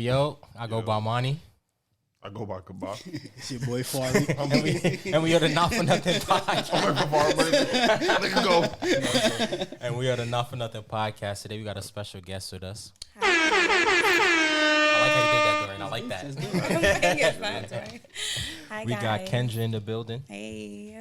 Yo, I go by Monty. I go by Kabak. It's your boy Farley. and we are the Not For Nothing podcast. And we are the Not For Nothing podcast. Today we got a special guest with us. I like how you did that, Dorian. I like that. Hi, we got Kendra in the building. Hey.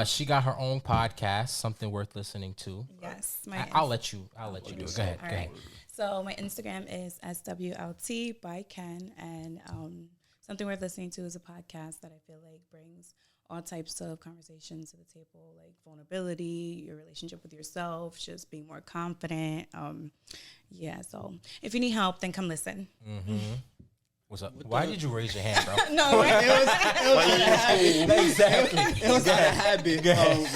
She got her own podcast, Something Worth Listening To. Yes. I'll let you do it. Go ahead. All right. So my Instagram is SWLT by Ken, and Something Worth Listening To is a podcast that I feel like brings all types of conversations to the table, like vulnerability, your relationship with yourself, just being more confident. So if you need help, then come listen. Mm-hmm. What's up? Why did you raise your hand, bro? No, it was out of habit. Exactly. It was out of habit.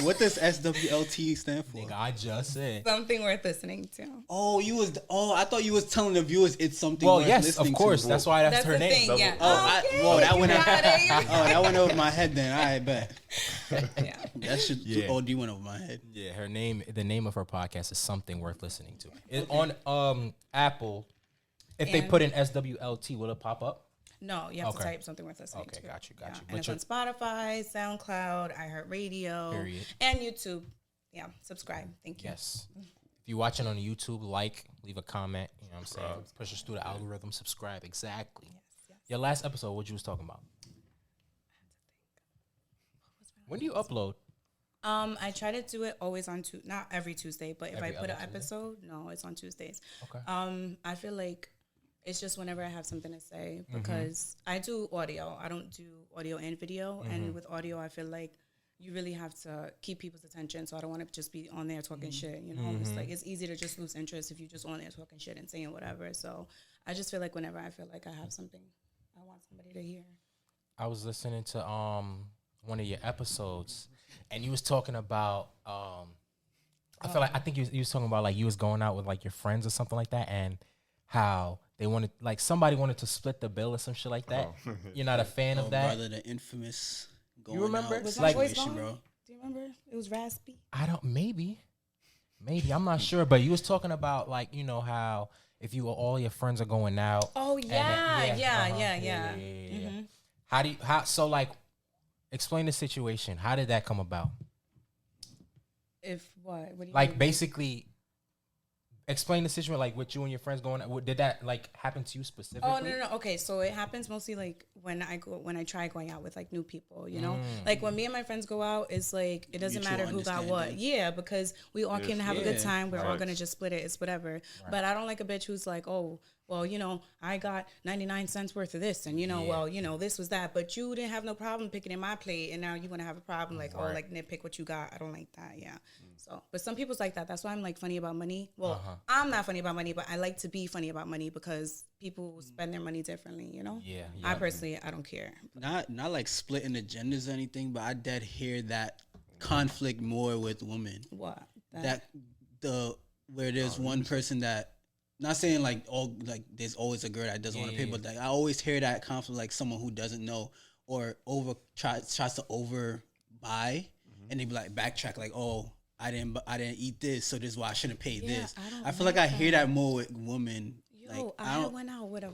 What does SWLT stand for? Nigga, I just said. Something Worth Listening To. I thought you was telling the viewers it's something worth listening to. Of course. That's why that's her name. Thing, yeah. That went over my head then. I bet. Yeah. That should OD went over my head. Yeah, the name of her podcast is Something Worth Listening To. It's on Apple. If they put in SWLT, will it pop up? No, you have to type Something Worth Listening To. Okay, got you. And it's on Spotify, SoundCloud, iHeartRadio, and YouTube. Yeah, subscribe. Thank you. Yes. If you're watching on YouTube, leave a comment. You know what I'm saying? Push us through the algorithm, subscribe. Exactly. Yes. Your last episode, what you was talking about? When do you upload? I try to do it always on not every Tuesday, but if I put an episode, no, it's on Tuesdays. Okay. I feel like it's just whenever I have something to say, because I do audio. I don't do audio and video. And with audio, I feel like you really have to keep people's attention. So I don't want to just be on there talking shit, you know? It's like, it's easy to just lose interest if you're just on there talking shit and saying whatever. So I just feel like whenever I feel like I have something I want somebody to hear. I was listening to one of your episodes, and you was talking about I think you was talking about like you was going out with like your friends or something like that, and how they wanted, like, somebody wanted to split the bill or some shit like that. You're not a fan of that? Brother, the infamous going you remember? out was like, voice gone? Bro. Do you remember? It was raspy. Maybe, I'm not sure, but you was talking about, like, you know, how if all your friends are going out. Oh yeah, yeah. So like, explain the situation. How did that come about? What do you like mean? Basically explain the situation, like with you and your friends going out. Did that like happen to you specifically? Oh no. Okay, so it happens mostly like when I try going out with like new people, you know? Like when me and my friends go out, it's like it doesn't matter who got what. Yeah, because we all can have a good time. We're all gonna just split it. It's whatever. Right. But I don't like a bitch who's like, oh, well, you know, I got 99 cents worth of this, and you know, well, you know, this was that, but you didn't have no problem picking in my plate, and now you want to have a problem, like, oh, like nitpick what you got. I don't like that, yeah. So, but some people's like that. That's why I'm like funny about money. Well, I'm not funny about money, but I like to be funny about money because people spend their money differently, you know. Yeah. I personally, I don't care. Not like splitting agendas or anything, but I did hear that conflict more with women. What? Where there's one person that. Not saying like there's always a girl that doesn't want to pay, but like I always hear that conflict, like someone who doesn't know or tries to over buy, and they be like backtrack like, oh, I didn't eat this, so this is why I shouldn't pay this. I feel like I hear that more with women. I went out with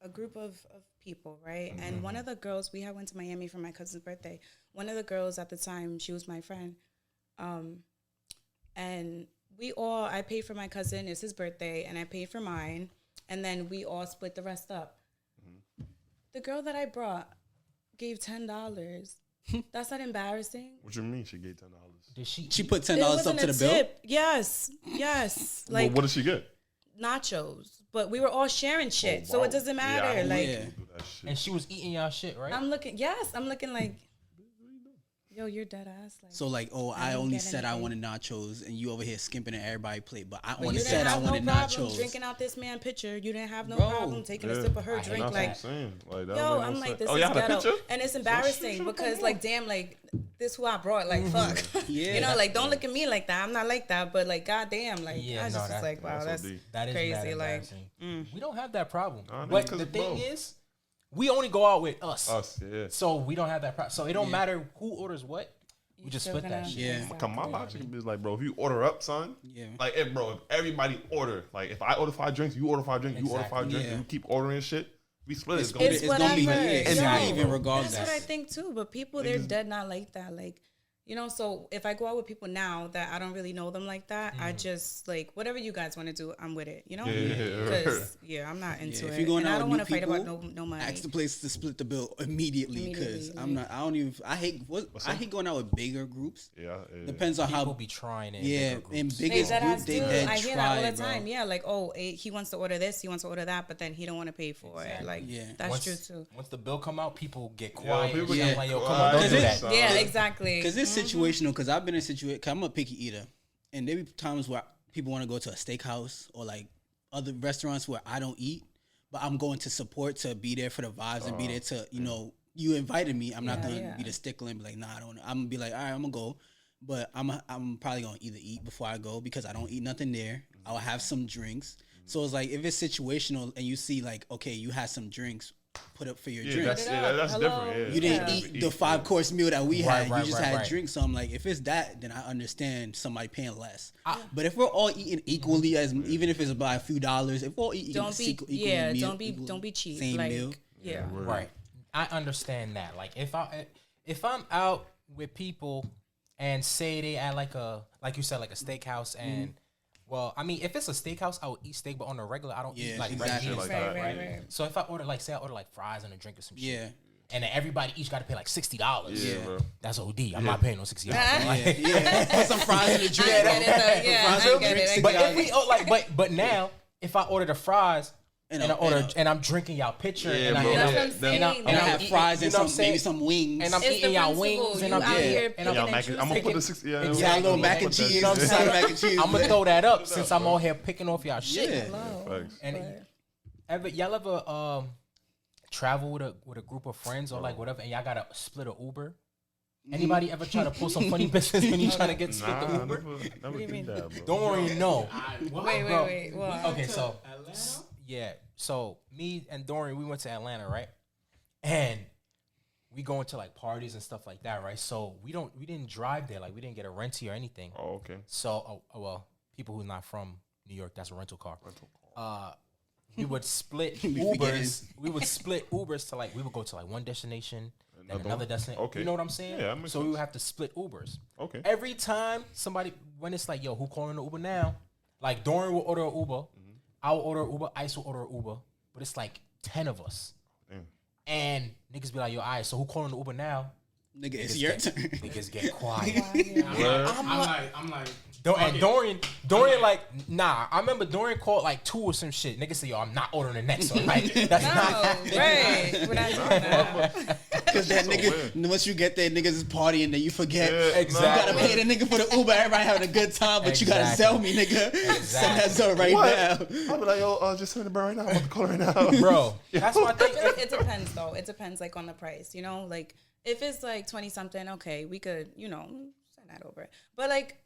a group of people, right? And one of the girls, we went to Miami for my cousin's birthday. One of the girls at the time, she was my friend, and I paid for my cousin, it's his birthday, and I paid for mine, and then we all split the rest up. The girl that I brought gave $10. That's not embarrassing. What you mean she gave $10? Did she put $10 up to the bill? Yes. Like, well, what did she get? Nachos. But we were all sharing shit, so it doesn't matter. And she was eating y'all shit, right? I'm looking like, yo, you're dead ass. Like, so like, I only said I wanted nachos, and you over here skimping at everybody's plate. But I only said I wanted nachos. Drinking out this man pitcher, you didn't have no problem taking a sip of her drink. Like, I'm like, this is ghetto, and it's embarrassing because like, damn, like this who I brought. Like, fuck, you know, like don't look at me like that. I'm not like that, but like, goddamn, like I just was like, wow, that's crazy. Like, we don't have that problem. But the thing is, we only go out with us. Yeah. So we don't have that problem. So it don't matter who orders what. We just split that shit. Yeah. Cause my logic is like, bro, if you order up, son, like, if everybody order, like, if I order 5 drinks, you order 5 drinks, you order 5 drinks, and you keep ordering shit, we split it. It's gonna be even regardless. That's what I think too. But people, they're dead not like that. Like, you know, so if I go out with people now that I don't really know them like that, I just like whatever you guys want to do, I'm with it. You know, because I'm not into it. If you're going out, I don't want to fight people, about no money. Ask the place to split the bill immediately because I'm not. I don't even. I hate going out with bigger groups. Yeah. Depends on people how be trying it. in biggest groups they dead I hear that all the try, time. Yeah, like he wants to order this, he wants to order that, but then he don't want to pay for it. Like that's true too. Once the bill come out, people get quiet. People get like, yo, come on, don't do that. Yeah, exactly. Because it's situational. Because I've been in situation. Cause I'm a picky eater, and there be times where people want to go to a steakhouse or like other restaurants where I don't eat, but I'm going to support to be there for the vibes and be there to you invited me. I'm not gonna be the stickler and be like, nah, I don't. I'm gonna be like, all right, I'm gonna go, but I'm probably gonna either eat before I go because I don't eat nothing there. I'll have some drinks. So it's like if it's situational and you see like, okay, you had some drinks. Put up for your drinks. That's different. Yeah. You didn't eat the 5-course meal that we had. You just had drinks. So I'm like, if it's that, then I understand somebody paying less. But if we're all eating equally, as even if it's by a few dollars, if we're all eating equally, don't be cheap. Same meal. Yeah, right. I understand that. Like if I'm out with people and say they at like you said, like a steakhouse and. Well, I mean, if it's a steakhouse, I would eat steak, but on the regular, I don't eat like exactly like that. Right. So if I order say I order like fries and a drink or some shit, and then everybody each got to pay like $60. Bro. That's OD. I'm not paying no $60. Put some fries in the drink. I get it. But if we but now if I order the fries. And I'm drinking y'all pitcher, and I have fries and maybe some wings, and I'm eating y'all wings, and I'm gonna put the 60, a little mac and cheese. You know what I'm saying? I'm gonna throw that up since I'm all here picking off y'all shit. And y'all ever travel with a group of friends or like whatever, and y'all gotta split an Uber? Anybody ever try to pull some funny business when you trying to get split the Uber? Never did that, bro. Don't worry, no. Wait. Okay, so. Yeah, so me and Dorian, we went to Atlanta, right? And we go into like parties and stuff like that, right? So we didn't drive there, like we didn't get a rental or anything. Oh, okay. So, well, people who's not from New York, that's a rental car. We would split Ubers. We would split Ubers to like we would go to like one destination and another destination. Okay. You know what I'm saying? Yeah. So we would have to split Ubers. Okay. Every time when it's like, yo, who calling the Uber now? Like Dorian will order an Uber. I will order Uber. Ice will order Uber. But it's like 10 of us. Damn. And niggas be like, yo, all right, so who calling the Uber now? Nigga, it's your turn. Niggas get quiet. I'm like, and Dorian, like, nah. I remember Dorian called like 2 or some shit. Niggas say, yo, I'm not ordering the next one. Like, that's not right. We're not doing that. Because that nigga, once you get there, niggas is partying, then you forget. Yeah, exactly. You gotta pay the nigga for the Uber. Everybody having a good time, but you gotta sell me, nigga. Send that zone right now. I'll be like, yo, just send the bird right now. I'm about to call her now. Bro, that's my thing. It depends, though. It depends, like, on the price, you know? Like, if it's, like, 20-something, okay, we could, send that over. But, like,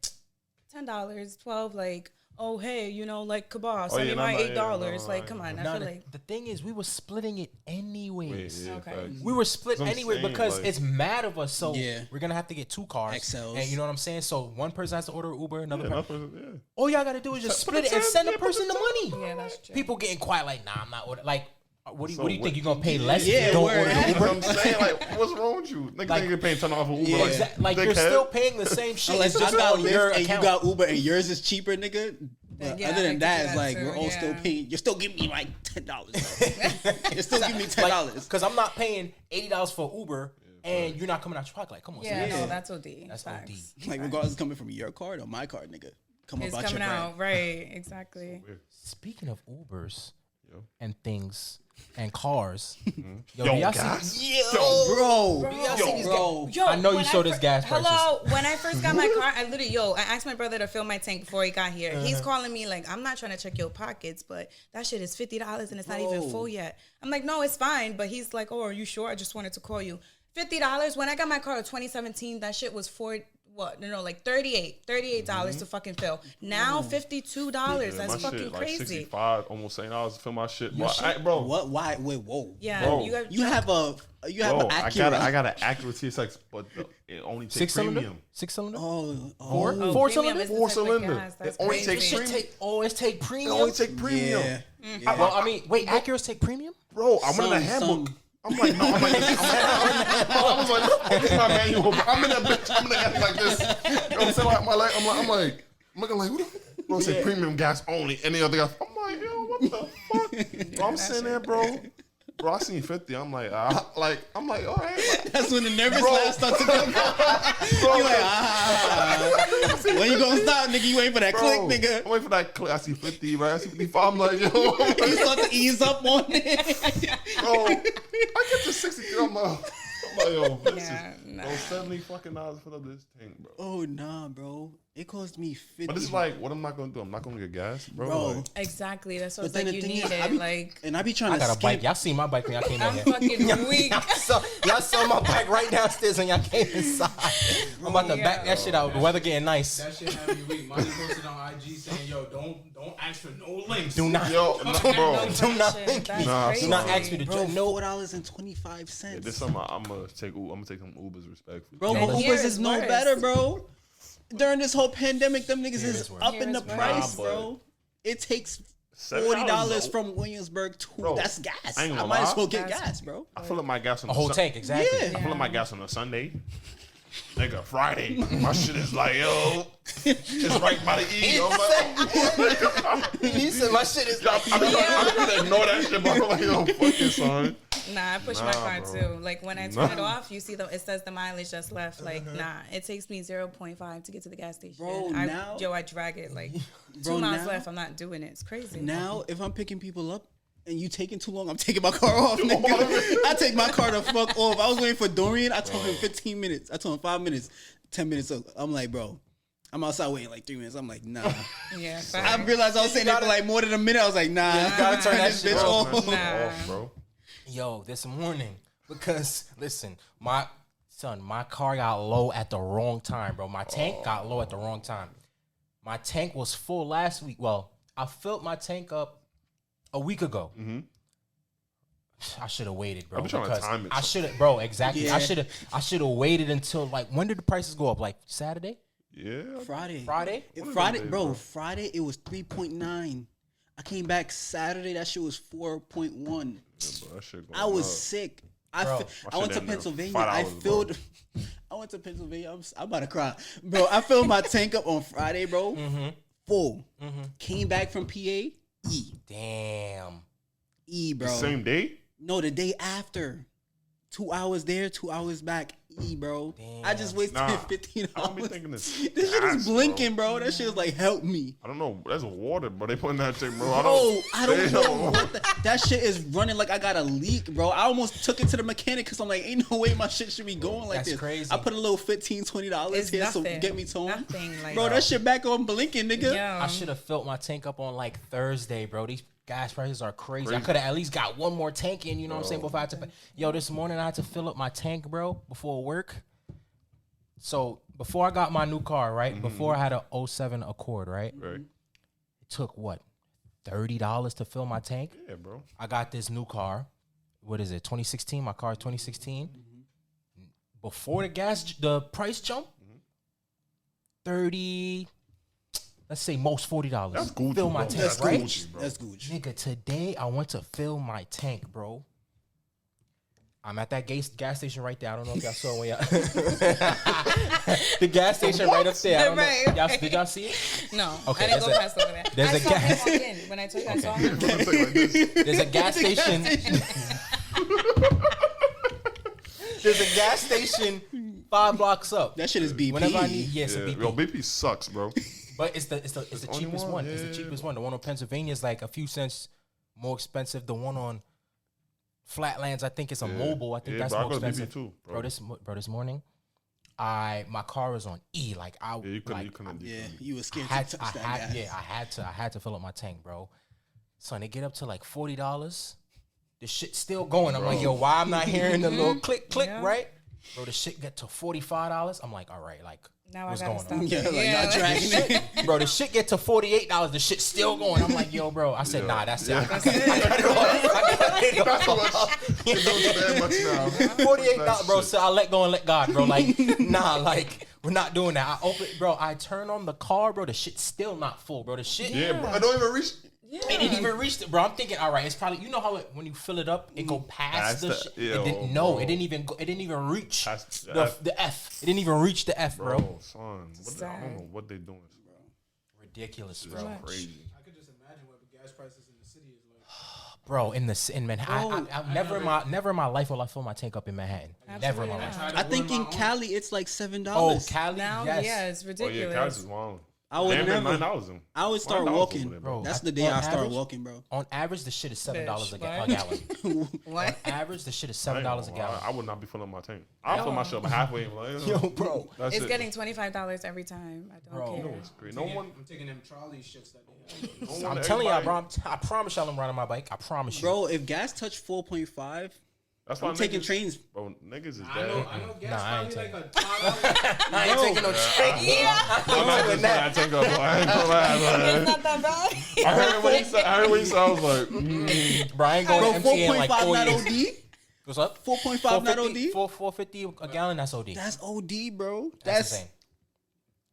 $10, $12, like, oh, hey, like, Kabah, send me my $8. Like, come on. I feel like... The thing is, we were splitting it anyways. Okay. We were split anyway because like, it's mad of us. So we're going to have to get 2 cars. XLs. And you know what I'm saying? So one person has to order Uber, another person. Yeah. All y'all got to do is just split it and send the person the money. Yeah, that's true. People getting quiet like, nah, I'm not ordering. Like, what do you think? You're going to pay less Yeah, if you don't order the That's Uber? what I'm saying. Like, what's wrong with you? Niggas ain't paying $10 for Uber. Yeah. Like you're still paying the same shit. Unless It's just I got on your Lyft and account. you got Uber and yours is cheaper, nigga. But Yeah, other than I that, can it's do like that we're too, all still paying. You're still giving me like $10. You're still giving me $10. Because I'm not paying $80 for Uber and you're not coming out your pocket. Like, come on. Yeah, son. no, that's OD. That's Facts. OD. Like regardless of coming from your card or my card, nigga. Come It's up out coming your out, right? Exactly. Speaking of Ubers and things and cars, Yo, y'all gas. see, bro. Yo, I know you when saw this gas prices. Hello, when I first got my car, I asked my brother to fill my tank before he got here. He's calling me like, I'm not trying to check your pockets, but that shit is $50 and it's not even full yet. I'm like, no, it's fine. But he's like, oh, are you sure? I just wanted to call you. $50. When I got my car in 2017, that shit was what? No, like $38 to fucking fill. Now $52. That's fucking shit, crazy. Like 65, almost $70 to fill my shit. Bro, what? Why? Wait, whoa. Yeah, bro. You have an accurate. I got an accuracy sex, but it only takes premium. 6-cylinder? Four cylinder? 4-cylinder. It only takes premium. It take premium. It only take premium. Yeah. Well, I mean, wait, Acura's take premium? Bro, I went in the handbook. I'm like, no, I was like, this is my manual. I'm in that bitch. I'm in the handbook like this. You know what I'm saying? Like, I'm looking like, what the bro, say premium gas only. And the other guy, I'm like, yo, what the fuck? Bro, I'm sitting there, bro. Bro, I seen 50. I'm like, all right. That's when the nervous laugh starts to come. You like, when you gonna stop, nigga? You waiting for that click, nigga? I'm waiting for that click. I see 50, right? I see 55. I'm like, yo. You start to ease up on it. Bro, I get to 63. I'm like, yo, this is $70 fucking for this thing, bro. Oh, nah, bro. It cost me 50. But this is like, what am I gonna do? I'm not gonna get gas, bro. Like, exactly. That's what it's like. You need it. And I be trying to. I got a bike. Y'all seen my bike when y'all came in here. I'm fucking weak. Y'all saw my bike right downstairs when y'all came inside. I'm about to back that shit out. The weather getting nice. That shit had me weak. Money posted on IG saying, "Yo, don't ask for no links. Do not, yo, no, bro. do not link me. Do not ask me to bro, no $4.25. Yeah, this summer I'm gonna take some Ubers respectfully. Bro, but Ubers is no better, bro. During this whole pandemic, them niggas is up in the price, bro. It takes $40 from Williamsburg to that's gas. I might as well get gas, bro. I fill up my gas on a whole tank, exactly. Yeah. I fill up my gas on a Sunday. Nigga, Friday, my shit is like, yo, it's right by the E. He said my shit is I'm gonna ignore that shit, but I'm like, yo, fuck it, son. Nah, I push my car too. Like when I turn it off, you see it says the mileage just left. Like, nah, it takes me 0.5 to get to the gas station. Bro, I drag it like 2 miles left. I'm not doing it. It's crazy. Now, if I'm picking people up and you taking too long, I'm taking my car off, nigga. I take my car the fuck off. I was waiting for Dorian. I told him 15 minutes. I told him 5 minutes, 10 minutes. So I'm like, bro, I'm outside waiting like 3 minutes. I'm like, nah. Yeah. I realized I was sitting there for like more than a minute. I was like, nah. You gotta turn that bitch off. Off, bro. Yo, this morning, because listen, my car got low at the wrong time, bro. My tank got low at the wrong time. My tank was full last week. Well, I filled my tank up a week ago. Mm-hmm. I should have waited, bro. I'm trying to time it. I should have, bro. Exactly. Yeah. I should have waited until like, when did the prices go up? Like Saturday? Yeah. Friday, bro. Friday it was 3.9. I came back Saturday. That shit was 4.1. Yeah, bro, that shit I was up. sick. Bro, I went to Pennsylvania. I went to Pennsylvania. I'm about to cry, bro. I filled my tank up on Friday, bro. Full. Came back from PA. Damn. Bro. The same day? No, the day after. 2 hours there, 2 hours back. Bro. Damn. I just wasted 15 I don't be hours. thinking this This shit is blinking, bro. That shit is like, help me. I don't know. That's water, bro. They put in that thing, bro. I don't know what that shit is running like I got a leak, bro. I almost took it to the mechanic because I'm like, ain't no way my shit should be going like That's this. crazy. I put a little $15, $20 It's here nothing. so get me to home. Nothing like Bro, that shit back on blinking, nigga. Yeah. I should have filled my tank up on like Thursday, bro. These gas prices are crazy. I could have at least got one more tank in, you know what I'm saying, before I had to. Yo, this morning I had to fill up my tank, bro, before work. So before I got my new car, right? Before I had a 07 Accord, right? Right. It took what? $30 to fill my tank? Yeah, bro. I got this new car. What is it? 2016? My car is 2016. Before the price jump, 30, let's say most $40. That's Gucci, Fill my bro. tank, That's right? Gucci, bro. That's Gucci. Nigga, today I went to fill my tank, bro. I'm at that gas station right there. I don't know if y'all saw when y'all the gas station right up there. I don't know. Y'all, did y'all see it? No. Okay, I didn't go past over there. There's I a saw gas. him walk in. When I told you I saw him. There's a gas station. There's a gas station 5 blocks up. That shit is BP. Whenever I need, it's a BP. Yo, BP sucks, bro. But it's the only cheapest one. one? It's the Yeah. cheapest one. The one on Pennsylvania is like a few cents more expensive. The one on Flatlands, I think it's a mobile. I think that's bro, I more go to BP expensive. too, bro. This morning, my car was on E. Like I, Yeah, you couldn't. You was scared I had to to, touch that gas. I had to fill up my tank, bro. Son, they get up to like $40. The shit's still going. I'm like, yo, why I'm not hearing the little click, Yeah. right? Bro, the shit get to $45. I'm like, all right, like, Now what's I gotta going stop. on? Yeah, like y'all dragging it. Bro, the shit get to $48. The shit's still going. I'm like, yo, bro. I said, nah, that's it. I cut it off. That's too much. You're doing too much now. $48, bro. So I let go and let God, bro. Like, nah, like, we're not doing that. I open, bro. I turn on the car, bro. The shit's still not full, bro. The shit, Yeah, bro. I don't even reach. Yeah. it didn't even reach it, bro. I'm thinking, all right, it's probably, you know how when you fill it up, it go past the shit. yo, No, it didn't even go. It didn't even reach Past the the F. the F. It didn't even reach the F, bro. Bro, son. I don't know what they doing, bro. Ridiculous, This bro. is crazy. I could just imagine what the gas prices in the city is like. Bro, in Manhattan, I never in my life will I fill my tank up in Manhattan. Never in my life. I think in Cali it's like $7. Oh, Cali, Now, yes. yeah, it's Oh ridiculous. yeah, Cali is wild. I would Damn, never. $9. I would start $9 walking, over there, bro. That's the day On I start average? walking, bro. On average, the shit is $7 a Bitch, gallon. What? On average, the shit is I ain't $7 a gonna gallon. lie, I would not be filling my tank. I'll fill my shit up halfway. Like, Yo, bro. that's It's it. getting $25 every time. I don't Bro. care. No, it's great. No one. I'm taking them trolley shits that they have. No one I'm telling y'all, everybody- bro. I promise y'all I'm riding my bike. I promise you. Bro, if gas touch 4.5, That's why I'm taking niggas- trains. Bro, niggas is I know dead. gas Nah, I ain't probably like taking- a $5. I ain't taking no train. I'm not just that tank up. Bro. I ain't gonna lie, It's man. not that bad. I heard what he said. I was like, Bro, I ain't going Bro, to MC in like 4.5 4 not years. OD? What's up? 4.5 not OD? 450 a gallon, that's OD. That's OD, bro. That's insane.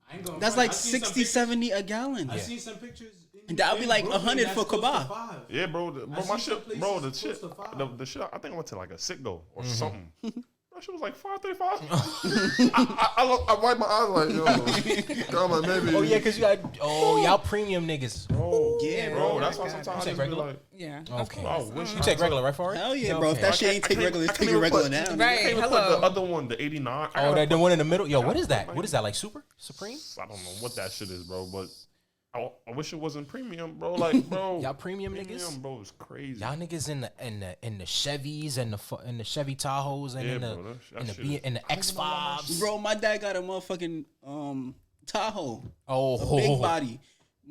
I ain't gonna That's front. like I seen some 60, pictures- 70 a gallon. I seen some pictures. And that'll be like Brooklyn 100 that's for close to kebab. 5. yeah, bro. Bro, my seen some shit, places bro. The close shit, to 5. the shit. I think I went to like a Citgo or something. That shit was like $5.35. I wiped my eyes like, yo, come on, maybe. Oh, yeah, because you got, y'all premium niggas. bro, Yeah, bro. bro. That's why sometimes I You take just be regular? like, Yeah. Okay. I wish You take regular, right, for it? Hell yeah, bro. If that shit ain't take regular, it's taking regular now. I Right. can't even put Hello. the other one, the 89. Oh, that the one in the middle? Yo, what is that? What is that, like Super? Supreme? I don't know what that shit is, bro, but I wish it wasn't premium, bro. Like, bro, Y'all premium niggas? bro, is crazy. Y'all niggas in the Chevys and the Chevy Tahoes and Yeah, in the bro, that shit in the X5s. Bro, my dad got a motherfucking Tahoe. Oh, A big body.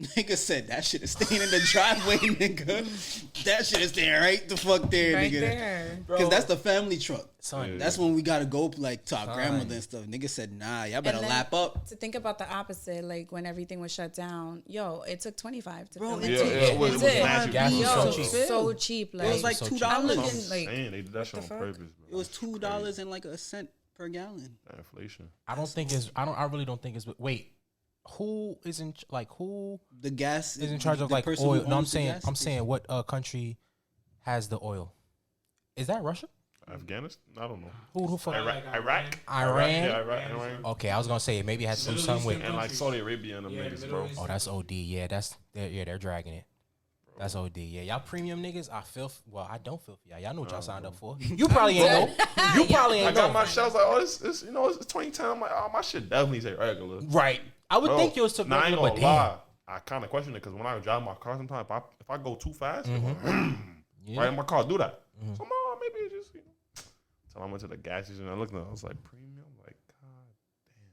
Nigga said that shit is staying in the driveway, nigga. That shit is staying right the fuck there, Right nigga. there. Because that's the family truck. son. That's when we gotta go like to our Son. grandmother and stuff. Nigga said, nah, y'all better And then lap up. To think about the opposite, like when everything was shut down, yo, it took 25 to Bro, fill it my yeah, took- tank. yeah, it was It did. magic. Gas was Yo, so so cheap. cheap. It was like so $2. cheap. I'm It looking I'm like saying they did that shit on fuck? purpose, bro. was $2 and like a cent per gallon. That inflation. I really don't think it's, wait, who is in, like, who The gas is in charge of the like person who oil? No, I'm owns the saying, gas station. what country has the oil? Is that Russia? Afghanistan? I don't know. Who fuck? Iraq? Iran? Yeah, Iran. Okay, I was gonna say maybe it has to do something with. And like Saudi Arabia and them Yeah, niggas, Middle bro. East. Oh, that's OD. Yeah, they're dragging it. That's OD. Yeah, y'all premium niggas. Well, I don't feel for y'all. Y'all know what y'all signed up for. You probably ain't know. You probably I ain't got know. my shit. I was like, oh, it's 2010. I'm like, oh, my shit definitely say regular. Right. I would Bro, think yours took nah, I ain't regular, but gonna damn. lie. I kind of question it because when I drive my car sometimes, if I go too fast, Yeah. right in my car do that. So maybe it just, Until I went to the gas station and I looked at it, I was like, premium? Like, god damn,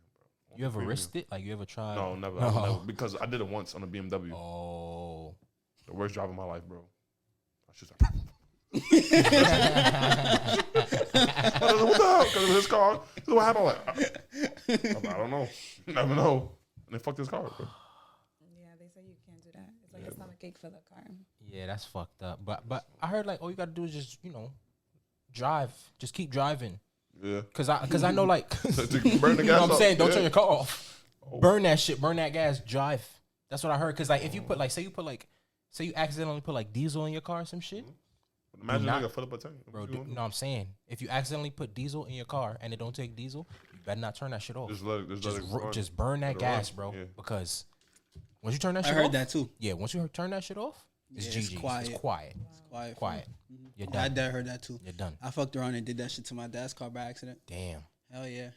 bro. You ever Premium. risked it? Like you ever tried? No, never. No. I would never. Because I did it once on a BMW. Oh. The worst drive of my life, bro. I was just like, what the hell? Because of his car. This is what happened. I'm like, I don't know. Never know. And they fucked his car, bro. yeah, they say you can't do that. It's like a stomach ache for the car. Yeah, that's fucked up. But I heard like all you gotta do is just drive. Just keep driving. Yeah. Cause I know like To burn the gas you know what I'm up. saying? Don't Yeah. turn your car off. Burn that shit. Burn that gas. Drive. That's what I heard. Cause like if you put like say you accidentally put like diesel in your car or some shit. Imagine not- nigga fill up a tank. Bro, no, I'm saying if you accidentally put diesel in your car and it don't take diesel, you better not turn that shit off. Just let it run. Just burn that Let it gas, run. bro. Yeah. Because once you turn that I shit heard off, that too. yeah, once you turn that shit off, it's Yeah, it's GG. quiet. It's quiet. Quiet. Quiet. You're My done. dad heard that too. You're done. I fucked around and did that shit to my dad's car by accident. Damn. Hell yeah.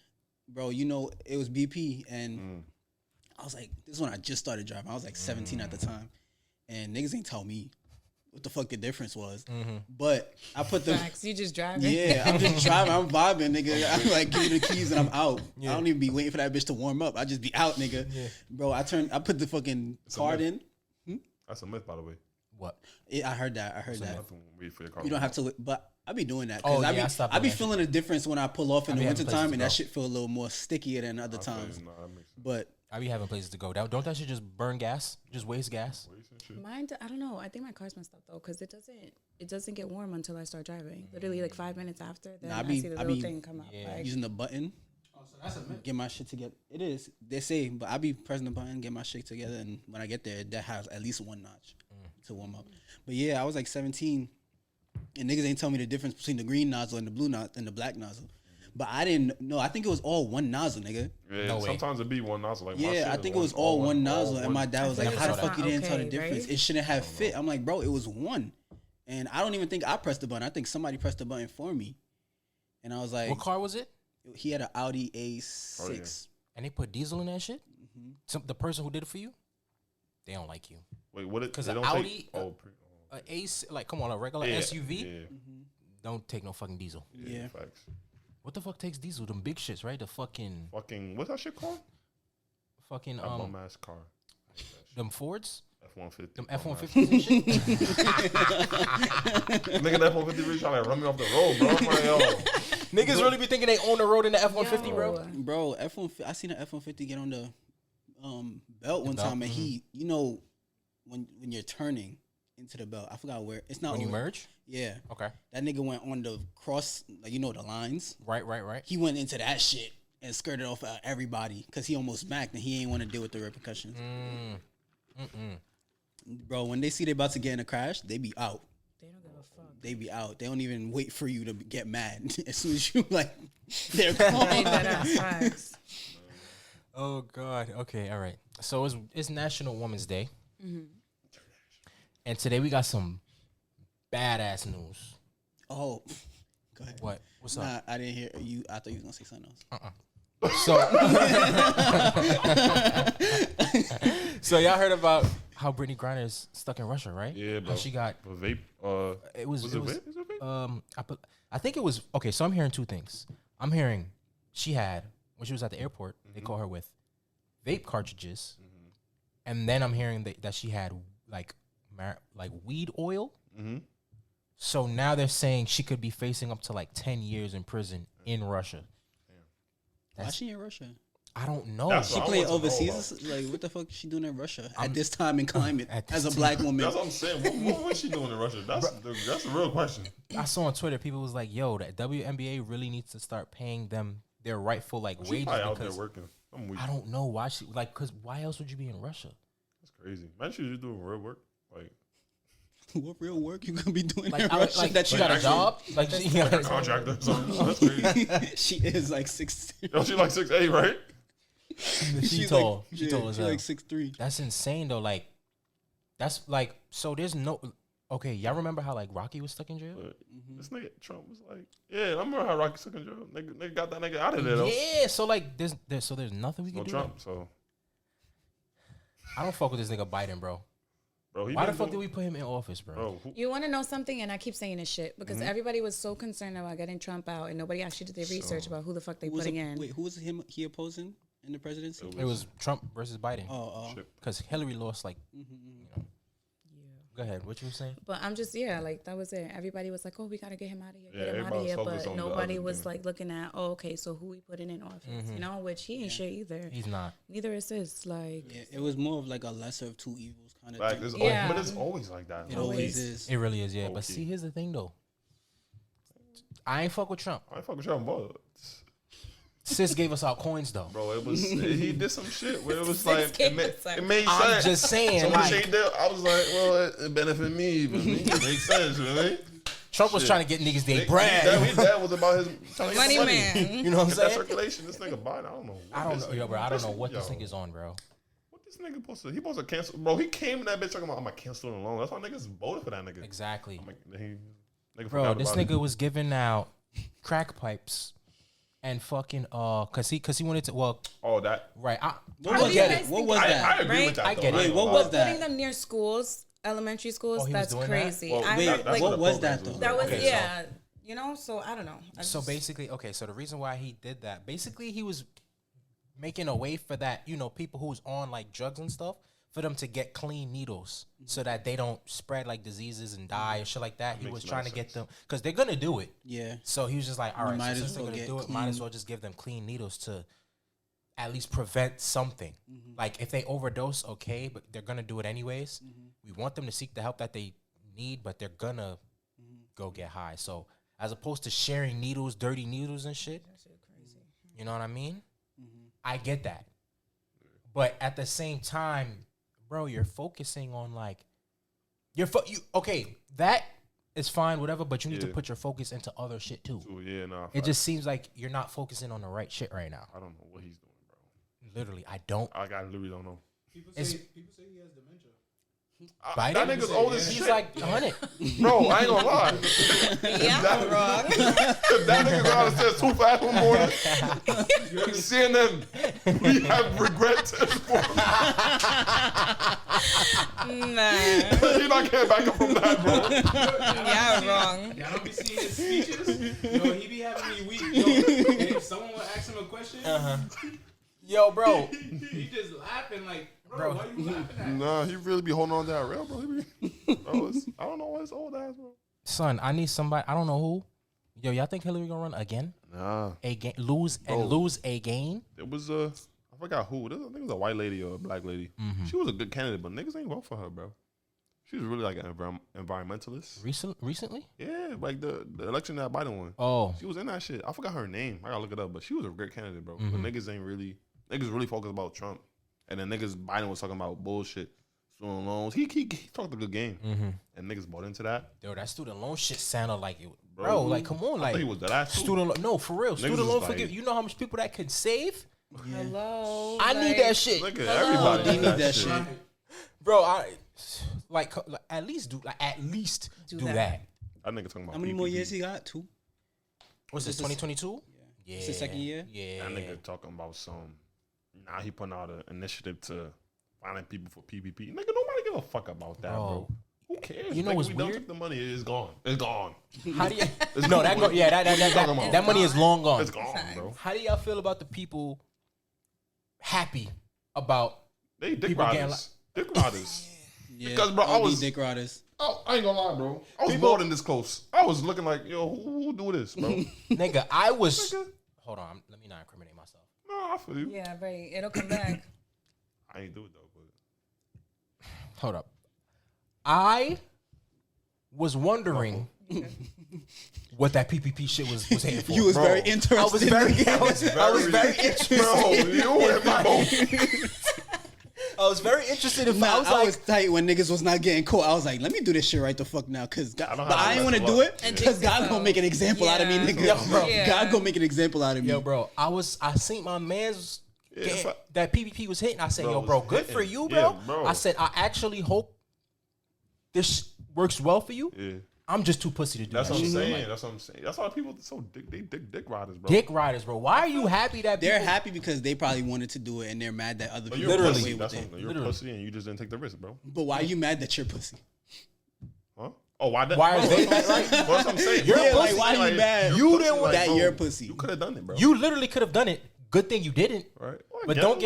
Bro, it was BP and I was like, this is when I just started driving. I was like 17 at the time. And niggas ain't tell me what the fuck the difference was. But I put the Facts. You just driving. yeah, I'm just driving. I'm vibing, nigga. I'm like, give me the keys and I'm out. I don't even be waiting for that bitch to warm up. I just be out, nigga. Yeah. Bro, I put the fucking card in. That's a myth, by the way. What? I heard that. I heard that. Nothing wait for your car. You don't have to, but I be doing that. Oh, Cause yeah, I stopped I be doing that feeling a difference when I pull off in the be having winter time, places and to that go. shit feel a little more stickier than other times. Nah, that makes sense. But I be having places to go. Don't that shit just burn gas? Just waste gas? Mine, I don't know. I think my car's messed up though, because it doesn't get warm until I start driving. Literally, like 5 minutes after, then I see the little thing come up. Like, using the button, Oh, so that's a myth. get my shit together. It is. They say, but I be pressing the button, get my shit together, and when I get there, that has at least one notch to warm up. But yeah, I was like 17, and niggas ain't tell me the difference between the green nozzle and the blue nozzle and the black nozzle. But I didn't know. I think it was all one nozzle, nigga. Yeah, No way. sometimes it be one nozzle. Like my shit Yeah, I is think it was all one nozzle, and my dad was I like, think "How the that's fuck you not didn't tell the okay, difference? right? It shouldn't have fit." I'm like, "Bro, it was one," and I don't even think I pressed the button. I think somebody pressed the button for me, and I was like, What car was it? "He had an Audi A6." And they put diesel in that shit? The person who did it for you? They don't like you. Wait, what? Because They an don't Audi, take, Ace, like, come on, a regular yeah, SUV, Yeah, don't take no fucking diesel. Yeah. facts. What the fuck takes diesel? Them big shits, right? The fucking, What's that shit called? fucking, That bum ass car. them Fords? F-150. Them F-150s and shit? Nigga, that F-150 really trying to run me off the road, bro. I'm like, yo. Niggas really be thinking they own the road in the F-150, Yo. bro? Bro, I seen an F-150 get on the belt one belt? time, and he, you know, when you're turning into the belt, I forgot where it's not When you over- merge? Yeah, Okay. that nigga went on the cross, like, you know, the lines. Right. He went into that shit and skirted off everybody because he almost smacked and he ain't want to deal with the repercussions. Bro, when they see they about to get in a crash, they be out. they don't give a fuck. They be out. They don't even wait for you to get mad. As soon as you like, they're Ain't gone. that ass facts. Oh, God. Okay, all right. So it's National Women's Day. And today we got some badass news. Oh, go ahead. What? What's up? Nah, I didn't hear you. I thought you was gonna say something else. So y'all heard about how Brittany Griner is stuck in Russia, right? Yeah, bro. How she got A vape. it was Was it vape? Is it vape? I think it was okay. So I'm hearing two things. I'm hearing she had when she was at the airport, they caught her with vape cartridges, and then I'm hearing that she had like weed oil. So now they're saying she could be facing up to like 10 years in prison in Russia. Why she in Russia? I don't know. That's She what I played want to know overseas. Like, what the fuck is she doing in Russia at this time and climate At as this a black woman? That's what I'm saying. What was she doing in Russia? That's the real question. I saw on Twitter people was like, "Yo, that WNBA really needs to start paying them their rightful like She wages probably out there because working. I'm weak. I don't know why she like because why else would you be in Russia? That's crazy. Imagine she was just doing real work. Like, What real work you gonna be doing Like, in I, Russia? like that she you got a actually- job, like she, like a contractor or something. That's crazy. she is like 6'. Yo, she like 6'8", right? she told she told us She like 6'3". that's insane though. Like that's like so there's no okay. Y'all remember how like Rocky was stuck in jail? But this nigga Trump was like, yeah, I remember how Rocky took in jail. Nigga got that nigga out of there though. Yeah, so like there's nothing we No can do. Trump, so I don't fuck with this nigga Biden, bro. bro, he Why the been fuck did doing- we put him in office, bro? Bro, who, You want to know something? And I keep saying this shit because everybody was so concerned about getting Trump out, and nobody actually did their research about who the fuck they putting in. Wait, who was he opposing in the presidency? It was Trump versus Biden Oh, shit. because Hillary lost like you know. Go ahead. What you were saying? But I'm just like that was it. Everybody was like, "Oh, we gotta get him out of here, Yeah, get him out of everybody here." was focused But on the nobody other was thing. like looking at, "Oh, okay, so who we putting in office?" You know, which he ain't shit either. He's not. Neither is this. Like, yeah, it was more of like a lesser of two evils kind of like, thing. it's Yeah. but it's always like that. It bro. always is. It really is, yeah. But Okay. see, here's the thing though. I ain't fuck with Trump. I ain't fucking Trump, but Sis gave us our coins though. bro, it was he did some shit where it was Six like gave it us our- made I'm sense. just saying, So much like he did, I was like, well, it benefit me. You feel me? It makes sense, you know what I mean? Trump was Shit. trying to get niggas their His bread. dad was about his trying to get money the money. man. You know what I'm Get that saying? circulation. This nigga Biden, I don't know. I don't know, yo, bro. I don't know what this yo, nigga's on, bro. What this nigga supposed to? He supposed to cancel, bro. He came in that bitch talking about I'm gonna cancel the loan. That's why niggas voted for that nigga. Exactly, Nigga bro. forgot This about nigga was giving out crack pipes and fucking cause he wanted to all that. right. What How was do you that? guys What think was about that? I agree Right? with that. I though. get it. ain't Wait, what gonna was lie. that? Putting them near schools, elementary schools, Oh, he was that's doing that? crazy. Well, I Wait, heard, that's like, what the was programs that, though? that was Okay, so- yeah. You know, so I don't know. So basically, okay. So the reason why he did that, basically, he was making a way for that, you know, people who's on like drugs and stuff for them to get clean needles so that they don't spread like diseases and die and shit like that. He was trying to get them because they're gonna do it. Yeah. So he was just like, all right, so since they're gonna do it, might as well just give them clean needles to at least prevent something. Like if they overdose, okay, but they're gonna do it anyways. We want them to seek the help that they need, but they're gonna go get high. So as opposed to sharing needles, dirty needles and shit, you know what I mean? I get that. But at the same time, bro, you're focusing on like, okay, that is fine, whatever, but you need to put your focus into other shit too. Yeah, nah. It just seems like you're not focusing on the right shit right now. I don't know what he's doing, bro. Literally, I literally don't know. People say he has dementia. Biden? That nigga's old as shit. He's like 100. Bro, I ain't gonna lie. Yeah, wrong. If that nigga got to say too fast one morning, CNN, we have regret test for him. Nah. He not getting back up from that, bro. Yeah, wrong. Y'all don't be seeing his speeches? Yo, he be having me weak. Yo, and if someone would ask him a question, Yo, bro. he just laughing like, bro, why you laughing at? Nah, he really be holding on to that rail, bro. I don't know what his old ass, bro. Son, I need somebody. I don't know who. Yo, y'all think Hillary gonna run again? Nah. Lose again? It was I forgot who. I think it was a white lady or a black lady. She was a good candidate, but niggas ain't vote for her, bro. She was really like an environmentalist. Recently? Yeah, like the election that Biden won. Oh. She was in that shit. I forgot her name. I gotta look it up, but she was a great candidate, bro. But niggas really focused about Trump. And then Biden was talking about bullshit, student loans. He talked a good game. And niggas bought into that. Yo, that student loan shit sounded like it. Bro, like, come on. Like, he was the last student loan. No, for real. Niggas Student loan like, forgive. You know how much people that could save? Hello. I need that shit. Look at everybody. They need that shit. Bro, at least do that. That nigga talking about How many more years he got? 2? What's this, 2022? Yeah. It's the second year? Yeah. That nigga talking about some. Now he putting out an initiative to finding people for PPP. Nigga, nobody give a fuck about that, bro. Who cares? You know what's we weird? Don't take the money. It's gone. It's gone. How do you? No, that money is long gone. It's gone, bro. How do y'all feel about the people happy about They dick people getting riders. Dick riders. Yeah. Because, bro, I was dick riders. I ain't gonna lie, bro. I was more than this close. I was looking like, yo, who do this, bro? Nigga, I was. Hold on, let me not incriminate myself. No, I feel you. Yeah, right. It'll come back. I ain't do it though, but Hold up. I was wondering what that PPP shit was hitting for. You was Bro. very interested. I was very interested. bro, you and my I was very interested in. Nah, I I was was tight when niggas was not getting caught. I was like, let me do this shit right the fuck now, cause God, don't but have I ain't to want to mess do it it, up. And cause think God so. gonna make an example out of me, Yeah. nigga. Yo, bro. Yeah. God gonna make an example out of me. yo, bro. I seen my man's it's like- that PPP was hitting. I said, Bro, yo, it bro, was good hitting. for you, Yeah, bro. bro. I said, I actually hope this works well for you. Yeah. I'm just too pussy to do That's that what I'm shit. saying. That's what I'm saying. That's why people so dick riders, bro. Dick riders, bro. Why are you happy that They're people- happy because they probably wanted to do it, and they're mad that other But people you're got a pussy. away with That's it. what, you're a pussy and you just didn't take the risk, bro. But why are you mad that you're pussy? Huh? Oh, why? Why are they mad, right? That's what I'm saying. You're Yeah, a like pussy. why are you mad? You didn't want that bro, you're pussy. You could have done it, bro. You literally could have done it. Good thing you didn't. right? Well, But yeah. don't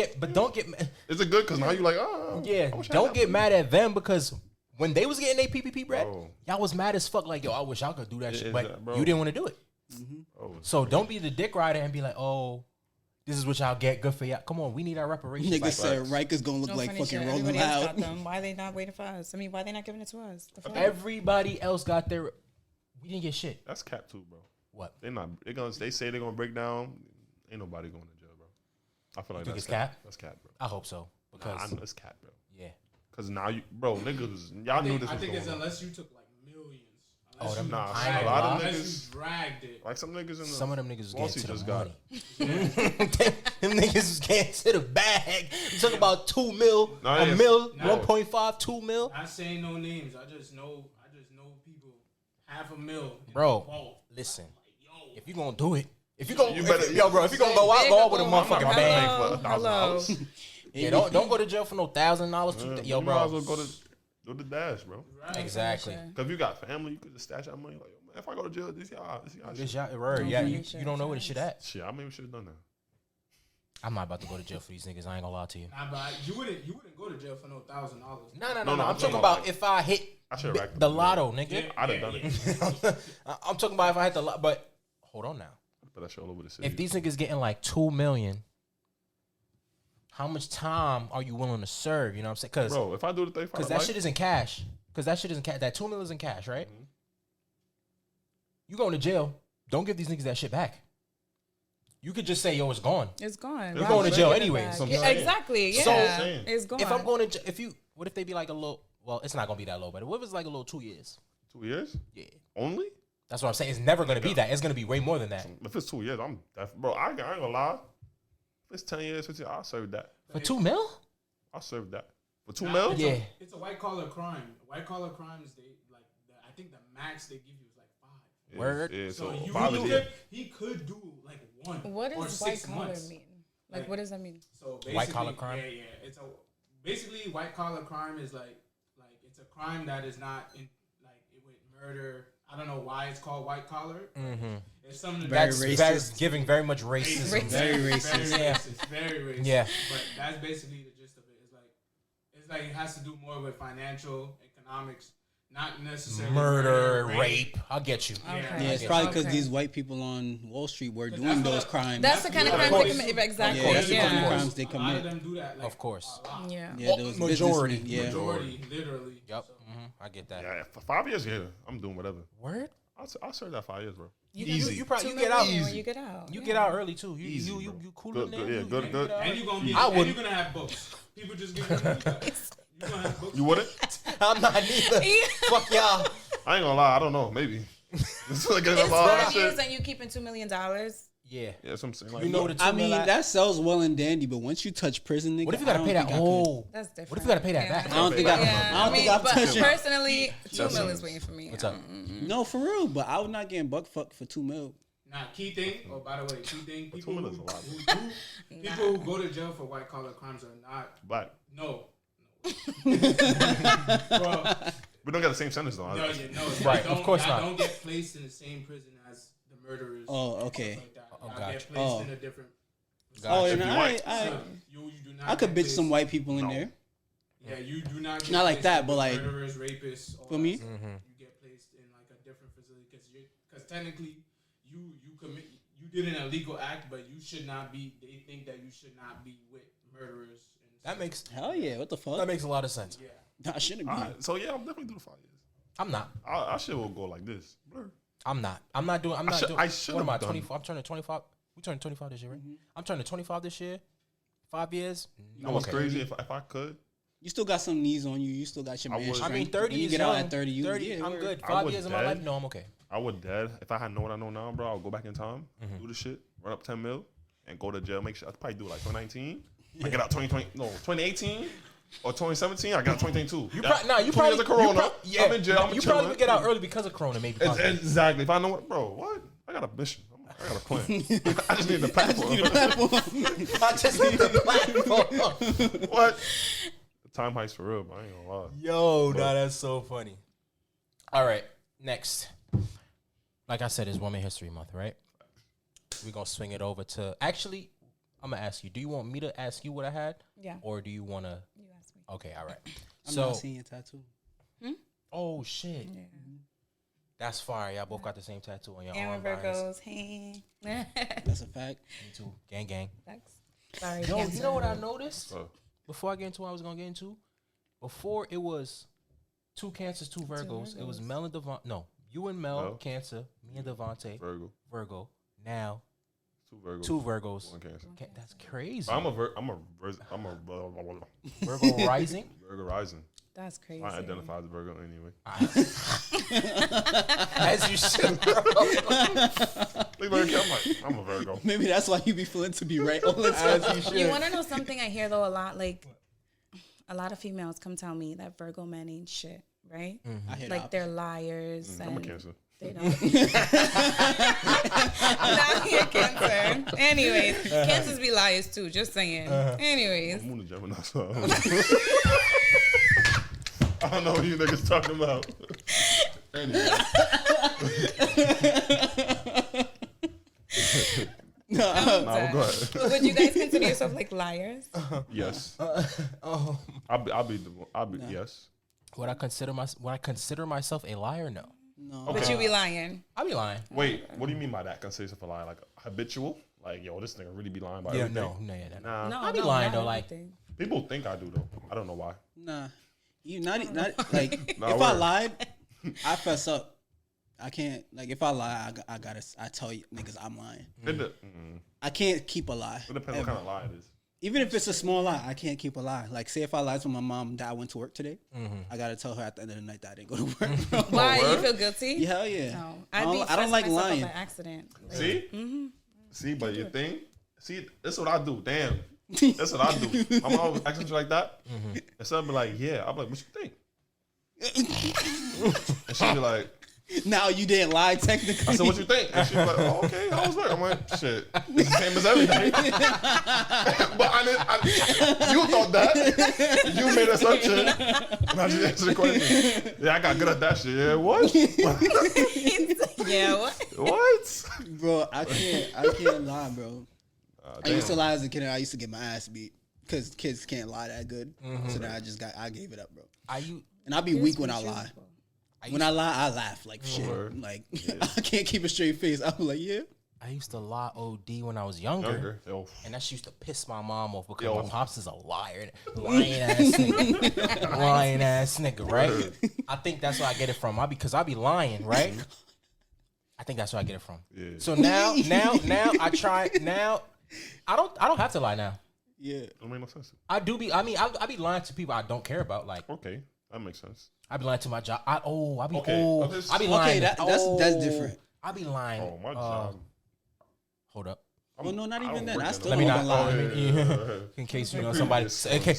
get Is it good? Because now you like, oh, yeah. I wish I Don't had get that. mad at them because when they was getting their PPP bread, Bro. y'all was mad as fuck. Like, yo, I wish I could do that It shit, is but that, bro. you didn't want to do it. Oh, So don't be the dick rider and be like, oh, this is what y'all get. Good for y'all. Come on, we need our reparations. Nigga Like, said Rikers gonna look No like funny fucking shit. Rolling Everybody else Loud. got them. Why they not waiting for us? I mean, why they not giving it to us? The fuck? everybody else got their. We didn't get shit. that's cap too, bro. What? They say they're gonna break down. Ain't nobody going to jail, bro. I feel like think that's it's cap? That's cap, bro. I hope so because I know it's cap, bro. yeah. Because now niggas, y'all knew this I was think going it's on. unless you took like millions. Oh, them Nah, I ain't a gonna lot of lie. Unless niggas, you dragged it. like some niggas in the Some of them niggas was Bossy getting to just the got money. them niggas was getting to the bag. You talk about 2 mil, No, a yeah. mil, No. 1.5, 2 mil. Not saying no names. I just know people $500,000. Bro, listen. Yo, If you gonna do it, if you gonna, You better- yo, bro, if you gonna go out, go out with a motherfucking not bang. paying for Hello. $1,000. Yeah, don't go to jail for no $1,000. Yo, You might as bro. well go to dash, bro. Exactly. Because if you got family, you could just stash out money. Like, yo, man, if I go to jail, this y'all This shit. y'all, word, yeah, you don't know where the shit at. Shit, I maybe should have done that. I'm not about to go to jail for these niggas. I ain't gonna lie to you. Nah, but you wouldn't go to jail for no $1,000. No. I'm talking about if I hit the lotto, nigga. Yeah, I'd have done it. I'm talking about if I hit the lotto. But hold on now. But that shit all over the city. If these niggas getting like $2 million, how much time are you willing to serve? You know what I'm saying? Because bro, if I do the thing, because that shit isn't cash. That $2 million is in cash, right? Mm-hmm. You going to jail? Don't give these niggas that shit back. You could just say, "Yo, it's gone." It's gone. You're going to jail anyways. Yeah, exactly. Yeah, So, it's gone. If I'm going to, what if they be like a little? Well, it's not gonna be that low, but what if it's like a little 2 years? 2 years? Yeah. Only? That's what I'm saying. It's never gonna be that. It's gonna be way more than that. If it's 2 years, bro. I ain't gonna lie. If it's 10 years, 15 years, I'll serve that. For $2 million? I'll serve that. For $2 million? Yeah. It's a white collar crime. White collar crimes, I think the max they give you is like 5. Word. Yeah, So he could do like 1 What or does white 6 collar months. mean? Like, what does that mean? So basically, white collar crime. Yeah. It's basically white collar crime is like it's a crime that is not in with murder. I don't know why it's called white collar. Mm-hmm. It's something That's giving very much racism. Very racist. Very racist. Yeah. But that's basically the gist of it. It's like it has to do more with financial, economics, not necessarily Murder, rape. I'll get you. Okay. Yeah, it's probably because these white people on Wall Street were doing those crimes. That's the kind of crime they commit. Exactly. Yeah, that's the kind of Yeah. crimes they A lot of commit. them do that. Of course. Yeah. Yeah, those majority. businessmen, Yeah. Majority, literally. Yep. So, I get that. Yeah, for 5 years, yeah, I'm doing whatever. Word. I'll serve that 5 years, bro. You probably $2 get out. million when you get out. You get out early too. Easy, You bro. cool Good, in there. yeah, good, good. And you're gonna have books. People just give you money. You're gonna have books. You wouldn't? I'm not neither. Fuck y'all. I ain't gonna lie. I don't know. Maybe. It's like It's 5 years and you keeping $2 million. Yeah. Yeah, that's what I'm saying. Like, You know the I $2 mean, million. that sells well and dandy, but once you touch prison, nigga, What if you gotta pay that? That's different. What if you gotta pay that back? I don't think I Yeah, think I've but touched it. personally, $2 million is waiting for me. What's up? No, for real, but I would not getting buck fucked for $2 million. Nah, key thing. Oh, by the way, key thing. People $2 million is a lot. people who go to jail for white collar crimes are not. Black. No. Bro, We don't got the same sentence though. no, Right, of course not. Don't get placed in the same prison as the murderers. Oh, okay. Like that. Oh, Y'all gotcha. get placed in a different. Oh, If and you I, white. So you do not. I could get bitch some placed- white people in No. there. Yeah, you do not. Get Not like placed that, in but with like- murderers, rapists. All For me? that stuff. You get placed in like a different facility because technically you did an illegal act, but you should not be. They think that you should not be with murderers. And That makes Hell yeah, what the fuck? that makes a lot of sense. yeah. I shouldn't be. All right, so yeah, I'm definitely doing 5 years. I'm not. I shit will go like this. Blur. I'm not doing. I'm not doing. I should What am I? have done. 24. I'm turning 25. We turning 25 this year, right? I'm turning 25 this year. 5 years. You know what's crazy? If I could, You still got some knees on you. You still got your I man would. I mean, strength. 30 When you is get young. out at 30, you 30. yeah, I'm word. good. I 5 would years of my dead. life. No, I'm okay. I would dead. If I had known what I know now, bro, I would go back in time, do the shit, run up 10 mil, and go to jail. Make sure I'd probably do it like 2019. I get out 2018 or 2017. I got out 2022. You Yeah. probably, nah, you 2 probably years of Corona. yeah, I'm in jail. I'm you chilling. probably would get out early because of Corona, maybe. possibly. Exactly. If I know what, bro, what? I got a mission. I got a plan. I just need the platform. I just need the platform. What? The time heist for real, but I ain't gonna lie. Yo, nah, that's so funny. All right, next. Like I said, it's Women History Month, right? We're gonna swing it over to. Actually, I'm gonna ask you. Do you want me to ask you what I had? Yeah. Or do you wanna? You asked me. Okay, all right. I'm So, not seeing your tattoo. oh shit, Yeah. that's fire. Y'all both got the same tattoo on your And arm. when Virgos. Virgos, hey. That's a fact. Me too. Gang, gang. Thanks. Sorry, Yo, Cancer. you know what I noticed? Oh. Before I get into what I was gonna get into, before it was 2 Cancers, 2 Virgos. It was Mel and Devon. No, you and Mel, Mel. Cancer, me and Devontae, Virgo. Now 2 Virgos. 2 Virgos. 1 Cancer. That's crazy. I'm a Virgo Virgo rising. rising. That's crazy. I identify as a Virgo anyway. As you should, bro. I'm like, I'm a Virgo. Maybe that's why you be feeling to be right all the time. As you should. You want to know something I hear though a lot? Like, a lot of females come tell me that Virgo men ain't shit, right? I hear Like that. they're liars. I'm a and Cancer. They don't. Not your Cancer. Anyways, Cancers be liars too. Just saying. Anyways, I'm on the Gemini, so I don't know what you niggas talking about. Anyway. Nah, go ahead. Would you guys consider yourself like liars? Yes. Oh, I'll be yes. would I consider myself a liar? No, No. Okay. But you be lying. I be lying. Wait, what do you mean by that? Consider yourself a lie? Like habitual? Like, yo, this nigga really be lying about everything? No. Nah. No, I be lying, not though, like- everything. People think I do though. I don't know why. Nah. You not like Nah, if I word. lied, I fess up. I can't like if I lie, I tell you niggas I'm lying. I can't keep a lie. It depends what kind of lie it is. Even if it's a small lie, I can't keep a lie. Like say if I lied to my mom that I went to work today, I gotta tell her at the end of the night that I didn't go to work. Bro. Why? word? You feel guilty? Yeah, hell yeah. No. I I'd be don't like myself up lying. by accident. Like, See? See, but you think? See, that's what I do. Damn. That's what I do. I'm always asking you like that. And so I'll be like, yeah. I'm like, what you think? And she'll be like, Now you didn't lie technically. I said, what you think? And she's like, oh, okay, how was work? I'm like, shit, it's the same as everything. But you thought that. You made an assumption. And I just answered the question. Yeah, I got good at that shit. Yeah, what? yeah. What? What? Bro, I can't lie, bro. I used to lie as a kid and I used to get my ass beat. Because kids can't lie that good. So then I gave it up, bro. And I be weak when I lie. When I lie, I laugh like shit. Word. Like I can't keep a straight face. I'm like, yeah. I used to lie OD when I was younger. Yo. And that used to piss my mom off because Yo. my pops is a liar. Lying ass nigga. Lying ass nigga, right? Word. I think that's where I get it from. Because I be lying, right? I think that's where I get it from. Yeah. So now I try now I don't have to lie now. Yeah. Don't make no sense. I be lying to people I don't care about. Like Okay, that makes sense. I be lying to my job. I be Okay. I be lying. Okay, that's different. I be lying. Oh, my job. Hold up. Well, no, not I even don't then. work I in still the- Let me don't not. lie. In case you know somebody. Okay.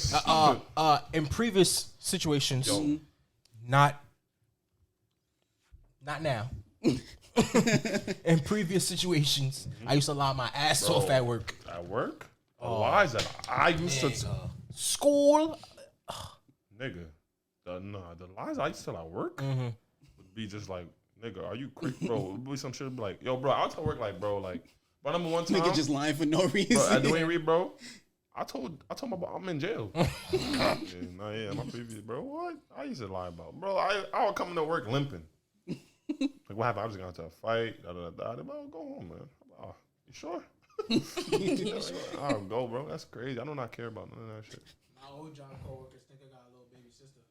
In previous situations, not now. In previous situations, I used to lie my ass Bro. off at work. At work? The lies that I used to... School. Nigga. The lies I used to tell at work would be just like, nigga, are you crazy, bro? It would be some shit be like, yo, bro, I'll tell work like, bro, like, but number one time, Nigga just lying for no reason. bro, at Dwayne Reed, bro, I told my boss I'm in jail. My previous, bro, what? I used to lie about, bro. I would come to work limping. Like, what happened? I was going to a fight. Bro, go home, man. Oh, you sure? I'll go, bro. That's crazy. I do not care about none of that shit. My old job coworkers think I got a little baby sister.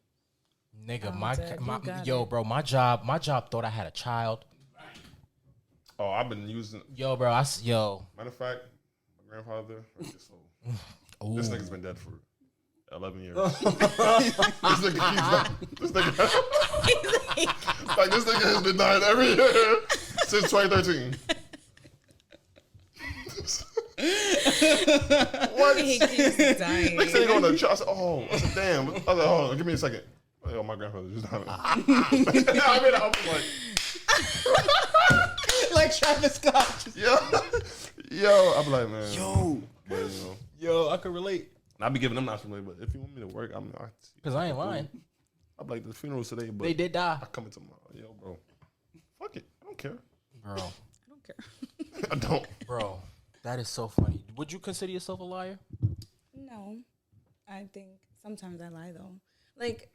Nigga, Dad, you got it. bro, my job thought I had a child. Oh, I've been using. Yo, bro, Matter of fact, my grandfather. This nigga's been dead for 11 years. This nigga has been dying every year since 2013. What? He keeps dying. Next thing on the truck, I said, damn. I was like, hold on, give me a second. Yo, my grandfather just died. I was Like Travis Scott. yo, I'm like, man. Yo. But, Yo, I could relate. and I be giving them not relate, but if you want me to work, Because I ain't lying. I'm like, the funeral's today, but They did die. I come in tomorrow. Yo, bro. Fuck it. I don't care. Bro. I don't care. I don't. Bro, that is so funny. Would you consider yourself a liar? No, I think sometimes I lie though. Like,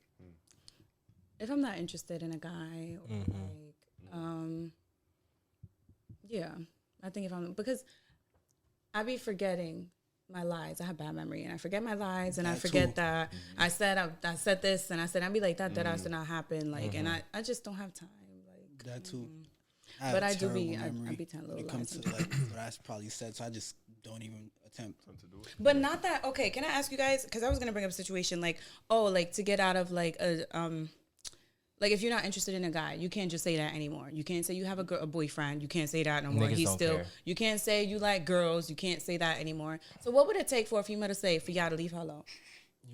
if I'm not interested in a guy, or like, yeah, I think if I'm because I be forgetting my lies. I have bad memory, and I forget my lies, and I forget that I said this, and I'd be like that has to not happen, like, and I just don't have time, like That too. But I do be I be telling little when it comes lies. to like what I probably said, so I just don't even attempt to do it. But not that okay. Can I ask you guys? Because I was gonna bring up a situation like, like to get out of like a like if you're not interested in a guy, you can't just say that anymore. You can't say you have a boyfriend. You can't say that no more. Niggas He's don't still. care. You can't say you like girls. You can't say that anymore. So what would it take for a female to say for y'all to leave her alone,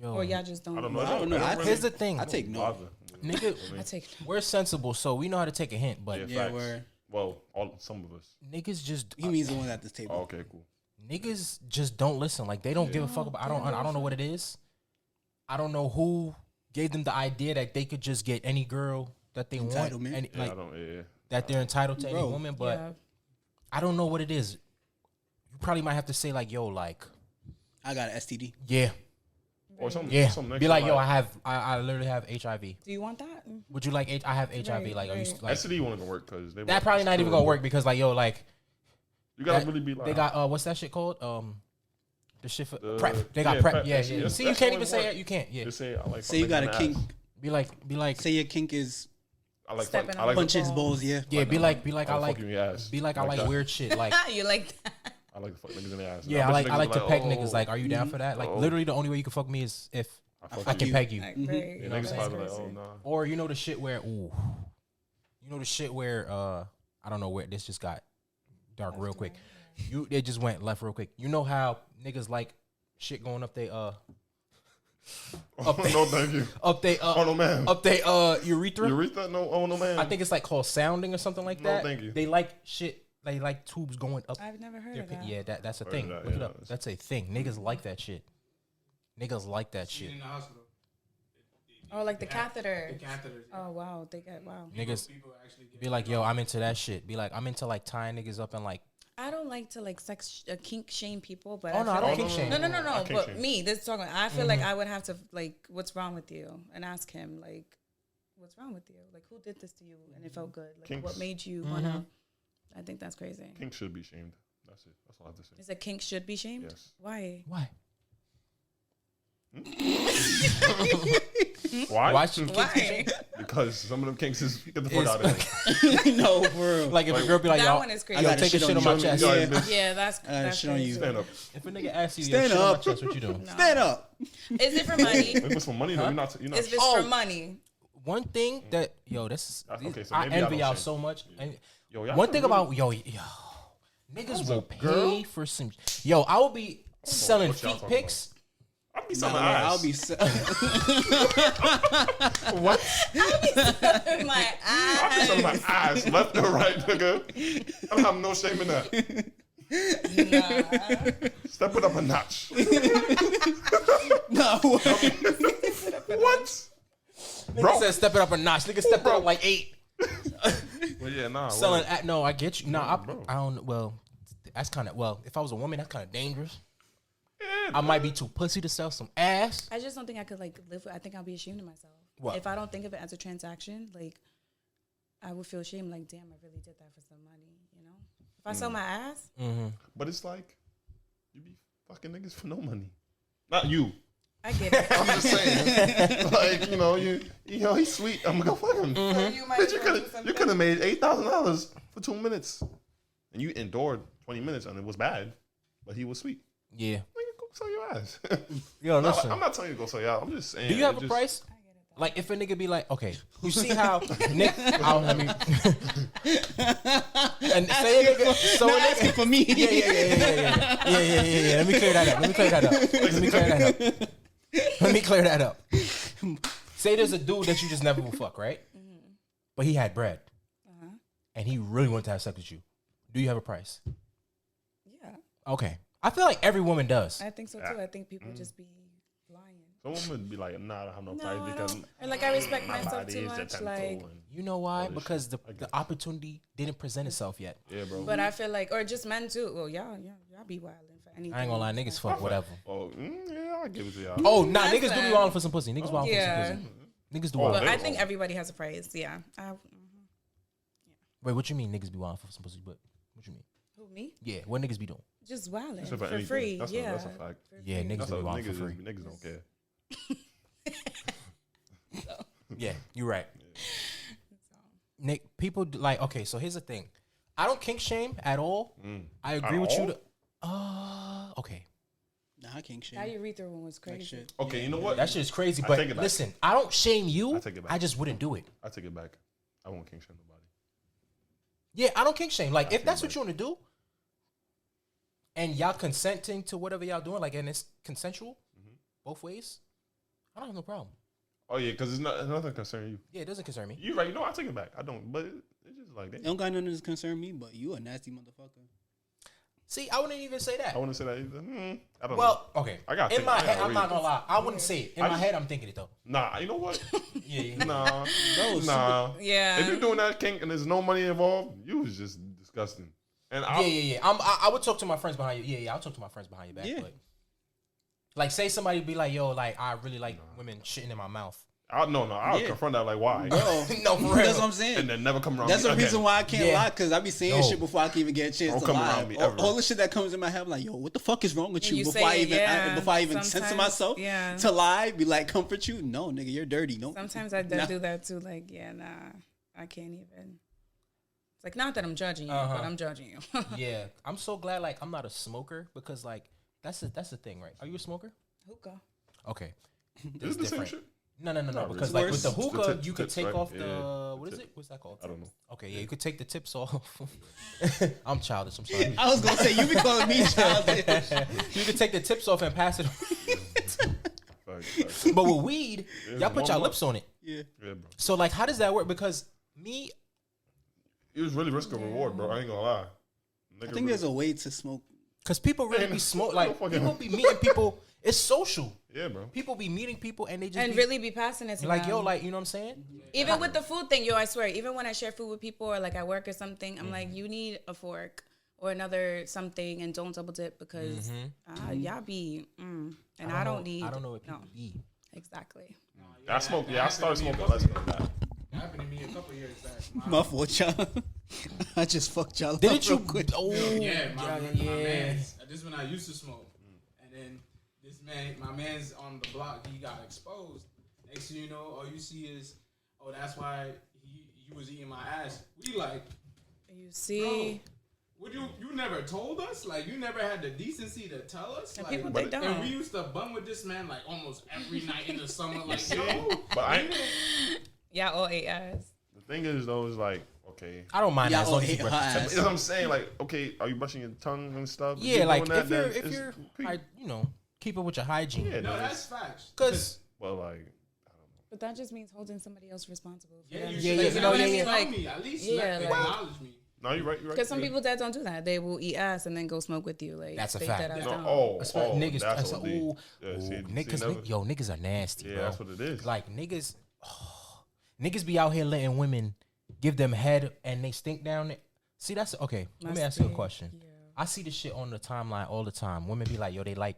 Yo, or y'all just don't? I don't know. I don't know. here's the thing. I take no. Bother. Nigga, I take. we're sensible, so we know how to take a hint. But Yeah, facts. where Well, some of us. niggas just he means the one at this table. Oh, okay, cool. niggas just don't listen. Like they don't give a fuck about. I don't know what it is. I don't know who gave them the idea that they could just get any girl that they want, Entitlement. and Yeah, like I don't. Yeah. that they're entitled to any Bro. woman. But Yeah. I don't know what it is. you probably might have to say like, yo, like, I got an STD. yeah, Or something. yeah. Something Be like, yo, like, I literally have HIV. Do you want that? Would you like I have HIV? Right, Like, are you right. like STD won't even work because that? Probably not even gonna work because like, yo, like You gotta that- really be like. they got what's that shit called? The shit for The- prep. They got yeah, prep. prep. Yeah, That's- yeah. that's- See, you that's can't the even only say one. it. You can't. Yeah. Just say I like. Say you got a niggas in the kink. ass. Be like, Say your kink is I like. Stepping I on like. punches, balls. balls. Yeah. yeah. Be like, I like. fucking your ass. Be like, I like that. weird shit. Like, You like that? I like to fuck niggas in the ass. yeah, I bet you like niggas to be peg oh, niggas. Like, are you down for that? Like, oh. literally, the only way you can fuck me is if fuck I can you. peg you. Like, Mhm. right. Yeah, know what I'm niggas saying? probably like, oh nah. Or you know the shit where, ooh, you know the shit where, I don't know where this just got dark real quick. It just went left real quick. You know how niggas like shit going up they Oh, Up there. no, thank you. up they Oh no, man. up they urethra. Urethra? No, oh no, man. I think it's like called sounding or something like No, that. thank you. They like shit. They like tubes going up. I've never heard Their of pit. that. Yeah, that's a Heard thing. of that, Look it yeah. up. That's a thing. Niggas like that shit. Niggas like that Shit shit. in the hospital. Oh, like the catheter. The catheters. Yeah. Oh wow, they got wow. Niggas People actually get be like, yo, I'm into that shit. Be like, I'm into like tying niggas up and like, I don't like to like kink shame people, but oh no, I feel don't like, kink shame. No, I kink but shame. me, this is talking. I feel like I would have to like, what's wrong with you, and ask him like, what's wrong with you? Like, who did this to you, and it felt good? Like, Kinks. what made you wanna? I think that's crazy. Kink should be shamed. That's it. That's all I have to say. Is a kink should be shamed? Yes. Why? Why? Why? Why should kinks be Why? shamed? Because some of them kinks is get the fuck It's- out of here. No, for real. Like if a girl be like, That yo, one is crazy. yo, I gotta take a shit shit on on my you. chest. Yeah. Yeah. Yeah, that's shit on you. crazy. Stand up. If a nigga asks you, yo, Stand shit on my up. chest, what you doing? No. Stand up. Is it for money? If it's for money, though, you're not. Is this Oh. for money? One thing that this is Okay, so I maybe I envy don't y'all shame. so much. And Yo, y'all one can thing really- about niggas was will a pay girl? for some. Yo, I will be selling what y'all feet talking pics. I'll be No, selling ass. I'll be. What? My I'll be ass. selling my ass left and right, nigga. I don't have no shame in that. Step it up a notch. No. What? Nigga said step it up a notch. Nigga stepped it up like 8. Well, yeah, nah. Selling well, at no, I get you. No, bro. I don't. Well, that's kind of if I was a woman, that's kind of dangerous. yeah, I might be too pussy to sell some ass. I just don't think I could like live with. I think I'll be ashamed of myself. What? If I don't think of it as a transaction, like I would feel ashamed. Like, damn, I really did that for some money. You know, if I sell my ass, But it's like, you be fucking niggas for no money. Not you. I get it. I'm just saying. Like, you know, he's sweet. I'm gonna go fuck him. You might Bitch, wanna do something. you could have made $8,000 for 2 minutes. And you endured 20 minutes and it was bad. But he was sweet. Yeah. Nigga, go sell your ass. Yo, No, listen. I'm not telling you to go sell your ass. I'm just saying. Do you have it a just- price? Like if a nigga be like, okay, you see how Nick? Let me. And say a nigga, so a Not nigga, asking for me. yeah. Let me clear that up. Let me clear that up. Say there's a dude that you just never will fuck, right? But he had bread, and he really wanted to have sex with you. Do you have a price? Yeah, Okay, I feel like every woman does. I think so too. I think people just be lying. Some women be like, nah, I don't have no No, price I because don't. And like I respect my myself body too is much. the Like, temple. You know why? Holy Because shit. I get the opportunity didn't present itself yet. Yeah, bro. but I feel like, or just men too. Well, y'all be wilding for anything. I ain't gonna lie, niggas fuck whatever. Oh, yeah, I'll give it to y'all. Oh, nah, That's niggas do be fair. wilding for some pussy. Niggas wilding Yeah. for some pussy. Niggas do Oh, wilding. But I niggas. think everybody has a price. Yeah. Wait, what you mean niggas be wilding for some pussy? But what you mean? Who, me? Yeah, what niggas be doing? Just wilding Except for for anything. free. That's yeah. that's a fact. Yeah, niggas That's do how be wilding for free. niggas don't care. Yeah, you're right. Nick, people like okay. So here's the thing. I don't kink shame at all. I agree At with you. all? Okay, Nah, I can't shit. That urethra one was Like crazy. shit. Okay, you know what? that shit is crazy. I But take it back. listen, I don't shame you. I take it back. I just wouldn't do it. I take it back. I won't king shame nobody. Yeah, I don't kink shame. Like if take that's it what you want to do, and y'all consenting to whatever y'all doing, like and it's consensual, both ways, I don't have no problem. Oh yeah, because it's nothing concerning you. Yeah, it doesn't concern me. You right? You know, I take it back. I don't, but it's just like It that. don't got nothing to concern me, but you a nasty motherfucker. See, I wouldn't even say that. I wouldn't say that either. I don't know. Well, okay. I gotta in think- my I gotta head, I'm read not it. gonna lie. I wouldn't say it. In I my just- head, I'm thinking it though. Nah, you know what? Yeah. Nah, No, nah. Yeah. If you're doing that kink and there's no money involved, you was just disgusting. And yeah. I would talk to my friends behind you. Yeah, I'll talk to my friends behind your back. Yeah. But like, say somebody be like, yo, like I really like women shitting in my mouth. I'll confront that, like, why? Bro, No, for real. that's what I'm saying. And then never come around. That's me the again. reason why I can't lie, because I be saying No. shit before I can even get a chance Don't to come lie. around me ever. All the shit that comes in my head, I'm like, yo, what the fuck is wrong with And you? you Before say I it, even yeah. before I even censor Sometimes, myself yeah. to lie, be like, comfort you. No, nigga, you're dirty. No. Sometimes I do that too. Like, yeah, nah, I can't even. It's like, not that I'm judging you, but I'm judging you. Yeah, I'm so glad like I'm not a smoker because like that's the thing, right? Are you a smoker? Hookah. Okay, Is it the same shit? No. Not Because really. like with the It's the hookah, tips, you could take right? off Yeah, the what the is tip. it? What's that called? I don't know. Okay, yeah, you could take the tips off. I'm childish. I'm sorry. I was gonna say you be calling me childish. You could take the tips off and pass it. Facts. But with weed, There's y'all put one y'all more. lips on it. Yeah. Yeah, bro. So like, how does that work? Because me, It was really risk of reward, bro. I ain't gonna lie. I think there's a way to smoke. because people really Man, be smoke no like fucking- people be meeting people. It's social. Yeah, bro. People be meeting people and they just And be, really be passing it to like them. yo, like you know what I'm saying? Even with the food thing, yo, I swear, even when I share food with people or like at work or something, I'm like, you need a fork or another something, and don't double dip because y'all be, and I don't need. I don't know what people be. Exactly. I smoked. Yeah, I started smoking less than that. It happened to me a couple years back. My fault, y'all. I just fucked y'all Didn't up you? real quick. Oh, Yeah, my man's. This is when I used to smoke, and then my man's on the block. He got exposed. Next thing you know, all you see is, oh, that's why he was eating my ass. We like, You see, would you never told us? Like, you never had the decency to tell us? and Like, people they don't. and we used to bum with this man like almost every night in the summer. Like, yo, But I. Y'all all ate ass. The thing is, though, is like, okay. I don't mind Y'all that as long all as you hate brush her your ass. teeth. You know what I'm saying? Like, okay, are you brushing your tongue and stuff? Yeah, you like doing if that, you're then if it's you're pretty- you know, keep it with your hygiene. Yeah, no, no, that's facts. Because well, like, But that just means holding somebody else responsible. For Yeah, them. you Yeah, should yeah, you know, yeah, yeah. tell me. At least acknowledge me. no, you're right. You're right. Because some people that don't do that, they will eat ass and then go smoke with you. Like That's a they fact. dead ass No, don't. niggas, that's that's OD. ooh, Yeah, see, niggas, never- yo, niggas are nasty, Yeah, bro. that's what it is. Like niggas, niggas be out here letting women give them head and they stink down there. See, that's okay. Let me Must ask you a be, question. yeah. I see this shit on the timeline all the time. Women be like, yo, they like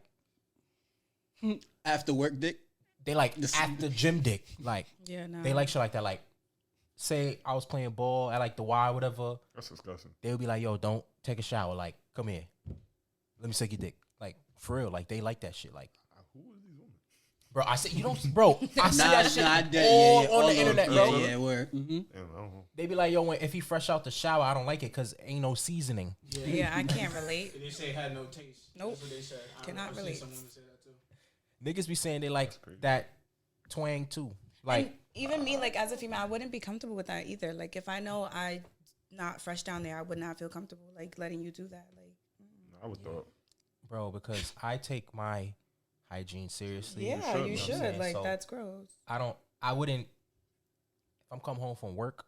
After work dick. after gym dick. Like Yeah, no. they like shit like that. Like, say I was playing ball at like the Y, whatever. That's disgusting. They would be like, yo, don't take a shower. Like, come here. Let me suck your dick. Like, for real. Like, they like that shit. Like, Who is these women? bro, I said, you don't, bro, I see that shit I did- all yeah, on all the internet, yeah, bro. Yeah, word. Mm-hmm. Damn, I don't know. They be like, yo, if he fresh out the shower, I don't like it because ain't no seasoning. Yeah, I can't relate. They say it had no taste. Nope. That's what they said. Cannot I've seen relate. some women say that too. Niggas be saying they like crazy. that twang too. Like, And even me, like as a female, I wouldn't be comfortable with that either. Like if I know I not fresh down there, I would not feel comfortable like letting you do that. Like I would throw up. bro, because I take my hygiene seriously. yeah, should, you know should. what I'm saying? Like So, that's gross. I wouldn't, if I'm come home from work,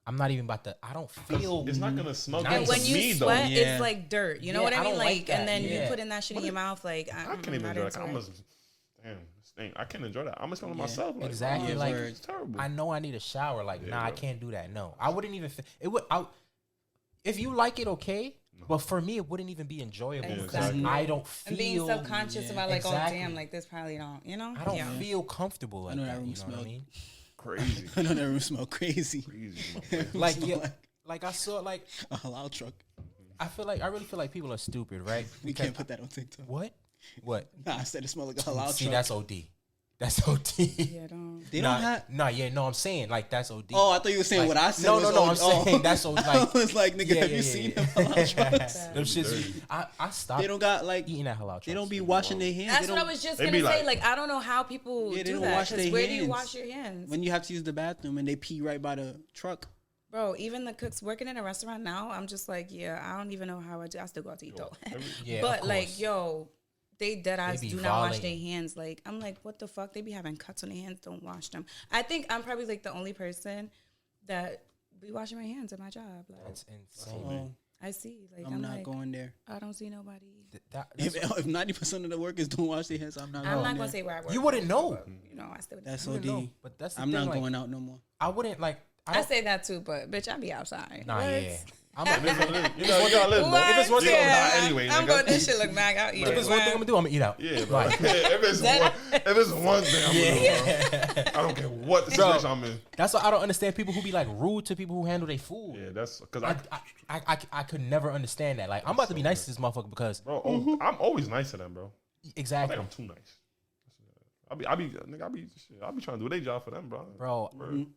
I'm not even about to, I don't feel. It's not gonna smell Nice. good And to when you me, sweat, though. Yeah. it's like dirt. You know Yeah, what I I mean? don't like Like, and that. then Yeah. you putting that shit in your mouth. Like I can't even not enjoy that. into I'm it. just, damn, this thing. I can't enjoy that. I'm just feeling myself. Like, Exactly, oh, like, it's terrible. I know I need a shower. Like, Yeah, nah, I bro. can't do that. No, I wouldn't even. It would. If you like it, okay. But for me, it wouldn't even be enjoyable because Exactly. I don't feel. And being subconscious about like, Exactly. oh damn, like this probably don't, you know? I don't Yeah. feel comfortable like know that that. room You know what I smelled. mean? Crazy. I know that room smell crazy. Crazy. motherfucker. Like, Smell yeah, like I saw, like a halal truck. I really feel like people are stupid, right? We Because can't put that on TikTok. what? What? Nah, I said it smelled like a halal See, truck. that's OD. That's OD. Yeah, don't. They don't have. No, I'm saying like that's OD. Oh, I thought you were saying Like, what I said. no, was no, I'm OD. saying that's OD. I Like, was like, nigga, have you seen them halal trucks? Them shits. I stopped. They don't got like. eating that halal trucks. They don't be washing their hands. That's They what I don't- was just They gonna be say. like- Like, I don't know how people Yeah, they do don't that. wash 'Cause their where do you hands. wash your hands? When you have to use the bathroom and they pee right by the truck. Bro, even the cooks working in a restaurant now, I'm just like, yeah, I don't even know how I do. I still go out to eat though. Yeah, But of like, course. yo, they dead eyes be do not wash violating. their hands. Like, I'm like, what the fuck? They be having cuts on their hands. Don't wash them. I think I'm probably like the only person that be washing my hands at my job. Like, That's insane. Oh, I see. Like, I'm not like, going there. I don't see nobody. If 90% of the workers don't wash their hands, I'm not I'm going not there. gonna say where I work. You wouldn't know. but, you know, I still. That's You OD. wouldn't know. But that's the I'm thing, not like, going out no more. I wouldn't like. I say that too, but bitch, I be outside. Nah, What? yeah. It is what it is. You gotta live, bro. If it's one You thing, gonna die anyway, I'm nigga. going, this shit look mad. I'll eat if it. it's one thing I'm gonna do, I'm gonna eat out. Yeah, bro. Like, if it's one thing, I'm gonna do, bro. I don't care what the situation I'm in. that's why I don't understand people who be like rude to people who handle their food. Yeah, that's because I could never understand that. Like, I'm about to be nice to this motherfucker because bro, I'm always nice to them, bro. I exactly, think I'm too nice. I be trying to do their job for them, bro.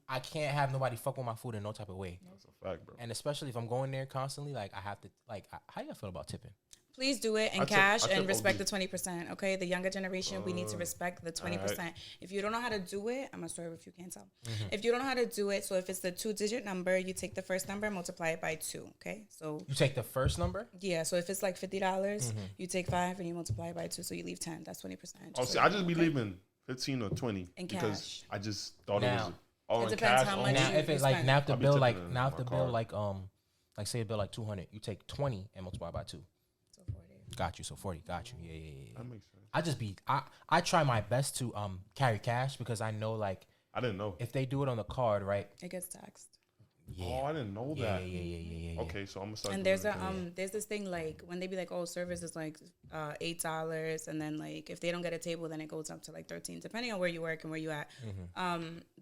I can't have nobody fuck with my food in no type of way. That's a fact, bro. And especially if I'm going there constantly, like I have to, like, how you feel about tipping? Please do it in I tip cash and OD. respect the 20%. Okay, the younger generation, we need to respect the 20%. If you don't know how to do it, I'm gonna start if you can't tell. If you don't know how to do it, so if it's the 2-digit number, you take the first number and multiply it by 2. Okay, so You take the first number. yeah, so if it's like $50, you take 5 and you multiply it by 2, so you leave 10. That's 20%. Oh, see, I just be leaving 15 or 20 In because cash. I just thought Now, it was all it in depends cash. how only. much Now, you- if it's you like spend. now if the I'll be bill tipping like in now if my the bill card. like say a bill like 200, you take 20 and multiply by 2. So 40. Got you. So 40. Got you. Yeah. That makes sense. I just be I try my best to carry cash because I know like I didn't know. if they do it on the card, right? It gets taxed. Oh, I didn't know Yeah, that. yeah. Okay, so I'm gonna start. And doing there's it. there's this thing like when they be like, oh, service is like $8, and then like if they don't get a table, then it goes up to like 13, depending on where you work and where you at.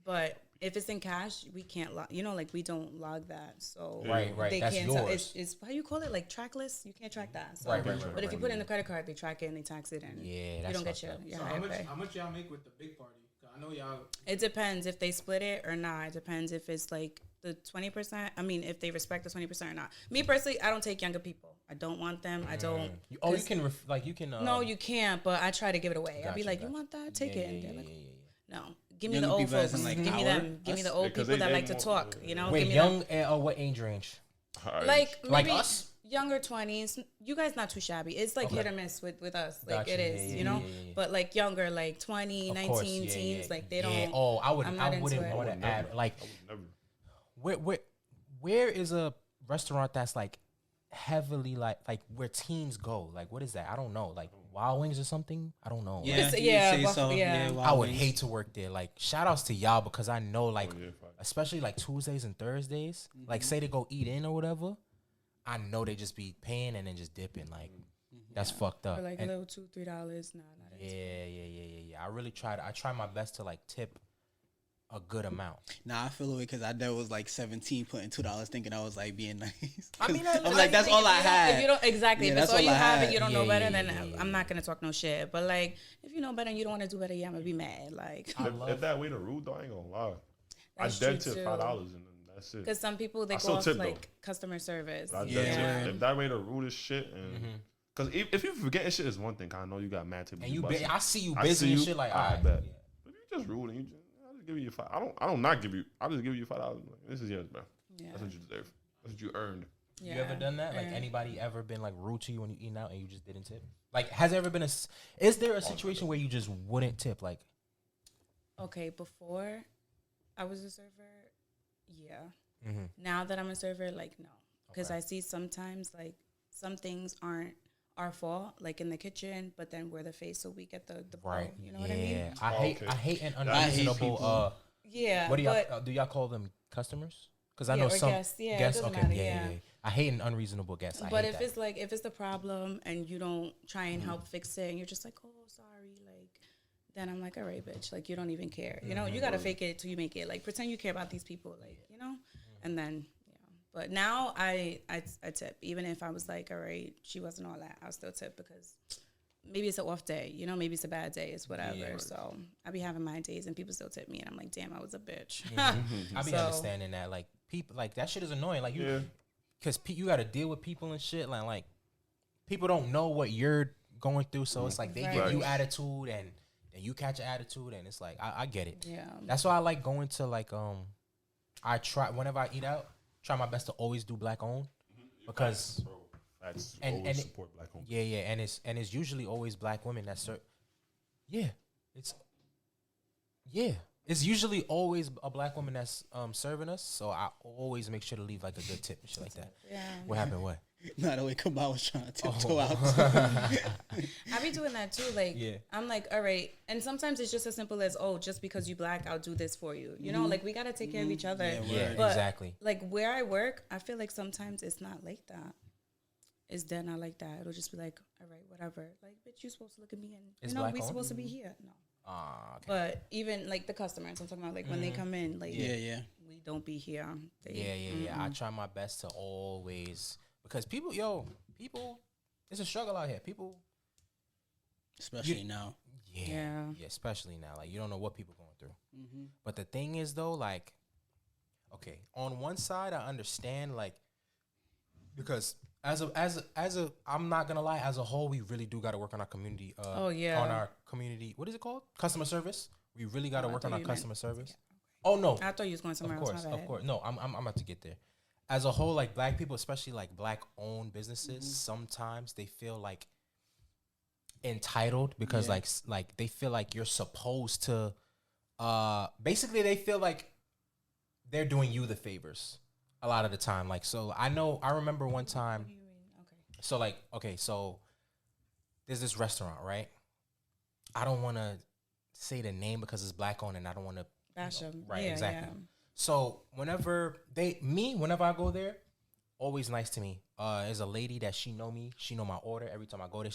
But if it's in cash, we can't log. You know, like we don't log that, so Right. they That's can't. yours. It's how you call it, like trackless. You can't track that. So, Right. But if you put it in the credit card, they track it and they tax it, and Yeah, you that's don't get fucked your up. your So higher pay. how much y'all make with the big party? 'Cause I know y'all. It depends if they split it or not. It depends if it's like the 20%. I mean, if they respect the 20% or not. Me personally, I don't take younger people. I don't want them. I don't. You 'cause- can you can. No, you can't. But I try to give it away. I'll be like, you Gotcha. want that? Take it. And they're like, Yeah. no, give me the Younger old people as folks. in, like, give me our- them. Give me the us? old Because people that they like to more- talk. You know, Wait, give me young what age range? Alright. like Like maybe us? younger 20s. You guys not too shabby. It's like hit or miss with us. Like Gotcha. it is, Yeah, you know. yeah. But like younger, like 20, Of 19, course, teens, like they yeah. don't. Oh, I'm I not into wouldn't it. want I would to add never. like I would never. where is a restaurant that's like heavily like where teens go? Like what is that? I don't know. Like Wild Wings or something? I don't know. Yeah, It's- you yeah, say Buff- so. yeah. Wild I would Wings. hate to work there. Like shout outs to y'all because I know like Oh, yeah, fact. especially like Tuesdays and Thursdays. Like say they go eat in or whatever. I know they just be paying and then just dipping. Like that's fucked up. Or like And- a little $2-3. Nah, not into it. yeah. I really I try my best to like tip a good amount. Nah, I feel away because I there was like 17 putting $2 thinking I was like being nice. I mean, I'm like that's all I If had. you don't exactly, Yeah, if that's that's all you all I have had. and you don't know Yeah, better, yeah, then yeah. I'm not gonna talk no shit. But like, if you know better and you don't want to do better, yeah, I'm gonna be mad. Like, If that way to rude, though, I ain't gonna lie. That's I dead true, tip too. $5 and then that's it. because some people they I go still off tip, like though. customer service. I Yeah. dead tip. If that way to rude as shit and because if you forgetting shit is one thing. 'Cause I know you got mad tips. And you busting. I see you I busy see and you. shit like I alright. bet. But if you just rude and you just, I'll just give you $5. I don't not give you. I'll just give you $5. Like, this is yours, bro. Yeah, That's what you deserve. That's what you earned. yeah. You ever done that? Like And- anybody ever been like rude to you when you eating out and you just didn't tip? Like has there ever been is there a situation where you just wouldn't tip? Like Okay, before I was a server, yeah. Mm-hmm. Now that I'm a server, like no, because Okay. I see sometimes like some things aren't our fault, like in the kitchen, but then we're the face, so we get the right. pro, you know what I mean? I hate Okay. I hate an I hate unreasonable people. Yeah. what do y'all but do y'all call them customers? Because I Yeah, know or some guests. Yeah, it guests. doesn't Okay, matter, yeah. yeah. I hate an unreasonable guest. I but hate if that. it's like if it's the problem and you don't try and help fix it and you're just like, oh sorry, like then I'm like, all right, bitch, like you don't even care. You know, you gotta fake it till you make it. Like pretend you care about these people, like, you know? And then but now I tip. Even if I was like, all right, she wasn't all that, I'll still tip because maybe it's an off day, you know, maybe it's a bad day, it's whatever. Yeah, right. So I be having my days and people still tip me and I'm like, damn, I was a bitch. I be So- understanding that like people like that shit is annoying. Like you Yeah. because you got to deal with people and shit. Like people don't know what you're going through, so it's like they give you Right. attitude and you catch an attitude, and it's like I get it. Yeah. That's why I like going to like I try whenever I eat out, try my best to always do black owned because Bro, that's And- always and- support black home. yeah, and it's usually always black women that serve. Yeah, it's usually always a black woman that's serving us. So I always make sure to leave like a good tip and shit like that. Yeah. What happened? What? Not the way Kabal was trying to tiptoe out. I be doing that too. Like, I'm like, all right. And sometimes it's just as simple as, oh, just because you black, I'll do this for you. You know, like we gotta take care of each other. Yeah, but, exactly. Like where I work, I feel like sometimes it's not like that. It's dead not like that. It'll just be like, all right, whatever. Like, bitch, you supposed to look at me and we supposed to be here. No. Okay. But even like the customers, I'm talking about like when they come in, like we don't be here. I try my best to always, because people, it's a struggle out here. People, especially now. Yeah, especially now. Like you don't know what people going through. But the thing is though, like, okay, on one side I understand, like, because as a I'm not gonna lie, as a whole we really do got to work on our community. On our community, what is it called? Customer service. We really got to work on our customer service. Oh no, I thought you was going somewhere else. Of course. No, I'm about to get there. As a whole, like black people, especially like black owned businesses, sometimes they feel like entitled because like they feel like you're supposed to. Basically, they feel like they're doing you the favors a lot of the time. Like, so I remember one time. So like, okay, so there's this restaurant, right? I don't want to say the name because it's black owned, and I don't want to bash them. Right, exactly. Yeah. So whenever I go there, always nice to me. There's a lady that she know me. She know my order every time I go there.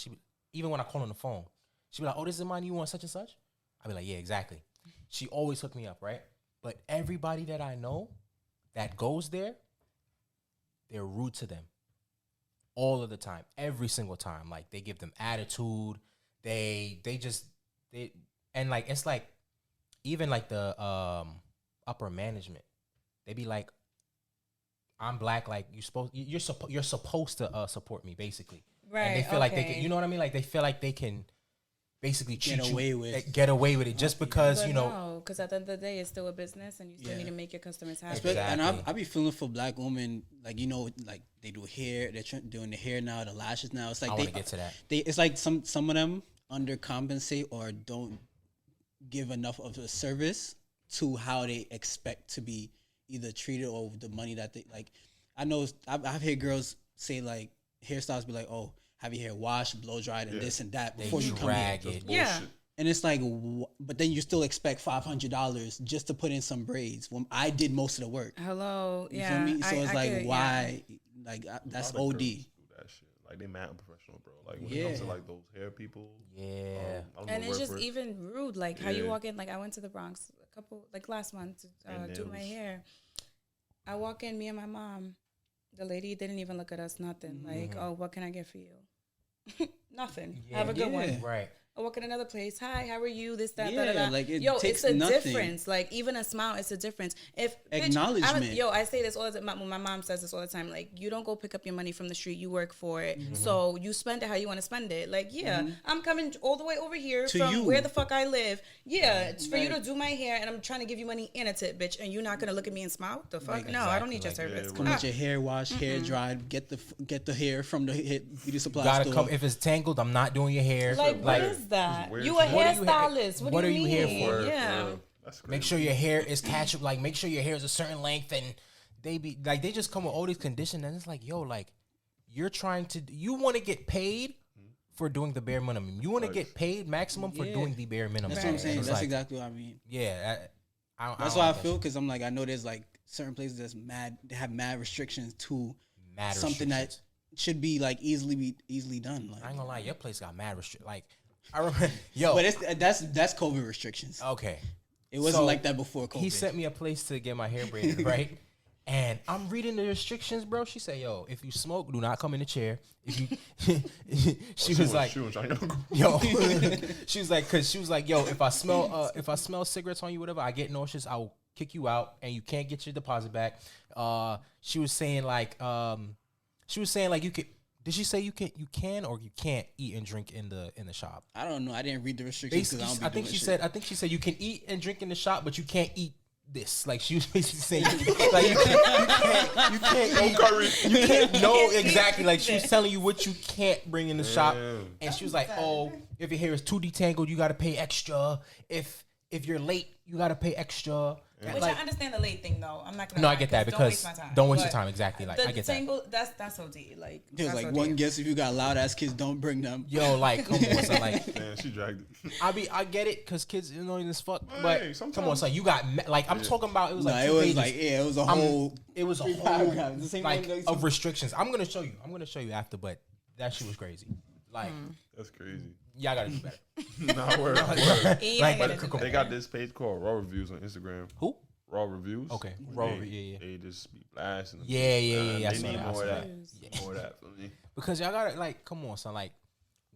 Even when I call on the phone, she be like, "Oh, this is mine. You want such and such?" I be like, "Yeah, exactly." She always hook me up, right? But everybody that I know that goes there, they're rude to them all of the time, every single time. Like they give them attitude. They and like it's like even like the upper management, they be like, I'm black, like you're supposed to support me, basically. Right. And they feel like they can, you know what I mean? Like they feel like they can basically get away with it just because, but you know. Because at the end of the day, it's still a business and you still need to make your customers happy. Exactly. And I be feeling for black women, like, you know, like they do hair, they're doing the hair now, the lashes now. It's like I want to get to that. It's like some of them undercompensate or don't give enough of a service to how they expect to be either treated or the money that they like. I know I've heard girls say like hairstylists be like, "Oh, have your hair washed, blow dried, and this and that before you come here." Yeah. And it's like, but then you still expect $500 just to put in some braids when I did most of the work. Hello, you feel me? So it's like, why? Like that's OD. Do that shit. Like they mad unprofessional, bro. Like when it comes to like those hair people. Yeah. And it's just even rude. Like how you walk in. Like I went to the Bronx last month to do my hair. I walk in, me and my mom. The lady didn't even look at us, nothing. Like, oh, what can I get for you? Nothing. Have a good one. Right. I walk in another place. Hi, how are you? This, that, da. Like it's a difference. Like even a smile, it's a difference. If acknowledgement. I say this all the time. My mom says this all the time. Like you don't go pick up your money from the street. You work for it. So you spend it how you want to spend it. Like I'm coming all the way over here from where the fuck I live. Yeah, it's for you to do my hair, and I'm trying to give you money and a tip, bitch. And you're not gonna look at me and smile? The fuck? No, I don't need your service. Come get your hair washed, hair dried. Get the hair from the beauty supply store. Come if it's tangled. I'm not doing your hair. Like what is that? You a hairstylist? What do you mean? What are you here for? Yeah. Make sure your hair is catch up. Like make sure your hair is a certain length, and they just come with all these conditions, and it's like, yo, like you want to get paid for doing the bare minimum. You want to get paid maximum for doing the bare minimum. That's what I'm saying. That's like, exactly what I mean. Yeah. That's why I feel, because I'm like, I know there's like certain places that's mad. They have mad restrictions to something that should be like easily done. Like, I ain't gonna lie, your place got mad restrict. Like I remember, but that's COVID restrictions. Okay, it wasn't like that before COVID. He sent me a place to get my hair braided, right? And I'm reading the restrictions, bro. She said, "Yo, if you smoke, do not come in the chair." If you, she was like, "Yo," she was like, "Yo, if I smell cigarettes on you, whatever, I get nauseous. I will kick you out, and you can't get your deposit back." She was saying like you could. Did she say you can or you can't eat and drink in the shop? I don't know. I didn't read the restrictions. I think she said you can eat and drink in the shop, but you can't eat this. Like she was basically saying, you can't eat curry. You can't know exactly. Like she was telling you what you can't bring in the shop, and she was like, "Oh, if your hair is too detangled, you got to pay extra. If you're late, you got to pay extra." Which like, I understand the late thing though. I'm not gonna. No, lie, I get that because don't waste your time. Exactly. Like I get that. That's OD. Like it was like one guess if you got loud ass kids, don't bring them. Yo, like come on, so like Man, she dragged it. I get it because kids annoying as fuck. Hey, But sometimes- come on, so you got like I'm talking about it was like it 2 was pages. like it was a whole. It was a whole paragraphs. The same like one, of restrictions. I'm gonna show you after, but that shit was crazy. Like That's crazy. y'all gotta do better. Nah, word. Like, They got this page called Raw Reviews on Instagram. Who? Raw Reviews. Okay. They- Raw Review, yeah. They just be blasting. them. Yeah. I They saw need that, I more saw of that. that. More of that for me. Because y'all gotta like, come on, son. Like,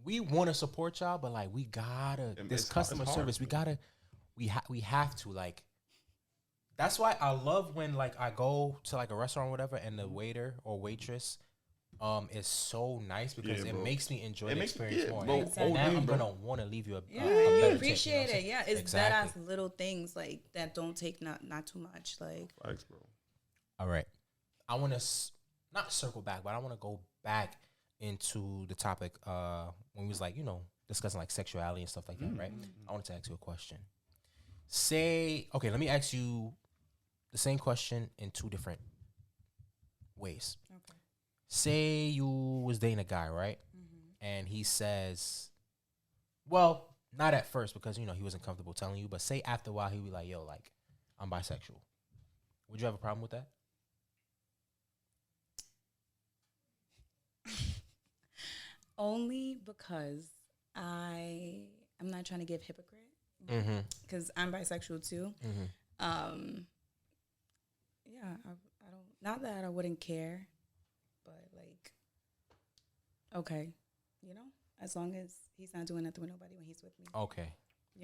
we want to support y'all, but like, we gotta this It's customer hard. service. We have to like. That's why I love when like I go to like a restaurant or whatever, and the waiter or waitress, is so nice because Yeah, it bro. makes me enjoy It the makes me- experience yeah, more. bro. And Exactly. now I'm bro. gonna want to leave you a Yeah, a you better tip, you know appreciate what I'm it. Yeah, it's Exactly. that ass little things like that don't take not too much. Like Thanks, bro. All right. I want to not circle back, but I want to go back into the topic when we was like, discussing like sexuality and stuff like that, right? I wanted to ask you a question. Okay, let me ask you the same question in two different ways. okay. Say you was dating a guy, right? And he says, well, not at first because, he wasn't comfortable telling you, but say after a while he'd be like, yo, like, I'm bisexual. Would you have a problem with that? Only because I'm not trying to give hypocrite Mm-hmm. because I'm bisexual too. Mm-hmm. Yeah, I don't. Not that I wouldn't care, but like, okay, as long as he's not doing nothing with nobody when he's with me. Okay.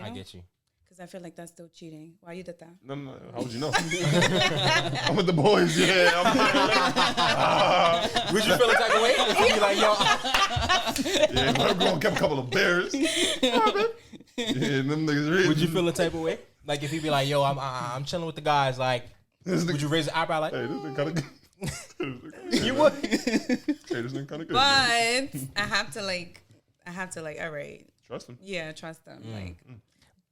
I get you. Because I feel like that's still cheating. Why you did that? No. How would you know? I'm with the boys. Yeah. Would you feel the type of way? If you be like, yo, Yeah, we're going to keep a couple of bears. Yeah, them niggas really. would you feel the type of way? Like if he be like, yo, I'm chilling with the guys, like, would you raise the eyebrow like? Hey, this nigga kind of good. You would. Hey, this nigga kind of good. But I have to like, all right, Trust him. yeah, trust them. Like,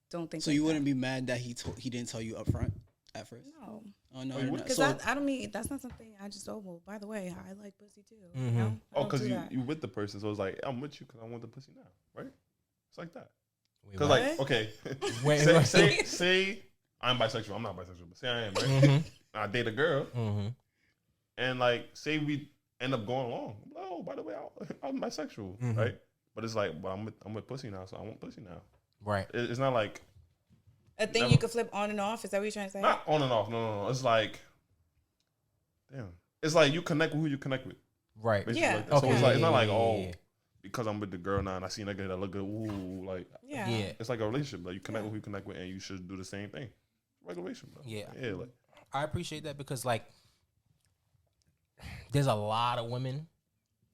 don't think. So like you that. wouldn't be mad that he didn't tell you up front at first? No. Oh no, Oh, you you're would? not. Because So I don't mean that's not something I just well, by the way, I like pussy too. Mhm. You know? I Oh, don't because do that. you with the person, so it's like I'm with you because I want the pussy now, right? It's like that. Wait, Because what? like, okay, Wait, say I'm bisexual. I'm not bisexual, but say I am, right? Mhm. I date a girl, Mm-hmm. and like, say we end up going along. I'm like, oh, by the way, I'm bisexual, Mhm. right? But it's like, well, I'm with pussy now, so I want pussy now. Right. It's not like A thing never- you could flip on and off. Is that what you're trying to say? not on and off. No. It's like, damn. It's like you connect with who you connect with. Right. Basically Yeah. like that. So Okay. it's like it's not like Yeah. oh, because I'm with the girl now and I see a nigga that look good. Ooh, like Yeah. Yeah. it's like a relationship. Like you connect with who you connect with, and you should do the same thing. Regular relationship, bro. Yeah. Yeah. Like I appreciate that because like there's a lot of women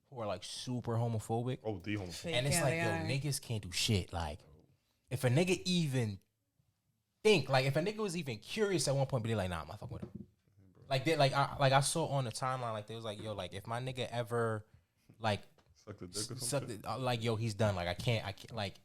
who are like super homophobic. oh, the homophobe. Fake, And it's yeah, like, they yo, are. niggas can't do shit. Like, if a nigga even think, like, if a nigga was even curious at one point, but they're like, nah, I'm not fucking with him. Like, I saw on the timeline, like, they was like, yo, like, if my nigga ever, like, Suck the dick or sucked something. it, like, yo, he's done. Like, I can't, like,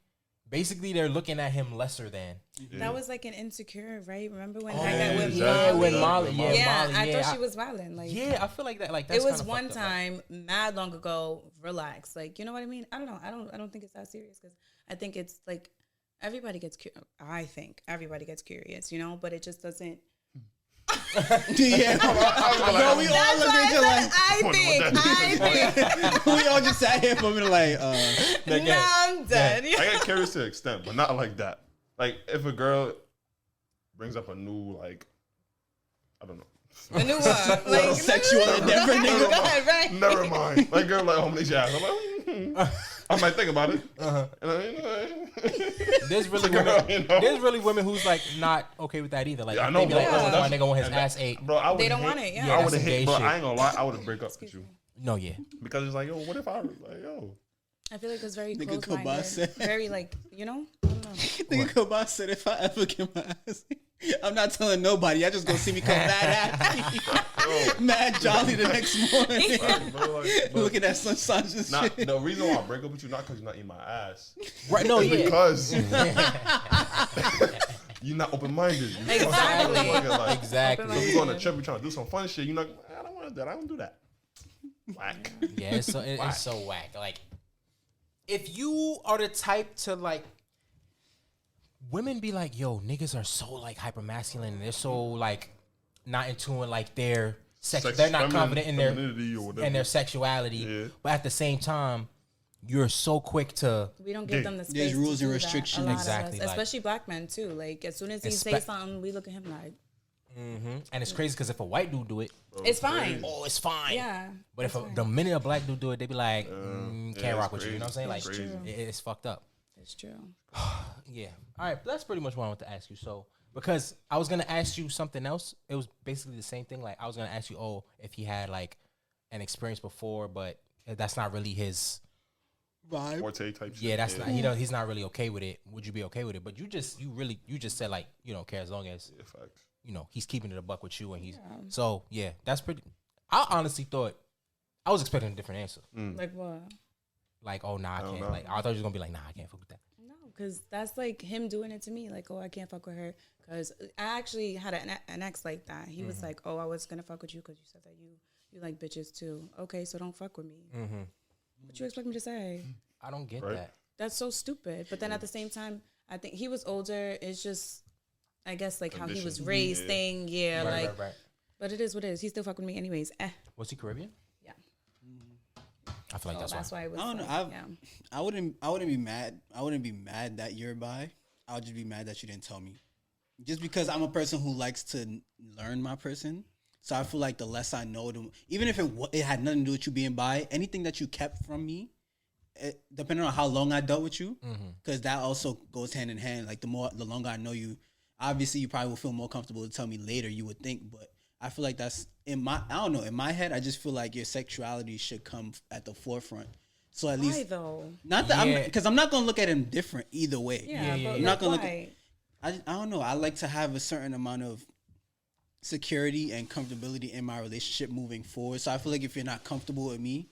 basically, they're looking at him lesser than. Yeah. That was like an Insecure, right? Remember when Oh, I got with exactly. Molly? with Molly, yeah, Yeah, Molly, I yeah, thought she was violent. Like, Yeah, I feel like that, like, that's it was kinda one fucked up, like- time, mad long ago. Relax, like, you know what I mean? I don't know. I don't think it's that serious because I think it's like everybody gets. I think everybody gets curious, but it just doesn't. yeah, bro, we all That's looked why at you like I think. we all just sat here for a minute like, No, I'm done. I get curious to an extent, but not like that. Like if a girl brings up a new like, I don't know. The new one, like sexual endeavor, nigga. Go ahead, right? Never mind. Like girl, like, oh, I'm ass. I'm like, I might think about it. And There's really Girl, women. There's really women who's like not okay with that either. Like Yeah, I if know, they be like, bro. oh, my That's- nigga want his and ass ate. Bro, I would They don't want it, yeah. I Yeah, would that's have some gay hate, bro. shit. I ain't gonna lie. I would have break up with you No, yeah. because it's like, yo, what if I like, yo? I feel like it was very Nigga close minded. Kabas said- Very like, I don't know. nigga Kabas said if I ever get my ass, I'm not telling nobody. I just go see me come mad happy, mad jolly the next morning, Right, bro, like, bro. looking at sunshine and Not, shit. the reason why I break up with you not because you're not eating my ass, Right? No, it's yeah. because you're not open minded. Exactly. Exactly. So we go on a trip, we trying to do some fun shit. You're not. I don't want that. I don't do that. Whack. Yeah, it's so whack. Like, if you are the type to like, women be like, yo, niggas are so like hyper masculine. They're so like not in tune with like their sex. They're not confident in their sexuality. Yeah. But at the same time, you're so quick to. We don't give them the space. There's rules to and do restrictions. Exactly. Like, especially black men too. Like as soon as he say something, we look at him like. Mm-hmm. And it's crazy because if a white dude do it, it's fine. Oh, it's fine. Yeah. But if the minute a black dude do it, they be like, can't rock with you. You know what I'm saying? Like, it's fucked up. It's true. Yeah. All right. That's pretty much what I want to ask you. So, because I was gonna ask you something else, it was basically the same thing. Like I was gonna ask you, if he had like an experience before, but that's not really his vibe. Forte type shit. Yeah, that's not. He's not really okay with it. Would you be okay with it? But you just said like you don't care as long as facts. He's keeping it a buck with you, and he's so yeah. That's pretty. I honestly thought I was expecting a different answer. Like what? Like I can't. Know. Like I thought you was gonna be like, I can't fuck with that. No, because that's like him doing it to me. Like, I can't fuck with her. Because I actually had an ex like that. He was like, I was gonna fuck with you because you said that you like bitches too. Okay, so don't fuck with me. What you expect me to say? I don't get that. That's so stupid. But then at the same time, I think he was older. It's just, I guess, like how he was raised thing. Yeah, right. But it is what it is. He still fuck with me anyways. Was he Caribbean? Yeah. I feel like that's why. It was I don't know. I wouldn't be mad. I wouldn't be mad that you're bi. I would just be mad that you didn't tell me. Just because I'm a person who likes to learn my person. So I feel like the less I know, even if it had nothing to do with you being bi, anything that you kept from me, depending on how long I dealt with you, because that also goes hand in hand. Like the longer I know you, obviously you probably will feel more comfortable to tell me later, you would think. But I feel like that's in my head, I just feel like your sexuality should come at the forefront. So at least, why though? Not that because I'm not gonna look at him different either way. Yeah. I'm not gonna look at. I don't know. I like to have a certain amount of security and comfortability in my relationship moving forward. So I feel like if you're not comfortable with me,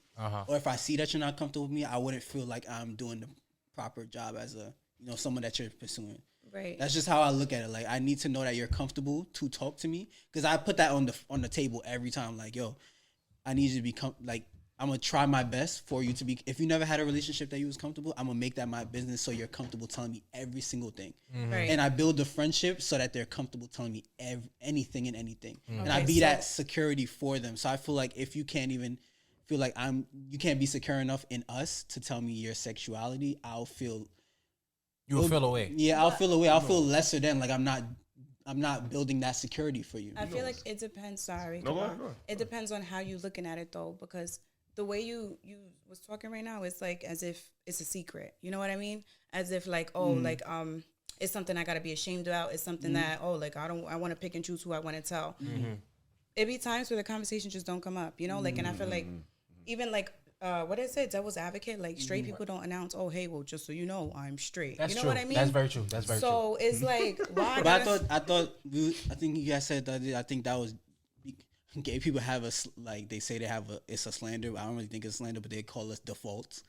or if I see that you're not comfortable with me, I wouldn't feel like I'm doing the proper job as a someone that you're pursuing. Right. That's just how I look at it. Like I need to know that you're comfortable to talk to me because I put that on the table every time. Like I need you to be I'm gonna try my best for you to be. If you never had a relationship that you was comfortable, I'm gonna make that my business so you're comfortable telling me every single thing. Right. And I build the friendship so that they're comfortable telling me anything and anything. And I be that security for them. So I feel like if you can't even feel like you can't be secure enough in us to tell me your sexuality, I'll feel. You'll feel away. Yeah, I'll feel away. I'll feel lesser than like I'm not building that security for you. I feel like it depends. Sorry. No, go ahead. It depends on how you're looking at it though, because the way you was talking right now is like as if it's a secret. You know what I mean? As if like, it's something I gotta be ashamed about. It's something that, I want to pick and choose who I want to tell. It be times where the conversation just don't come up, and I feel like even like, what did I say? Devil's advocate, like straight people don't announce, hey, well, just so you know, I'm straight. That's you know true. what I mean? That's very true. That's very true. So it's like, why? But I think you guys said that. I think that was gay people have they say they have it's a slander. I don't really think it's slander, but they call us defaults.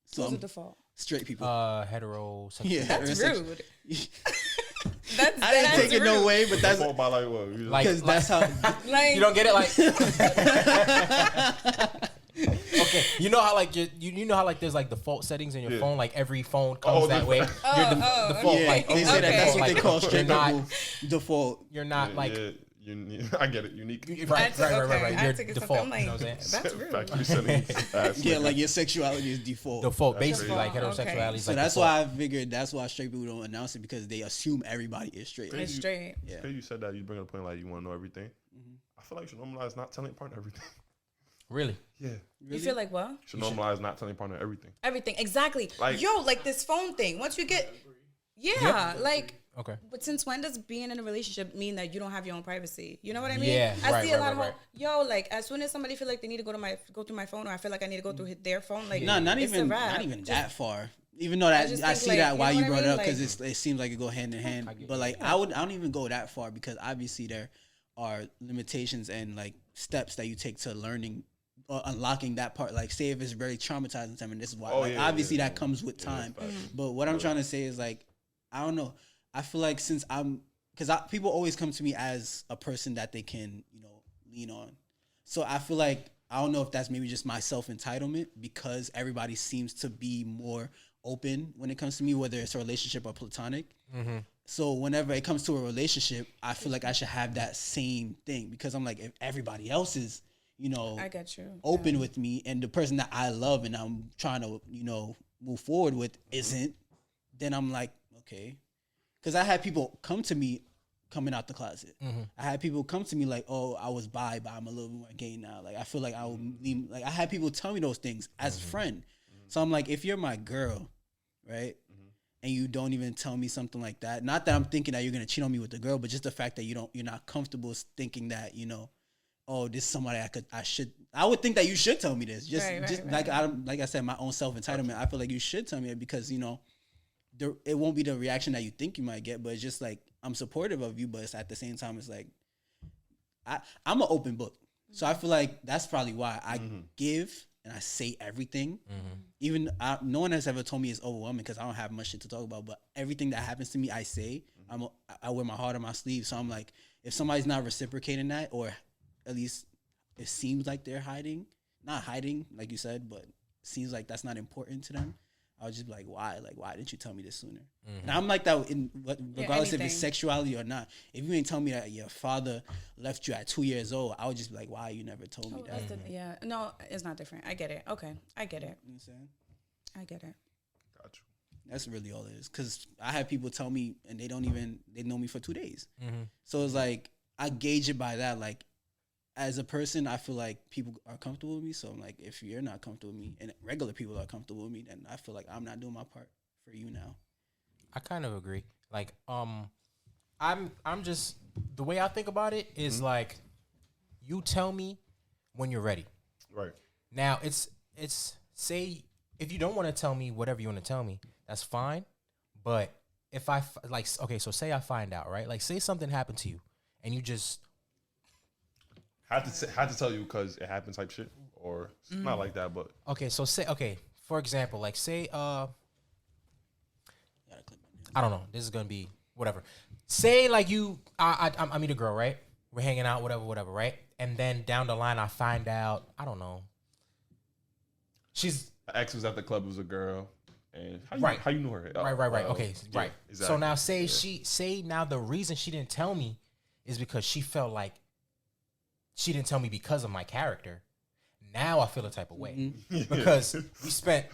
So what's a default? Straight people. Heterosexual. Yeah, that's rude. I didn't take it no way, but that's by like what? Because that's how you don't get it. Like okay, you know how like you know how like there's like default settings in your phone. Like every phone comes that way. Your default. Yeah, like they say that's what they call straight people default. You're not like. I get it. Unique. Right. You're default. You know what I'm saying? That's rude. Like your sexuality is default. Default, basically, like heterosexuality. So that's why I figured that's why straight people don't announce it because they assume everybody is straight. It's straight. Yeah. You said that you bring up a point like you want to know everything. I feel like you should normalize not telling your partner everything. Really? Yeah. You feel like what? You should normalize not telling your partner everything. Everything, exactly. Like this phone thing. Once you get, okay. But since when does being in a relationship mean that you don't have your own privacy? You know what I mean? Yeah. I see a lot of like as soon as somebody feel like they need to go through my phone, or I feel like I need to go through their phone, like not even that far. Even though that I see that why you brought it up because it seems like it go hand in hand. But like I don't even go that far because obviously there are limitations and like steps that you take to learning. Unlocking that part, like say if it's very traumatizing to them, and this is why. Obviously that comes with time. But what I'm trying to say is like, I don't know. I feel like since people always come to me as a person that they can, lean on. So I feel like, I don't know if that's maybe just my self-entitlement because everybody seems to be more open when it comes to me, whether it's a relationship or platonic. Mm-hmm. So whenever it comes to a relationship, I feel like I should have that same thing because I'm like, if everybody else is, I get you. open with me and the person that I love and I'm trying to, move forward with isn't, then I'm like, okay. Because I had people come to me coming out the closet. Mm-hmm. I had people come to me like, oh, I was bi, but I'm a little bit more gay now. Like, I feel like I will leave. Like, I had people tell me those things as a friend. So I'm like, if you're my girl, right, and you don't even tell me something like that, not that I'm thinking that you're gonna cheat on me with the girl, but just the fact that you're not comfortable thinking that, oh, this is somebody I would think that you should tell me this. Like I said, my own self-entitlement. I feel like you should tell me it because, it won't be the reaction that you think you might get, but it's just like, I'm supportive of you, but it's at the same time, it's like, I'm an open book. So I feel like that's probably why I give and I say everything. Even no one has ever told me it's overwhelming because I don't have much shit to talk about, but everything that happens to me, I say. I wear my heart on my sleeve. So I'm like, if somebody's not reciprocating that, or at least it seems like they're not hiding, like you said, but it seems like that's not important to them, I was just be like, why? Like, why didn't you tell me this sooner? And I'm like that regardless if it's sexuality or not. If you ain't tell me that your father left you at 2 years old, I would just be like, why you never told me that? No, it's not different. I get it. Okay, I get it. You know what I'm saying? I get it. Got you. That's really all it is. Because I have people tell me, and they know me for 2 days. So it's like, I gauge it by that. Like, as a person, I feel like people are comfortable with me. So I'm like, if you're not comfortable with me and regular people are comfortable with me, then I feel like I'm not doing my part for you now. I kind of agree. Like, I'm just, the way I think about it is like, you tell me when you're ready. Right. Now it's say if you don't want to tell me whatever you want to tell me, that's fine. But if so say I find out, right? Like, say something happened to you and you just had to tell you because it happened type shit, or it's not like that, but so for example, like say I don't know, this is gonna be whatever. Say like I meet a girl, right? We're hanging out, whatever, right? And then down the line I find out, I don't know, she's the ex was at the club, was a girl, and how you knew her? Right. Okay, yeah, right. Exactly. So now say now the reason she didn't tell me is because she felt like she didn't tell me because of my character. Now I feel a type of way because we spent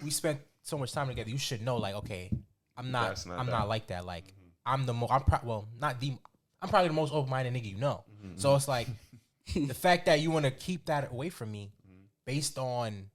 so much time together. You should know, like, okay, I'm not like that. Like, I'm probably the most open-minded nigga you know. So it's like the fact that you want to keep that away from me based on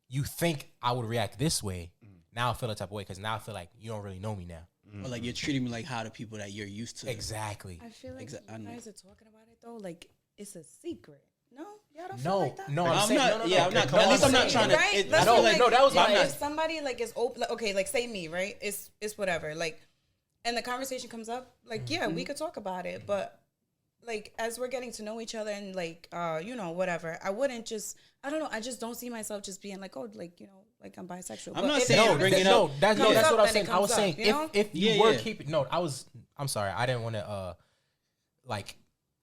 you think I would react this way. Now I feel a type of way because now I feel like you don't really know me now. Or like you're treating me like how the people that you're used to. Exactly. I feel like you guys are talking about it though, like it's a secret. No, y'all don't feel like that. No, I'm not. Yeah, I'm not. At least I'm not trying to. Right? That was like if somebody like is open. Like, okay, like say me, right? It's whatever. Like, and the conversation comes up. Like, yeah, we could talk about it, but like as we're getting to know each other and like whatever, I wouldn't just. I don't know. I just don't see myself just being like, oh, like like I'm bisexual. I'm not saying bring it up. That's what I was saying. I was saying if you were keeping. No, I'm sorry. I didn't want to like.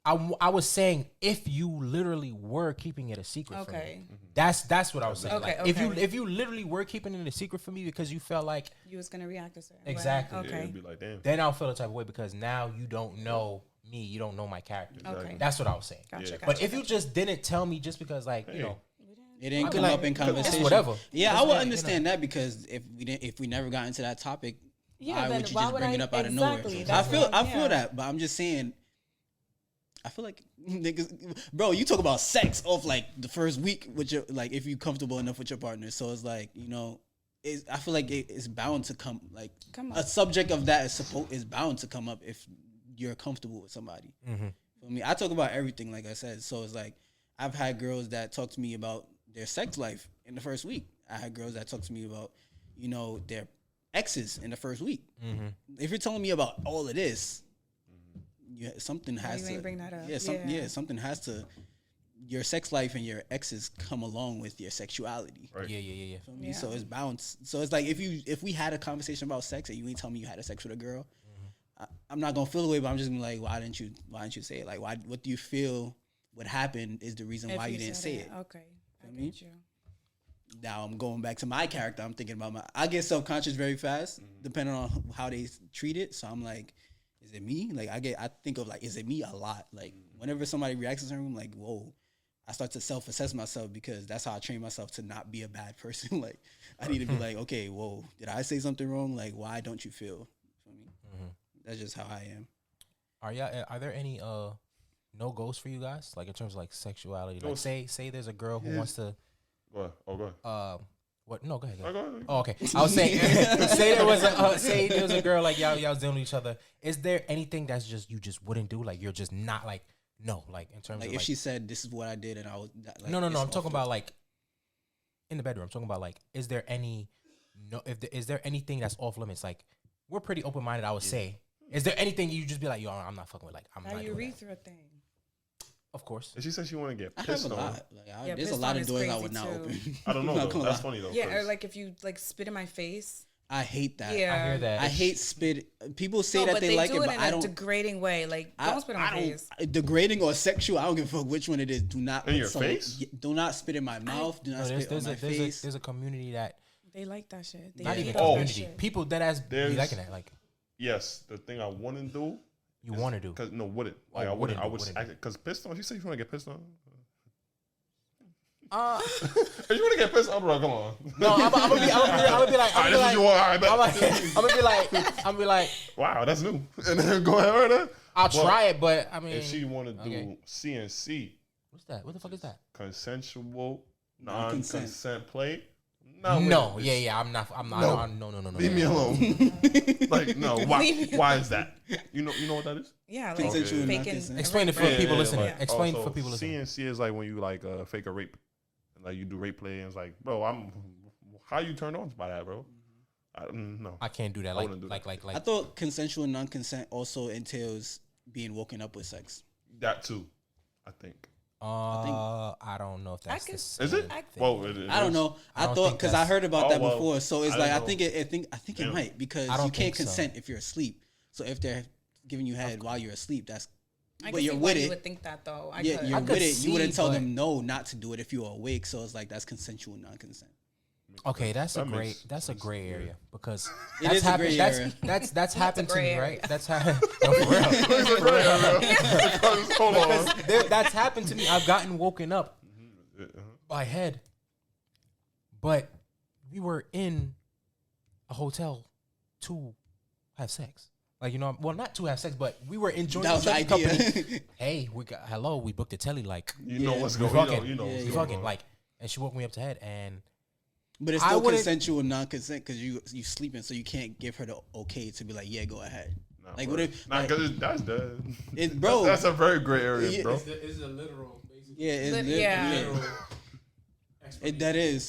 I was saying if you literally were keeping it a secret for me. That's what I was saying. Okay, like, if you literally were keeping it a secret for me because you felt like you was gonna react a certain exactly. way. Okay. Yeah, it'd be like, damn. Then I'll feel a type of way because now you don't know me, you don't know my character. Okay. That's what I was saying. Gotcha. But if you just didn't tell me just because like, it didn't come up in conversation. It's whatever. Yeah, I would understand that because if we never got into that topic, why would you just bring it up out of nowhere? I feel that, but I'm just saying. I feel like niggas, bro, you talk about sex off like the first week with your, like, if you comfortable enough with your partner. So it's like, I feel like it's bound to come up. A subject of that is bound to come up if you're comfortable with somebody. For me, I talk about everything, like I said. So it's like, I've had girls that talk to me about their sex life in the first week. I had girls that talk to me about, their exes in the first week. If you're telling me about all of this, something has to bring that up. Something has to. Your sex life and your exes come along with your sexuality. Right. Yeah. So it's balanced. So it's like if we had a conversation about sex and you ain't tell me you had a sex with a girl, I'm not gonna feel the way, but I'm just gonna be like, why didn't you say it? Like, what do you feel would happen is the reason why you didn't say it? Okay, I mean? get you. Now I'm going back to my character. I'm thinking about I get self-conscious very fast, depending on how they treat it. So I'm like, is it me? Like I think of like, is it me a lot? Like whenever somebody reacts to something, I'm like, whoa. I start to self-assess myself because that's how I train myself to not be a bad person. Like I need to be like, okay, whoa, did I say something wrong? Like why don't you feel? That's just how I am. Are there any no goes for you guys? Like in terms of like sexuality? Like say there's a girl who wants to. Go ahead. Oh, go ahead. What? No, go ahead. Go ahead. Oh, okay. I was saying, say there was a girl like y'all was dealing with each other. Is there anything that's just you just wouldn't do? Like you're just not like no. Like in terms like of if like, she said this is what I did and I was like, no. I'm talking about like in the bedroom. I'm talking about like is there any is there anything that's off limits? Like we're pretty open minded. I would say. Is there anything you just be like yo? I'm not fucking with. Like I'm not. Urethra thing. Of course. And she said she want to get I have pissed a on. lot. Like, there's a lot of doors I would not open. I don't know. Though. That's funny though. Yeah, or like if you like spit in my face. I hate that. Yeah, I hear that. I hate spit. People say that they like it, but I don't. Degrading way. Like don't spit in my face. Degrading or sexual. I don't give a fuck which one it is. Do not in your face. Do not spit in my mouth. Do not spit on my face. There's a community that they like that shit. They not even hate community. that shit. People that be liking that. Like yes, the thing I want to do. You want to do? Cause no, wouldn't. Like I wouldn't. I would. Cause pissed on. She said you want to get pissed on. If you want to get pissed on, bro, come on. No, I'm gonna be like, I'm gonna be like, wow, that's new. And then go ahead, right? I'll try it, but I mean, if she want to do CNC, what's that? What the fuck is that? Consensual, non-consent play. No, I'm not. No. Leave me alone. Like, no. Why is that? You know what that is? Yeah, like consensual, faking. Explain it for people listening. Like, Explain for people listening. CNC is like when you like fake a rape, and like you do rape play, and it's like, bro, how you turned on by that, bro? No, I can't do that. Like. I thought consensual non-consent also entails being woken up with sex. That too, I think. I don't know if that's the same. Is it? Well, I don't know. I thought because I heard about that before, so it's like I think it might because you can't consent if you're asleep. So if they're giving you head while you're asleep, that's. But you're with it. You would think that though. Yeah, you're with it. You wouldn't tell them no, not to do it if you were awake. So it's like that's consensual non-consent. Okay, that's a gray area because it is a gray area. That's happened to me, right? That's happened. Hold on. That's happened to me. I've gotten woken up by head, but we were in a hotel to have sex. Like not to have sex, but we were enjoying each other's company. Hey, we booked a telly. Like you know what's going on. We fucking like, and she woke me up to head and. But it's still consensual non-consent because you sleeping, so you can't give her the okay to be like, yeah, go ahead. Nah, like bro. what if? Nah, because that's dead. Bro, that's a very gray area, bro. It's a literal, basically. Yeah, it's literal. That is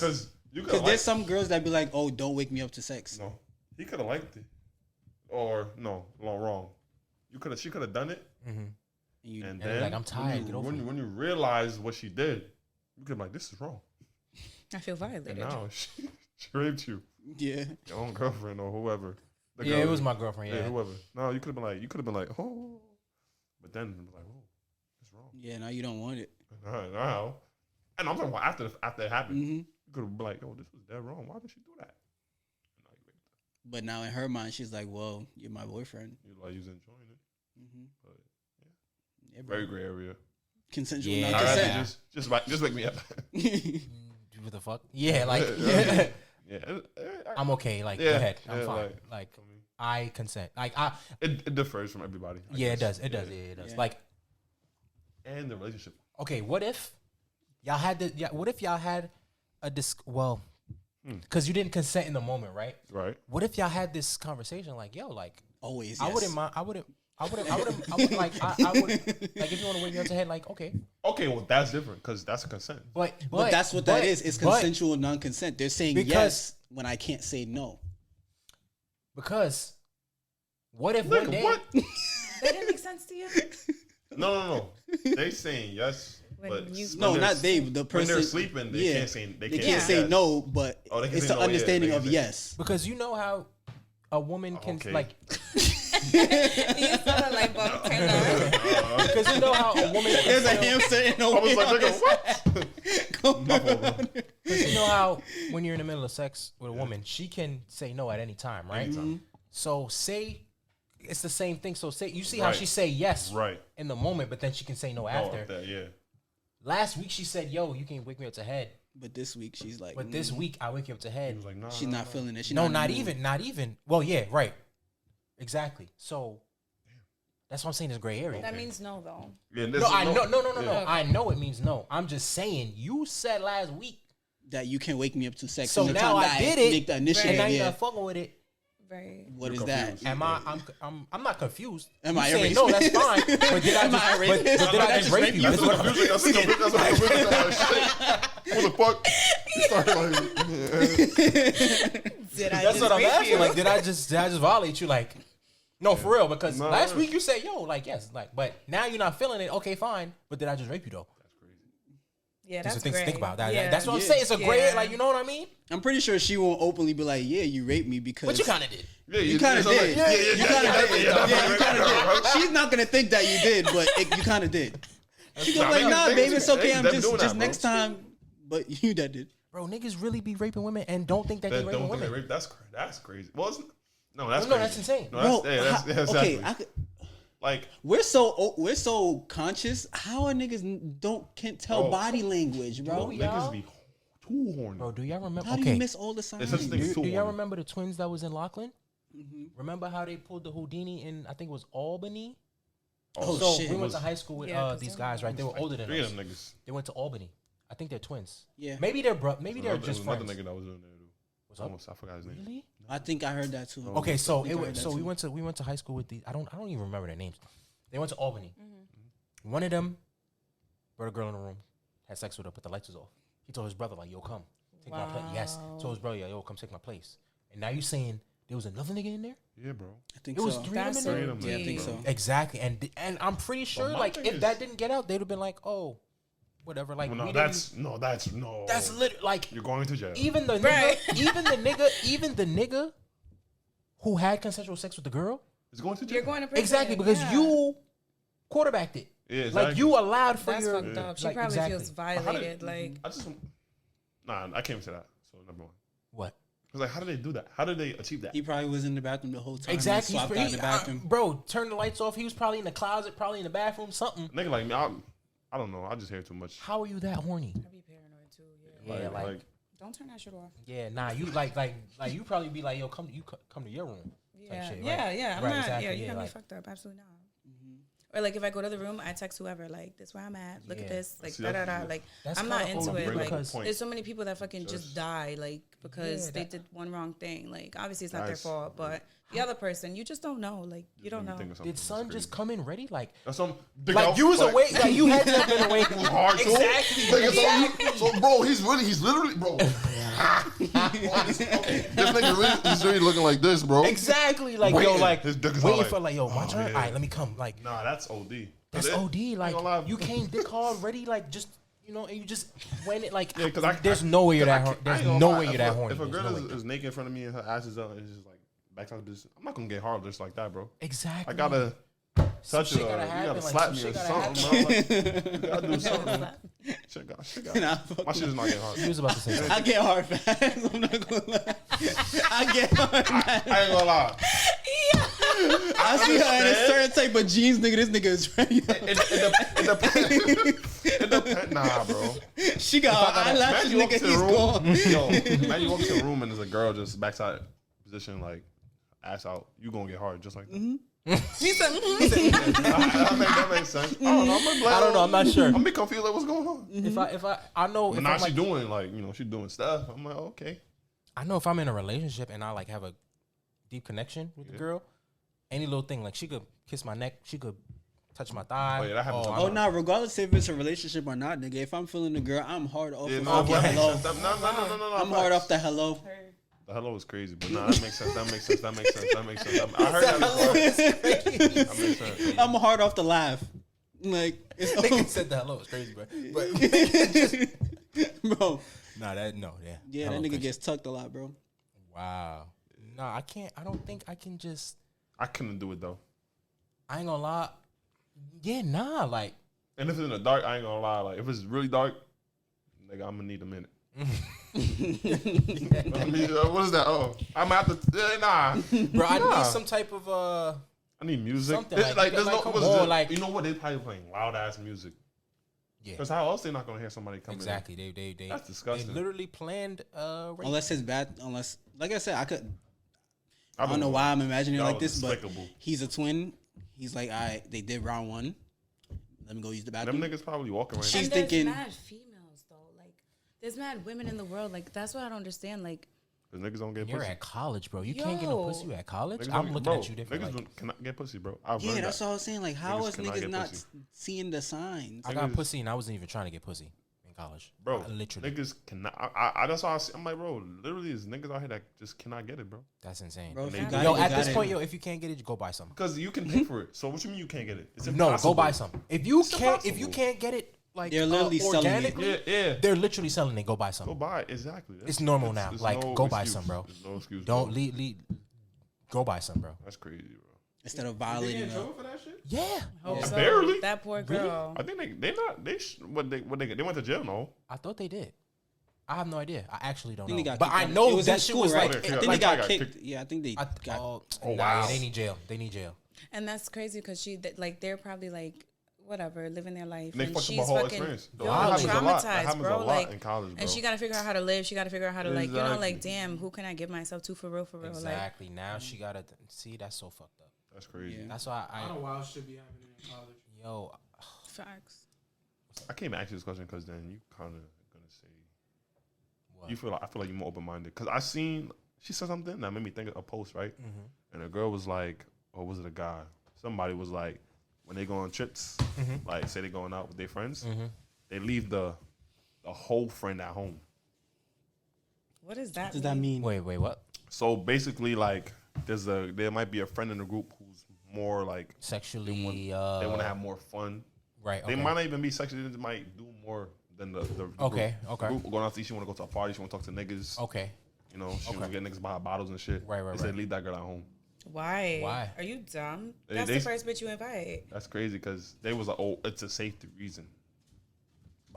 because there's some girls that be like, oh, don't wake me up to sex. No, he could have liked it, or no, wrong. She could have done it, and then like I'm tired. When you realize what she did, you could be like, this is wrong. I feel violated. And now she raped you. Yeah. Your own girlfriend or whoever. It was my girlfriend. Yeah, whoever. No, you could have been like, oh, but then like, oh, it's wrong. Yeah, now you don't want it. Now, and I'm talking about after it happened. You could have been like, oh, this was dead wrong. Why did she do that? But now in her mind, she's like, well, you're my boyfriend. You're like, you're enjoying it. But yeah, very gray area. Consensual non-consent. Just wake me up. What the fuck? Yeah, like I'm okay. Like go ahead, I'm fine. Like I consent. Like it differs from everybody. It does. It does. Yeah. Like and the relationship. Okay, what if y'all had what if y'all had a because you didn't consent in the moment, right? Right. What if y'all had this conversation like, yo, like always? I wouldn't mind. I would like if you want to wake me up to head, like okay, well that's different because that's a consent. But that's what that is. It's consensual non-consent. They're saying yes when I can't say no. Because what if one day that didn't make sense to you? No. They saying yes, not they. The person when they're sleeping, they can't say they can't say no, but it's the understanding of yes. Because you know how a woman can like. You saw the light bulb turn on. Because you know how a woman. There's a hamster in a I was wheel. like, nigga, what? My fault, bro. Because you know how when you're in the middle of sex with a woman, she can say no at any time, right? Anytime. So say it's the same thing. So say you see how Right. she say yes Right. in the moment, but then she can say no Oh, after. that, yeah. Last week she said, "Yo, you can wake me up to head," But this week she's like, but this week I wake you up to He head. was like, nah. she's not feeling it. She No, in the not mood. even, not even. Well, yeah, right, exactly. So that's what I'm saying. Is gray area. That means no, though. Yeah, this No, is I know, no. Yeah. I know it means no. I'm just saying. You said last week, that you can wake me up to sex. so in the now time I that did it, Make the initiative. and now you're Yeah. not fucking with it. Right. What You're is that? confused. Am I? I'm not confused. Am You I a saying rapist? no? That's fine. But did I Am I just? a But rapist? did I just rape you? That's That's what what I'm I'm- confused. That's what I'm confused. What the fuck? He started like, Did I That's just what I'm rape asking. you? Like, did I just violate you? Like, no, for real. Because No, last yeah. week you said, "Yo, like, yes, like," but now you're not feeling it. Okay, fine. But did I just rape you though? Yeah, These that's are things to think gray. about. That, Yeah. that's what I'm Yeah. saying. It's a gray, Yeah. like, you know what I mean? I'm pretty sure she won't openly be like, "Yeah, you raped me," because But you kind of did. yeah, you kind of it's did. like, You kind of did. yeah, Yeah, you kind of did. She's not gonna think that you did, but you kind of did. She goes like, "Nah, baby, it's okay. I'm just next time." But you that did. Bro, niggas really be raping women and don't think that they That raping don't think women. they rape. That's crazy. Well, it's, no, that's No, crazy. that's insane. No, Bro, that's, yeah, that's okay, exactly. Like, we're so conscious. How are niggas can't tell Bro. body language, bro? niggas be too horny. Bro, do y'all remember? How do Okay, you miss all the signs? It's such a thing. do y'all horny. remember the twins that was in Lachlan? Mm-hmm. Remember how they pulled the Houdini in, I think it was Albany? Oh, so shit. we went to high school with Yeah, 'cause these they're guys, right? They were older than Three us. of them niggas. They went to Albany. I think they're twins. Yeah. Maybe they're maybe they're Another- just another friends. nigga that was in there. Dude. What's up? Almost, I forgot his name. Really? I think I heard that too. Okay, so think I heard that we too. went to high school with these. I don't even remember their names. They went to Albany. One of them brought a girl in the room, had sex with her, but the lights was off. He told his brother like, "Yo, come take my place." Yes, told his brother, "Yo, come take my place." And now you saying there was another nigga in there? Yeah, bro. I think It was so. three of That's them in Three there. of them Yeah, I think niggas, so. bro. Exactly, and I'm pretty sure my like thing if is- that didn't get out, they'd have been like, "Oh, whatever." Like Well, no, we that's didn't- no. that's lit. Like You're going to jail. even the Right. nigga, even the nigga who had consensual sex with the girl. It's going to jail. You're going to prison. Exactly, because yeah. you quarterbacked it. Yeah, Like exactly. you allowed for That's your. fucked up. She like, probably exactly. feels violated. Like, I just. Nah, I can't even say that. So number one. What? Because like, how did they do that? How did they achieve that? He probably was in the bathroom the whole time. Exactly. Swapped out in the bathroom. Bro, turn the lights off. He was probably in the closet, probably in the bathroom, something. Nigga like me, I don't know. I just hear too much. How are you that horny? I'd be paranoid too. Yeah. Yeah, like, Don't turn that shit off. yeah, nah, you like you probably be like, yo, come to your room. Yeah, shit, yeah, right? yeah. I'm Right, not. exactly, Yeah, you yeah, got me like- fucked up. Absolutely not. Or like if I go to the room, I text whoever. Like, this where I'm at. Look at Yeah. this. Like See, da da that's- da. Like That's I'm not kinda into OD it. bring up Like a point. there's so many people that fucking just die. Like because Yeah, they that- did one wrong thing. Like obviously it's not their Nice. fault, but the other person, you just don't know. Like you don't know. Did son just come in ready? Like Some like you was awake. Like you had to have been awake. hard too. Exactly. Nigga, so bro, he's literally, bro. This nigga he's really looking like this, bro. Exactly. Like yo, Waiting. like His dick is waiting all for like yo, my oh, turn. yeah. All right, let me come. Like Nah, that's OD. that's It- OD. I ain't Like gonna lie. you came dick hard ready. Like just you know, and you just went it like. Yeah, because there's no way you're that horny. There's no way you're that horny. If a There's girl no way. is naked in front of me and her ass is out, and it's just like backside this, I'm not gonna get hard just like that, bro. Exactly. I gotta Some touch shit it, or gotta you happen, gotta like, slap some me or shit gotta something, bro. Like, you gotta do something. Slap. Shit got. Nah, My shit is not getting hard. You was about to say something. I get hard fast. I'm not gonna lie. I get hard fast. I ain't gonna lie. I see her in a certain type of jeans, nigga. This nigga is ready. It depends. Nah, bro. She got her eyelashes, Imagine you walk nigga. to the He's room. gone. Yo, imagine you walk to a room and there's a girl just backside position, like ass out. You gonna get hard just like that. He said, that makes sense. I don't know. I don't know. I'm not sure. I'm be confused. Like, what's going on? If I know But if now I'm she like, doing like she doing stuff. I'm like, okay. I know if I'm in a relationship and I like have a deep connection with the girl, any little thing like she could kiss my neck, she could touch my thigh. Oh, yeah, that happens to me. Oh, nah, regardless if it's a relationship or not, nigga. If I'm feeling the girl, I'm hard off. Yeah, of no, the that makes hello. sense. No. I'm hard off the hello. The hello is crazy, but nah, that makes sense. That makes sense. I heard that before. That makes sense. I'm hard off the laugh. Like, it's Nigga said the hello was crazy, but bro. nah, that no, yeah. Yeah, Hello that nigga crazy. gets tucked a lot, bro. Wow. Nah, I can't. I don't think I can just. I couldn't do it though. I ain't gonna lie. Yeah, nah. Like, And if it's in the dark, I ain't gonna lie. Like if it's really dark, nigga, I'm gonna need a minute. I mean, what is that? Oh, I'm gonna have to. Nah, bro, I need some type of I need music. something like there's no. come What's on, it? like, You know what? They probably playing loud ass music. yeah, Because how else they not gonna hear somebody come exactly. in? They That's disgusting. They literally planned rape. Unless it's bad. Unless, like I said, I don't know why I'm imagining it like this, but he's a twin. He's like, all right, they did round one. Let me go use the bathroom. Them niggas probably walking right She's And there's thinking. mad females though. Like there's mad women in the world. Like that's what I don't understand. Like now. Because niggas don't get You're pussy. at college, bro. You can't get no pussy. You at college. Niggas I'm don't- looking bro, at you different. Niggas Like, cannot get pussy, bro. Yeah, that's all I was saying. Like, how Niggas is cannot niggas get not pussy. seeing the signs? I got niggas- pussy and I wasn't even trying to get pussy in college, Bro, literally, niggas cannot. I that's why I'm like, bro, literally, there's niggas out here that just cannot get it, bro. that's insane. Bro, if Yo, you got Yo, it, you at got this it. point, yo, if you can't get it, you go buy some. Because you can pay for it. So what you mean you can't get it? It's No, impossible. go buy some. If you It's can't, if impossible. you can't get it, like They're literally selling it. organically, Yeah. they're literally selling it. Go buy Go some. buy it. Exactly. It's normal now. it's Like, no go buy excuse. some, bro. There's no excuse. Don't bro. lead. Go buy some, bro. That's crazy, bro. Instead of They get violating in the. trouble for that shit? Yeah, hope so. Barely. That poor girl. I think they not they they went to jail. No, I thought they did. I have no idea. I actually don't I think they know. got But kicked I out. know It was that in shit school, was right? like, I I think like, they got got kicked. kicked. Yeah, I think they got. Oh, nah, wow. they need jail. They need jail. And that's crazy because like they're probably like whatever living their life. And they and fucked up she's the whole fucking experience. yo, That happens a lot. That traumatized, happens bro. a lot Like, in college, bro. and she got to figure out how to live. She got to figure out how to like, you know, like, Exactly. damn, who can I give myself to for real, for real? Exactly. Now she gotta see. That's so fucked up. That's crazy. Yeah. That's why A lot of wild shit be happening in college. yo. Like, facts. I can't even ask you this question because then you kind of gonna say What? you feel like I feel like you're more open minded because I seen she said something that made me think of a post, right? Mm-hmm. And a girl was like, or was it a guy? Somebody was like, when they go on trips, Mm-hmm. like say they going out with their friends, they leave the whole friend at home. What does that? What does that mean? Wait, what? So basically, like there might be a friend in the group who's more like Sexually, they want to have more fun. right? They Okay. might not even be sexually. They might do more than the Okay, group. okay. The group going out to eat. She want to go to a party. She want to talk to niggas. Okay. You know, she Okay. want to get niggas buy her bottles and shit. Right, They said right. leave that girl at home. Why? Why? Are you dumb? They- That's they- the first bitch you invite. That's crazy because they was like, oh, it's a safety reason.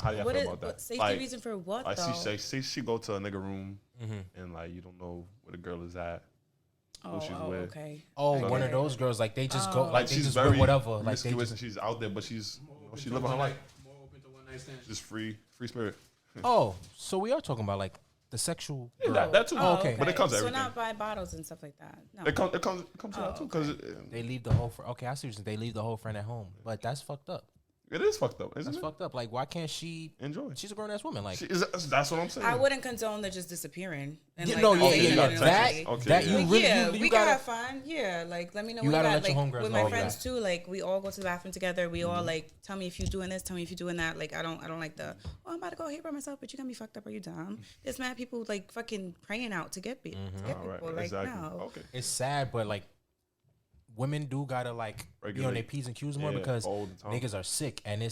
How do you What feel is about that? what, safety Like- reason for what Like though? she go to a nigga room Mm-hmm. and like you don't know where the girl is at. Oh, she's oh, with. okay. Oh, So one they- of those girls, like they just go, Oh. like they she's just very with whatever, like they promiscuous just, and she's out there, but she's More you know, open she to living her one life. night- More open to one night stands. Just free spirit. Oh, so we are talking about like the sexual. Yeah, girl. that too. Oh, okay. But it comes to So everything. not buy bottles and stuff like that. No. It comes to that too because They leave the whole. Okay, I see what you're saying. They leave the whole friend at home, but that's fucked up. it is fucked up, isn't That's it? fucked up. Like, why can't she? Enjoy. She's a grown ass woman. Like, That's what I'm saying. I wouldn't condone the just disappearing. And yeah, like, no, not yeah, Okay, yeah, you yeah. got That, text. Okay, that yeah. you Like, really, yeah, you we can gotta. have fun. Yeah, like let me know You what you gotta got. let your Like homegirls with know my that. friends too. Like we all go to the bathroom together. We Mm-hmm. all like tell me if you doing this. Tell me if you doing that. Like I don't like the. Oh, I'm about to go here by myself, but you got me fucked up. Are you dumb? There's mad people like fucking praying out to get me. Mm-hmm. To get All right, people. Like exactly. no. Okay. It's sad, but like, women do gotta like be on Regulate. their p's and q's more Yeah, because all the time. niggas are sick, and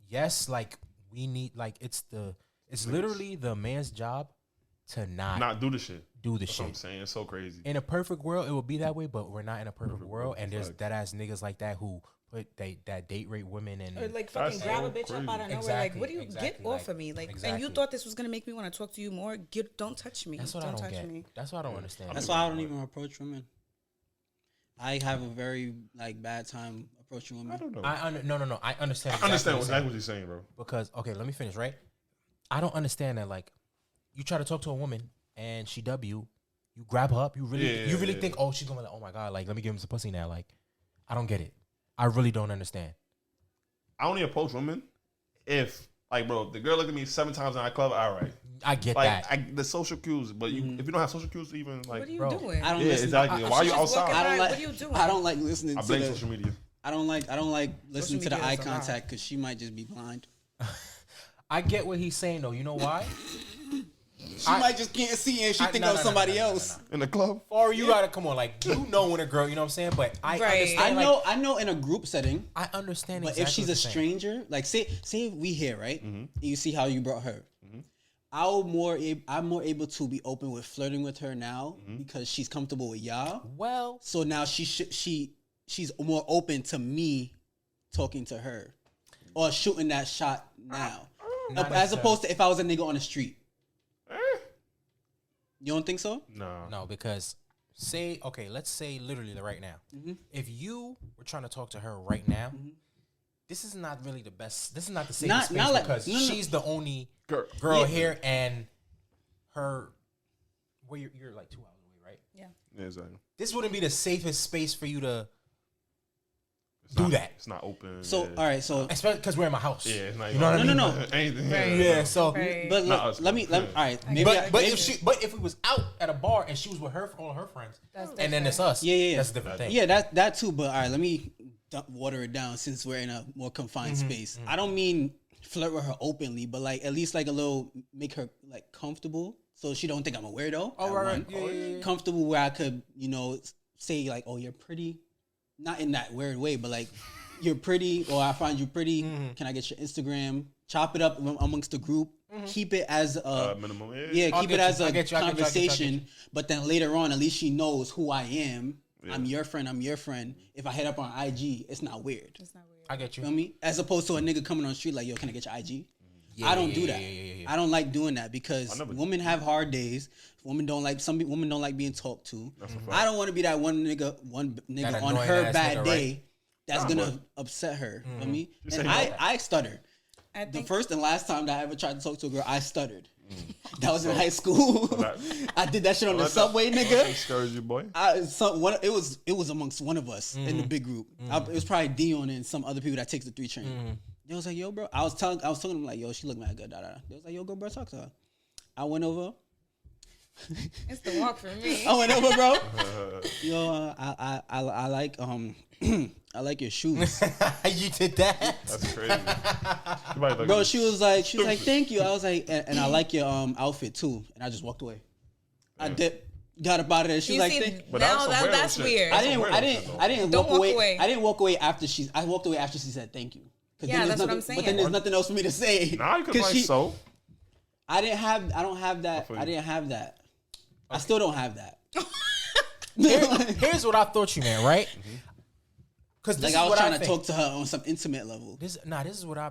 yes, like we need like it's literally the man's job to not do the shit. do the That's what I'm shit. saying. It's so crazy. In a perfect world, it would be that way, but we're not in a perfect world, world, and there's facts. that ass niggas like that who put that date rape women and Or like fucking That's grab a so bitch crazy. up out of nowhere. Exactly, Like what do you exactly, get off like, of me? Like and exactly. you thought this was gonna make me want to talk to you more. Don't touch me. that's what I don't don't touch get. me. That's what I don't understand. That's why I don't even approach women. I have a very like bad time approaching women. I don't know. No. I understand. I understand exactly exactly what you're saying, bro. because okay, let me finish. Right, I don't understand that. Like, you try to talk to a woman and she you grab her up. You really think, oh, she's gonna be like, oh my god, like let me give him some pussy now. Like, I don't get it. I really don't understand. I only approach women if, like, bro, if the girl look at me 7 times in our club, all right. I get Like, that. the social cues, but if you don't have social cues, to even like, What are you bro, doing? I don't yeah, listen. exactly. Why are you just walking outside? I don't Right, like. what are you doing? I don't like listening I to blame the. social media. I don't like listening to the media eye is a lie. contact because she might just be blind. I get what he's saying though. You know why? She might just can't see and she think no, of no, somebody no, no, no, else. no. In the club? Or you gotta come on, like you know when a girl, you know what I'm saying. But I Right. understand. Like, I know in a group setting, I understand. but Exactly if she's what a you're saying. stranger, like say we here, right? You see how you brought her. I'm more able to be open with flirting with her now because she's comfortable with y'all. Well, so now she's more open to me talking to her or shooting that shot now, as opposed to if I was a nigga on the street. You don't think so? No, because let's say literally right now, if you were trying to talk to her right now, this is not really the best. This is not the safest space because she's the only girl here, and her. Well, you're like 2 hours away, right? Yeah, exactly. This wouldn't be the safest space for you to do that. It's not open. So all right, so especially because we're in my house. Yeah, it's not. You know what I mean? No. Anything. Yeah. So, but let me. All right, maybe. But if we was out at a bar and she was with all her friends, and then it's us. Yeah. That's a different thing. Yeah, that too. But all right, let me water it down since we're in a more confined space. I don't mean flirt with her openly, but like at least like a little make her like comfortable so she don't think I'm a weirdo. Oh right. Yeah. Comfortable where I could say like, oh, you're pretty, not in that weird way, but like you're pretty or I find you pretty. Can I get your Instagram? Chop it up amongst the group. Keep it as a minimum. keep it as a conversation. But then later on, at least she knows who I am. Yeah. I'm your friend. If I hit up on IG, it's not weird. I get you. Feel me? As opposed to a nigga coming on the street like, yo, can I get your IG? I don't do that. I don't like doing that because women have hard days. Some women don't like being talked to. I don't want to be that one nigga on her bad day that's gonna upset her. Feel me? And I stuttered. The first and last time that I ever tried to talk to a girl, I stuttered. That was in high school. I did that shit on the subway, nigga. Discourage you, boy. It was amongst one of us in the big group. It was probably Dion and some other people that takes the 3 train. They was like, yo, bro. I was telling them like, yo, she look mad good. They was like, yo, go, bro, talk to her. I went over. It's the walk for me. I went over, bro. Yo, I like I like your shoes. You did that? That's crazy. Bro, she was like, thank you. I was like, and I like your outfit too. And I just walked away. I dipped, got up out of there. She was like, now that's weird. I didn't walk away. I didn't walk away after I walked away after she said thank you. Yeah, that's what I'm saying. But then there's nothing else for me to say. Nah, you could like so. I don't have that. I didn't have that. Okay. I still don't have that. Here's what I thought you meant, right? Because like I was trying to talk to her on some intimate level. This is what I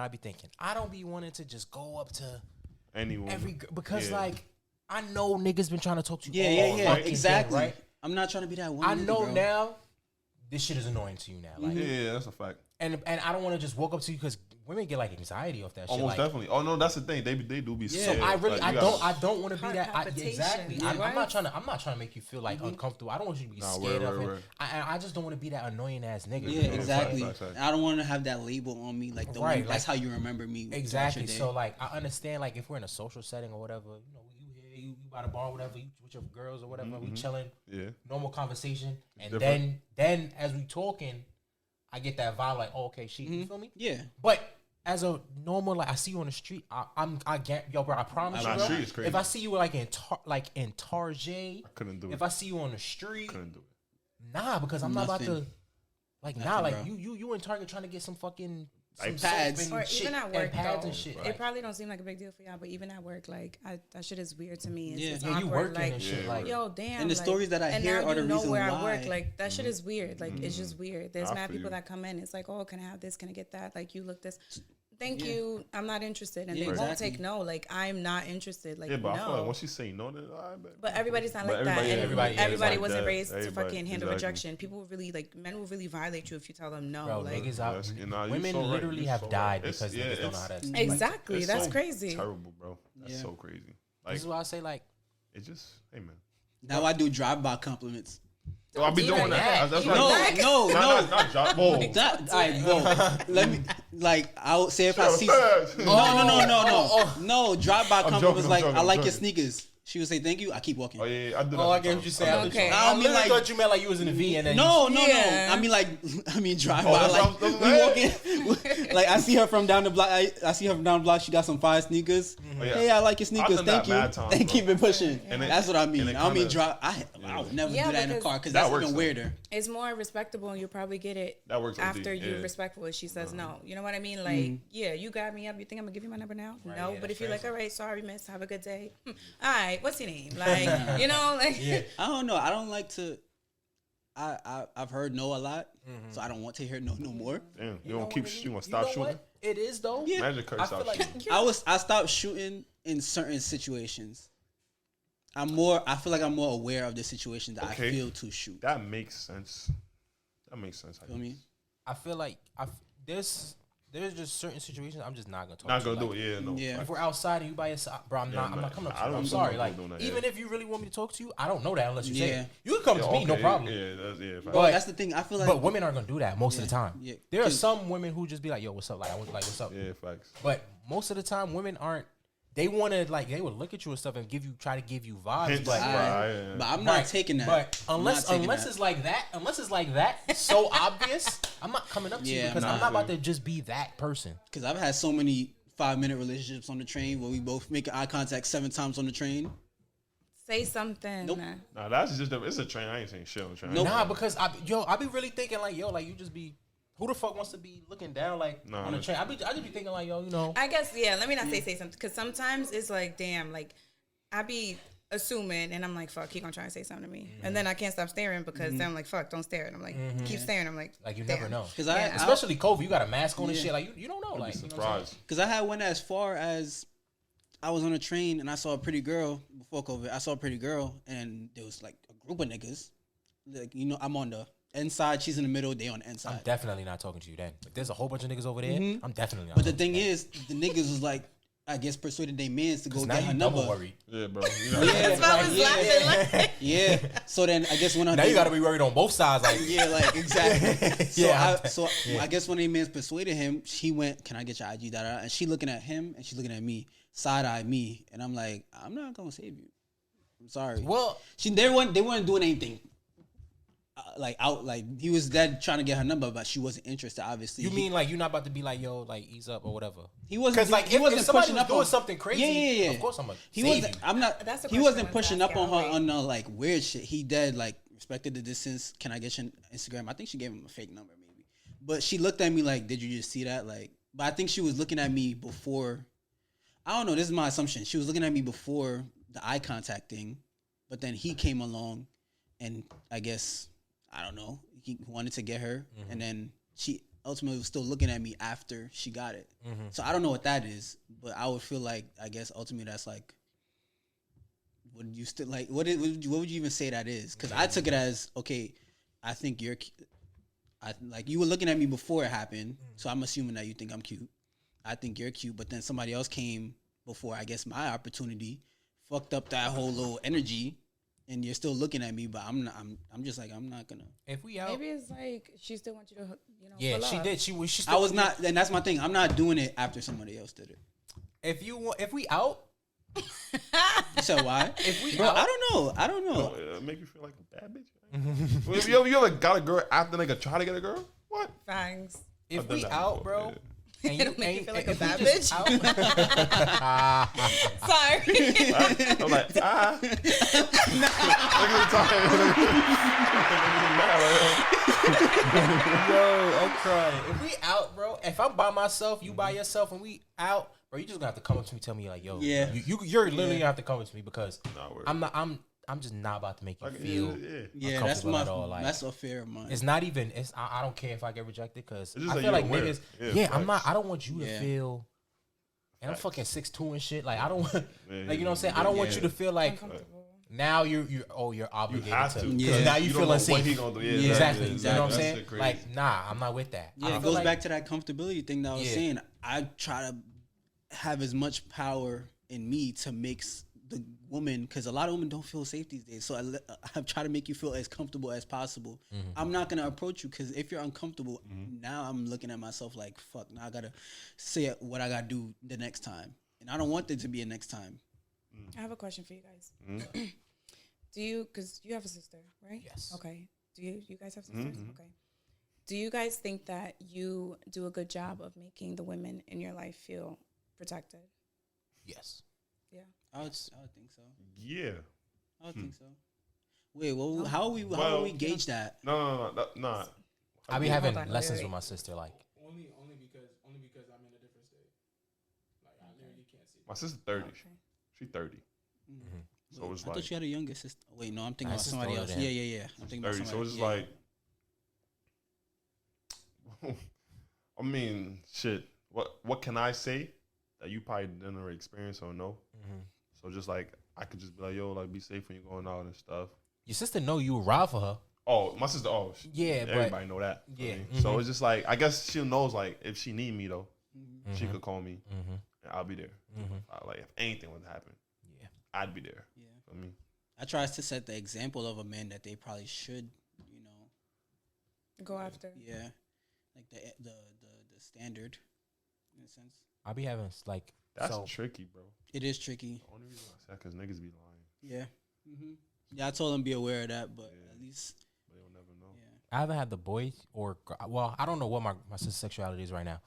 be thinking. I don't be wanting to just go up to anyone because like I know niggas been trying to talk to you. Yeah, exactly. Right? I'm not trying to be that one. I know now. This shit is annoying to you now. Like, yeah, that's a fact. And I don't want to just walk up to you because women get like anxiety off that shit. Almost definitely. Oh no, that's the thing. They do be. Yeah. So I really I don't want to be that. Exactly. Yeah, I'm not trying to make you feel like uncomfortable. I don't want you to be scared of it. I just don't want to be that annoying ass nigga. Yeah, exactly. I don't want to have that label on me like the one, that's how you remember me. Exactly. So like I understand like if we're in a social setting or whatever, you by the bar or whatever, you with your girls or whatever, we chilling. Yeah. Normal conversation, and then as we talking. I get that vibe like, oh, okay, you feel me? Yeah. But as a normal, like I see you on the street, I get yo, bro. I promise you, bro. Is crazy. If I see you like in Target, I couldn't do it. If I see you on the street, couldn't do it. Nah, because I'm not about to. Like like you in Target trying to get some fucking. Some pads or even at work pads and shit. It probably don't seem like a big deal for y'all, but even at work, like that shit is weird to me. It's you working like, and shit. Like, yo, damn. And the stories that I hear are the reason why. I work, like that shit is weird. Like it's just weird. There's mad people that come in. It's like, oh, can I have this? Can I get that? Like you look this. Thank you. I'm not interested, and they won't take no. Like I'm not interested. Like but I feel like once you say no, then but everybody's not like that. And everybody wasn't raised to fucking handle rejection. People will really men will really violate you if you tell them no. Bro, like women literally have died because niggas don't know how to. Exactly, that's crazy. Terrible, bro. That's so crazy. This is why I say like, it just hey man. Now I do drive-by compliments. I'll be doing that. That's right. No. Not job. All right, bro. Let me I'll say if I see. No. Drive-by compliments like I like your sneakers. She would say thank you. I keep walking. Oh yeah, I do that. I get what you say. Okay. I mean, like, thought you meant like you was in the V and then no. I mean drive by like we walking. Like I see her from down the block. I see her from down the block. She got some fire sneakers. Hey, I like your sneakers. Thank you. And keep it pushing. That's what I mean. I don't mean drive. I would never do that in a car because that's even weirder. it's more respectable, and you'll probably get it That works after OD, you're yeah. respectful. If she says no, you know what I mean? Like, yeah, you got me up. You think I'm gonna give you my number now? Right, No, yeah, but that's if you're like, crazy. all right, sorry, miss, have a good day. All right, what's your name? Like, you know, like, I don't know. I don't like to. I've heard no a lot, so I don't want to hear no more. Damn, you don't keep. You gonna stop shooting? It is though. Yeah. Imagine Kurt I stop feel like shooting. I stopped shooting in certain situations. I feel like I'm more aware of the situation that Okay. I feel to shoot. That makes sense. That makes sense. Feel me? I feel like there's just certain situations I'm just not gonna talk. Not to gonna you. do it. Yeah, no. Yeah. If we're outside and you by yourself, bro, I'm not coming up to I you. don't I'm feel sorry. no Like doing that, even yeah. if you really want me to talk to you, I don't know that unless you say Yeah. it. You can come to me, no Okay, problem. Yeah, that's Bro, But- that's the thing. I feel like. But women aren't gonna do that most of the time. Yeah. There are some women who just be like, "Yo, what's up?" Like, I was like, "What's up?" yeah, facts. But most of the time, women aren't. They want to like they would look at you and stuff and try to give you vibes, Hints, but right. But I'm not Right. taking that. But unless I'm not taking that. it's like that, so obvious, I'm not coming up to you Yeah, because nah. I'm not about to just be that person. Because I've had so many 5-minute relationships on the train where we both make eye contact 7 times on the train. say something. Nope. Nah, that's just it's a train. I ain't saying shit on the train. Nope. Nah, because I be really thinking like, yo, like you just be who the fuck wants to be looking down like Nah, on the train? I just be thinking like, yo, you know. I guess, yeah, let me not say something, because sometimes it's like, damn, like, I be assuming, and I'm like, fuck, he gonna try and say something to me. And then I can't stop staring, because then I'm like, fuck, don't stare. And I'm like, keep staring. I'm like, Like you damn. never know. Because Yeah. Especially COVID, you got a mask on and Yeah. shit. Like you don't know. Like you know what I'm saying? Surprise. Because I had one as far as I was on a train and I saw a pretty girl before COVID. I saw a pretty girl and there was like a group of niggas. Like, you know, I'm on the inside, she's in the middle, they on the I'm inside. definitely not talking to you then. If there's a whole bunch of niggas over there, I'm definitely not. But the talking thing to you is, the niggas was like, I guess persuaded their mans to go then. get Now her you number. double worried. Yeah, bro. You know, Yeah, That's why I was yeah, laughing. Like, yeah. So then I guess when I Now you got to be worried on both sides. Like yeah, like exactly. So Yeah, I guess when the man's persuaded him, he went, "Can I get your IG?" Da, da, da. And she looking at him and she looking at me, side eye me, and I'm like, "I'm not gonna save you. I'm sorry." well, They weren't doing anything. He was dead trying to get her number, but she wasn't interested. Obviously, you mean like you're not about to be like, yo, like ease up or whatever? he wasn't? Because like he if wasn't somebody pushing was up doing on something crazy, Yeah. of course I'm gonna He save wasn't. you. I'm not. That's the He question wasn't I was pushing up asking. on her I'll on like weird shit. He dead like respected the distance. Can I get your Instagram? I think she gave him a fake number maybe, but she looked at me like, "Did you just see that?" Like, but I think she was looking at me before. I don't know. This is my assumption. She was looking at me before the eye contact thing, but then he came along, and I guess I don't know. He wanted to get her, and then she ultimately was still looking at me after she got it. So I don't know what that is, but I would feel like I guess ultimately that's like, would you still like what would you even say that is? Because I took it as okay. I think you're, like you were looking at me before it happened, so I'm assuming that you think I'm cute. I think you're cute, but then somebody else came before I guess my opportunity, fucked up that whole little energy. And you're still looking at me, but I'm not. I'm just like I'm not gonna. If we out, maybe it's like she still wants you to, yeah, pull she up. did. She I still, was not, and that's my thing. I'm not doing it after somebody else did it. If we out, You said why? If we Bro, out- I don't know. make you feel like a bad bitch. Well, if you ever got a girl after nigga try to get a girl? What? Thanks. if I've done we that out, before, bro, yeah. and It'll make you feel like a if we bad just bitch. out- Sorry. I'm like, Look at Yo, I'm crying. If we out, bro, if I'm by myself, you by yourself, and we out, bro, you just gonna have to come up to me, tell me like, yo, Yeah. you're literally gonna have to come up to me because Nah, word. I'm just not about to make you Like, feel. Yeah, that's uncomfortable at all, my like- that's a fear of mine. It's not even. I don't care if I get rejected because It's just I that feel like you're aware. niggas. Yeah, Yeah, I'm facts. not. I don't want you to Yeah. feel. And I'm fucking 6'2" and shit. Like I don't want. Yeah, Like you know what I'm saying. I don't want yeah. you to feel like Uncomfortable. now you're obligated You have to. to. 'Cause Yeah. now you don't feel know unsafe. what he gonna do. Yeah, Yeah. Exactly. exactly. You know what I'm That saying? shit crazy. Like nah, I'm not with that. Yeah, I it feel goes like- back to that comfortability thing that I was Yeah. saying. I try to have as much power in me to make the woman, because a lot of women don't feel safe these days. So I try to make you feel as comfortable as possible. I'm not gonna approach you because if you're uncomfortable, now I'm looking at myself like, fuck. Now I gotta say what I gotta do the next time, and I don't want there to be a next time. I have a question for you guys. Do you, because you have a sister, right? Yes. Okay. Do you guys have sisters? Okay. Do you guys think that you do a good job of making the women in your life feel protected? Yes. Yeah. I would think so. Yeah. I would think so. Wait, well, how do we gauge that? No. I be having lessons with my sister, like only because I'm in a different state. Like I literally can't see. My sister's 30. She's 30. Mm-hmm. So it's I like thought you had a younger sister. Wait, no, I'm thinking My about sister's somebody older else. than Yeah. I'm thinking about 30. somebody. So it's like, I mean, shit. What can I say that you probably didn't already experience or know? mm-hmm. So just like I could just be like, yo, like be safe when you're going out and stuff. Your sister know you would ride for her. Oh, my sister. Oh, Yeah, but- everybody know that. Yeah. So it's just like I guess she knows like if she need me though, she Mhm. could call me Mm-hmm. and I'll be there. Mm-hmm. Like if anything would happen, Yeah. I'd be there. Yeah. For me. I try to set the example of a man that they probably should, Go after. yeah, like the standard, in a sense. I be having like That's so tricky, bro. It is tricky. The only reason I said because niggas be lying, Yeah. Yeah, I told them be aware of that, but Yeah. at least, but you'll never know. yeah. I haven't had the boy or well, I don't know what my sister's sexuality is right now.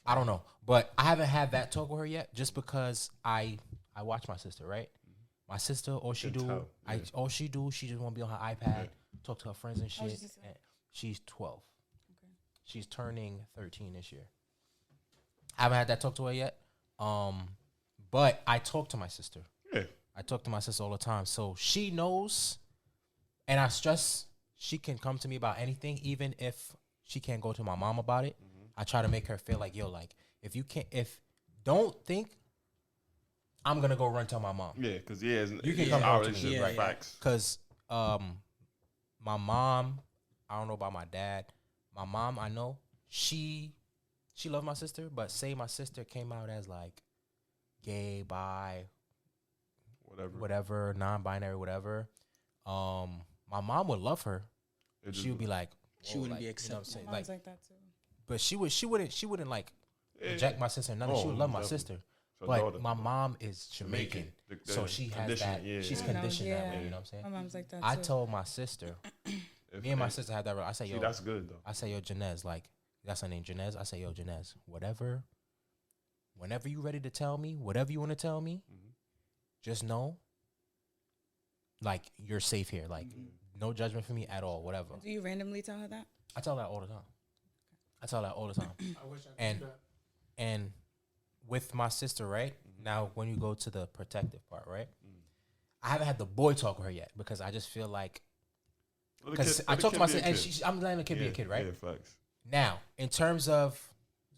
I don't know, but I haven't had that talk with her yet, just because I watch my sister, right? My sister, all she Can do, tell, yeah. she just want to be on her iPad, talk to her friends and How old shit. is your sister? And she's 12. Okay. She's turning 13 this year. I haven't had that talk to her yet. But I talk to my sister. Yeah. I talk to my sister all the time, so she knows. And I stress she can come to me about anything, even if she can't go to my mom about it. I try to make her feel like, yo, like don't think I'm gonna go run tell my mom. Yeah, because you can it's come our home to me. relationship, Yeah, right? yeah. Facts. Cause my mom, I don't know about my dad. My mom, I know she loved my sister, but say my sister came out as like gay, bi, whatever, non-binary, whatever. My mom would love her. It just- She would be like, She wouldn't be you know what I'm accepted. saying? My mom's like that too. But she wouldn't like Yeah. reject my sister. None. She Oh, would love my definitely. sister. So But daughter, my mom is Jamaican, The so she has condition, that. yeah. She's I know, conditioned that yeah. way. You know what I'm saying? My mom's like that I too. told my sister. If- Me and my sister had that. I say, See, yo, that's good though. I say, yo, Janez, like that's her name, Janez. I say, yo, Janez, whenever you ready to tell me, whatever you want to tell me, just know, like you're safe here. Like no judgment for me at all. Whatever. Do you randomly tell her that? I tell that all the time. I wish I could And do that. and with my sister, right now, when you go to the protective part, right, I haven't had the boy talk with her yet because I just feel like because I talked to my sister and I'm letting the kid be a kid, right? Yeah, facts. Now, in terms of,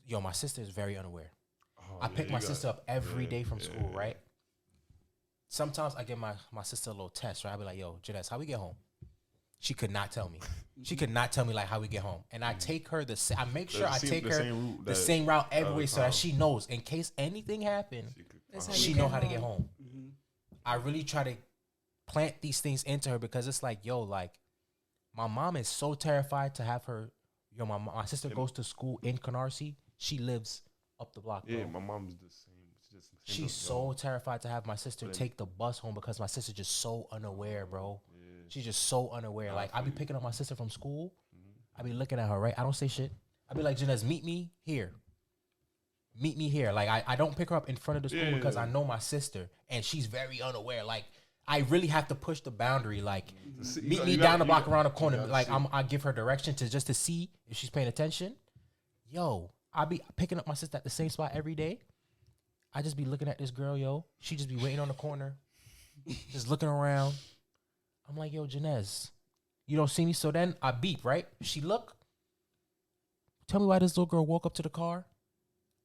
my sister is very unaware. Oh, I pick yeah, my you sister up every day from yeah, school, yeah. right? Sometimes I give my sister a little test, right? I be like, yo, Janess, how we get home? She could not tell me. She could not tell me like how we get home. And I take her I make sure I take her the same route every way so that she knows in case anything happens, That's how she you know get how to get home. home. I really try to plant these things into her because it's like, yo, like my mom is so terrified to have her. My sister goes to school in Canarsie. She lives up the block. Yeah, bro. my mom's the same. She's so terrified to have my sister take the bus home because my sister's just so unaware, bro. She's just so unaware. Like, I be picking up my sister from school. I be looking at her, right? I don't say shit. I be like, Janez, meet me here. Meet me here. Like, I don't pick her up in front of the school because I know my sister. And she's very unaware. Like, I really have to push the boundary. Like, meet me down the block around the corner. Like, I give her direction just to see if she's paying attention. Yo, I be picking up my sister at the same spot every day. I just be looking at this girl, yo. She just be waiting on the corner, just looking around. I'm like, yo, Janez, you don't see me? So then I beep, right? She look. Tell me why this little girl walk up to the car,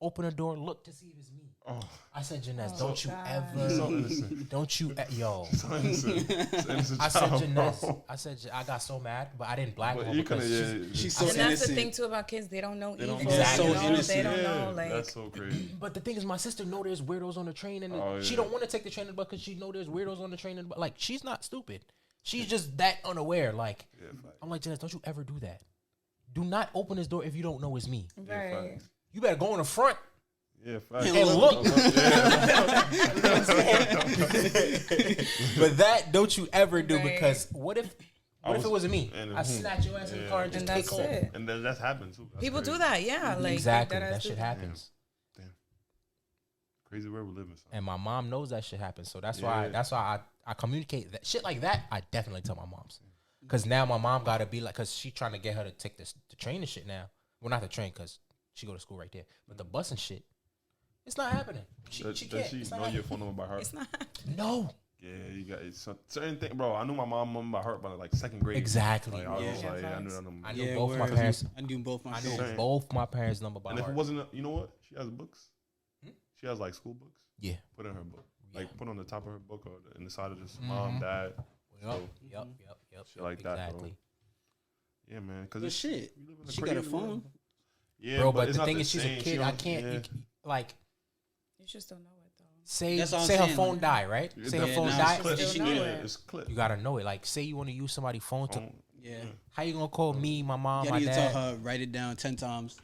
open the door, look to see if it's me. Oh. I said, Janez, Oh, don't you God. ever, So innocent. don't you, yo. So innocent. It's innocent I said, child, Janez, bro. I said, I got so mad, but I didn't black But her you because couldn't, She's I so said- And that's the innocent. thing too about kids. They don't know They don't evil. know. So You know? innocent. They don't Yeah, know. Like, that's so crazy. But the thing is, my sister know there's weirdos on the train, and Oh, she yeah. don't want to take the train because she know there's weirdos on the train. And like, she's not stupid. She's just that unaware. Like, Yeah, facts. I'm like, Janez, don't you ever do that. Do not open this door if you don't know it's me. Yeah, right. facts. You better go in the front Yeah, facts. and look. But that don't you ever do Right. because what if it was me? and I snatch your ass in the car and just And take that's off. it. And then that's happened too. That's People crazy. do that, yeah. Like Exactly, that that shit happens. Crazy crazy world we live in. And my mom knows that shit happens. So that's why I communicate that shit like that. I definitely tell my moms. Because now my mom got to be like, because she trying to get her to take the train and shit now. Well, not the train because she go to school right there. But the bus and shit, it's not happening. She Does can't. she It's know not your phone number by heart? It's not. No. Yeah, you got certain thing, bro. I knew my mom number by heart by like second grade. Exactly. Like, I was Yeah. just like, I knew that number. I knew both my parents. I knew both my I knew parents. both my parents' number by And heart. if it wasn't, you know what? She has books. Hmm? She has like school books. Yeah. Put in her book. Yeah. Like put on the top of her book or in the side of this mom, dad. Yep. So, Yep. shit like that, bro. Exactly. yeah, man. Because But shit, we live in a she got a crazy phone. world. Yeah, Bro, but it's the not thing is, she's a same. kid. She I don't- can't, yeah. like, You just don't know it though. say That's what I'm her saying, phone like- die, right? It's Say her the- phone nah, die. it's Clip. Still know Yeah, it. it's clip. You gotta know it. Like, say you want to use somebody's phone to. Yeah. How you gonna call me, my mom, You my gotta dad? tell her, write it down 10 times.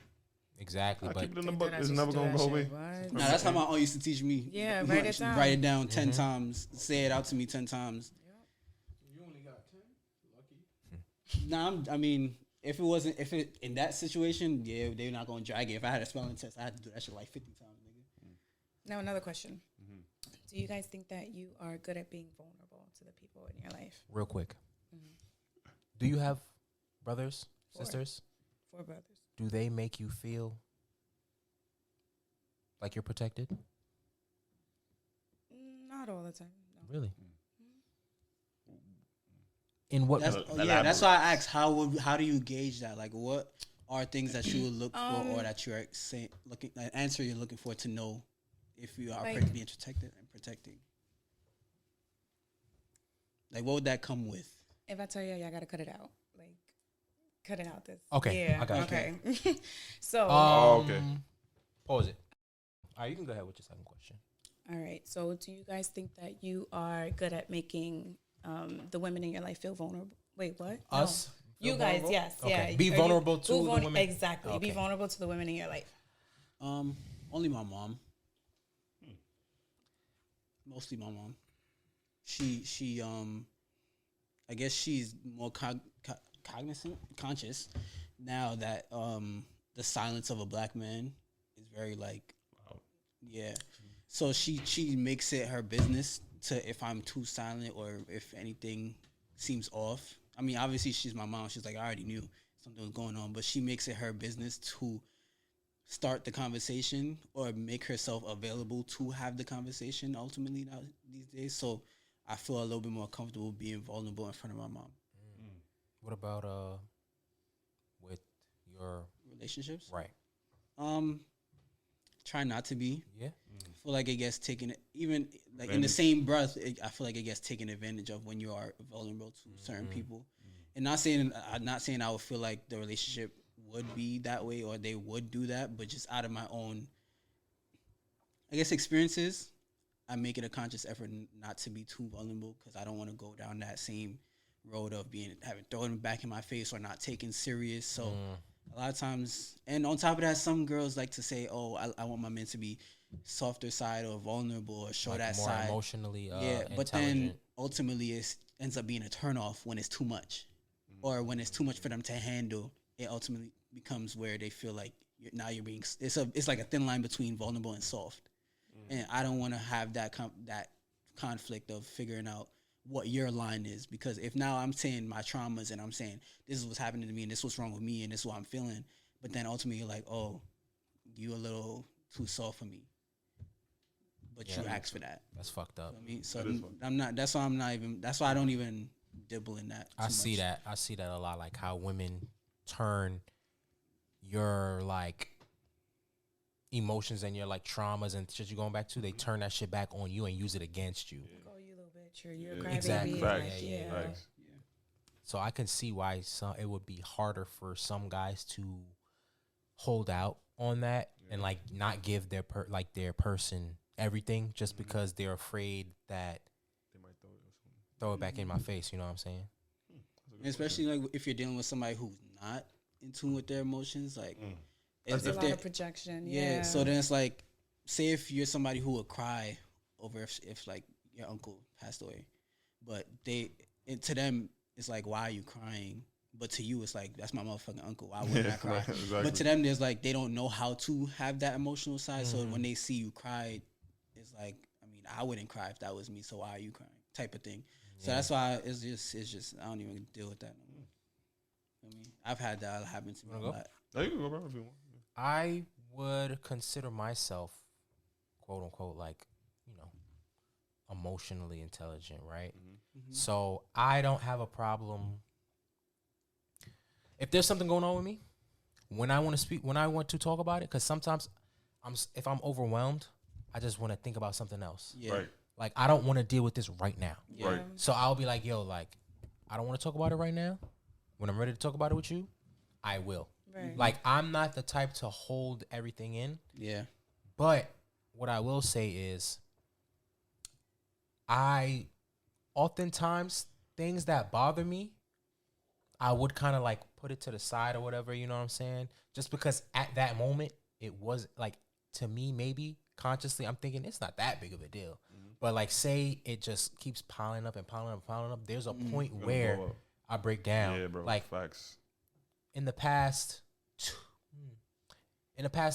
Exactly, I but keep it in the They book. did It's that never shit, gonna do go that away. shit, what? Nah, that's how my aunt used to teach me. Yeah, write it down. Write it down 10 times. Say it out to me 10 times. You only got 10. Lucky. Nah, I mean, if it in that situation, yeah, they're not gonna drag it. If I had a spelling test, I had to do that shit like 50 times, nigga. Now another question. Do you guys think that you are good at being vulnerable to the people in your life? real quick, do you have brothers, 4. sisters? 4 brothers. Do they make you feel like you're protected? Not all the time. No. Really? In what? That's, Elaborate. that's why I asked how do you gauge that? Like, what are things that you would look for, or that you're saying answer you're looking for to know if you are Like- being protected and protecting? Like, what would that come with? If I tell you, I gotta cut it out. Like, cut it out. This. Okay, Yeah. I got you. Okay. So. okay. Pause it. All right, you can go ahead with your second question. All right. So, do you guys think that you are good at making the women in your life feel vulnerable? Wait, what? Us? No. You Feel guys, vulnerable? yes, Okay. yeah. Be Are you- vulnerable to the women? Exactly. Be Okay. vulnerable to the women in your life. Only my mom. Mostly my mom. She I guess she's more conscious now that the silence of a black man is very like, yeah. So she makes it her business to, if I'm too silent or if anything seems off. I mean, obviously she's my mom. She's like, I already knew something was going on, but she makes it her business to start the conversation or make herself available to have the conversation ultimately now these days. So I feel a little bit more comfortable being vulnerable in front of my mom. What about with your Relationships? right? Try not to be. Yeah. I feel like it gets taken, even like in the same breath, I feel like it gets taken advantage of when you are vulnerable to certain people. And I'm not saying I would feel like the relationship would be that way or they would do that, but just out of my own, I guess, experiences, I make it a conscious effort not to be too vulnerable because I don't want to go down that same road of having thrown back in my face or not taken serious. So a lot of times, and on top of that, some girls like to say, "Oh, I want my men to be softer side or vulnerable or show Like that more side." emotionally Yeah, but then intelligent. ultimately it ends up being a turnoff when it's too much, or when it's too much for them to handle. It ultimately becomes where they feel like you're being. It's like a thin line between vulnerable and soft, and I don't want to have that conflict of figuring out what your line is, because if now I'm saying my traumas and I'm saying this is what's happening to me and this is what's wrong with me and this is what I'm feeling, but then ultimately you're like, oh, you a little too soft for me, but Yeah, you asked for that. That's fucked up. I mean, so That is fucked I'm not. That's why I'm not even. That's why I don't even dibble in that. I too see much. that. I see that a lot. Like how women turn your like emotions and your like traumas and shit you're going back to, they turn that shit back on you and use it against you. Oh, you little bitch, or you're a crybaby. Exactly. Facts. Like, yeah. Facts. So I can see why it would be harder for some guys to hold out on that and like not give their their person everything just because they're afraid that They might throw it or something. throw it back in my face. You know what I'm saying? And especially like if you're dealing with somebody who's not in tune with their emotions, like There's a if lot they're of projection. yeah. Yeah. So then it's like, say if you're somebody who would cry over if like your uncle passed away, but to them it's like, why are you crying? But to you it's like, that's my motherfucking uncle. Why wouldn't I cry? Exactly. But to them there's like, they don't know how to have that emotional side. So when they see you cry, it's like, I mean, I wouldn't cry if that was me. So why are you crying? Type of thing. So that's why it's just I don't even deal with that no more. I mean, I've had that happen to me a lot. No, you can go, bro, if you want. I would consider myself, quote unquote, like, you know, emotionally intelligent, right? So I don't have a problem. If there's something going on with me, when I want to talk about it, because sometimes if I'm overwhelmed, I just want to think about something else. Yeah. Right. Like, I don't want to deal with this right now. Yeah. Right. So I'll be like, yo, like, I don't want to talk about it right now. When I'm ready to talk about it with you, I will. Right. Like, I'm not the type to hold everything in. Yeah. But what I will say is, I oftentimes, things that bother me, I would kind of like put it to the side or whatever, you know what I'm saying? Just because at that moment, it was like, to me, maybe consciously, I'm thinking it's not that big of a deal. But like, say it just keeps piling up and piling up and piling up. There's a point where I break down. Yeah, bro. Like, facts. in the past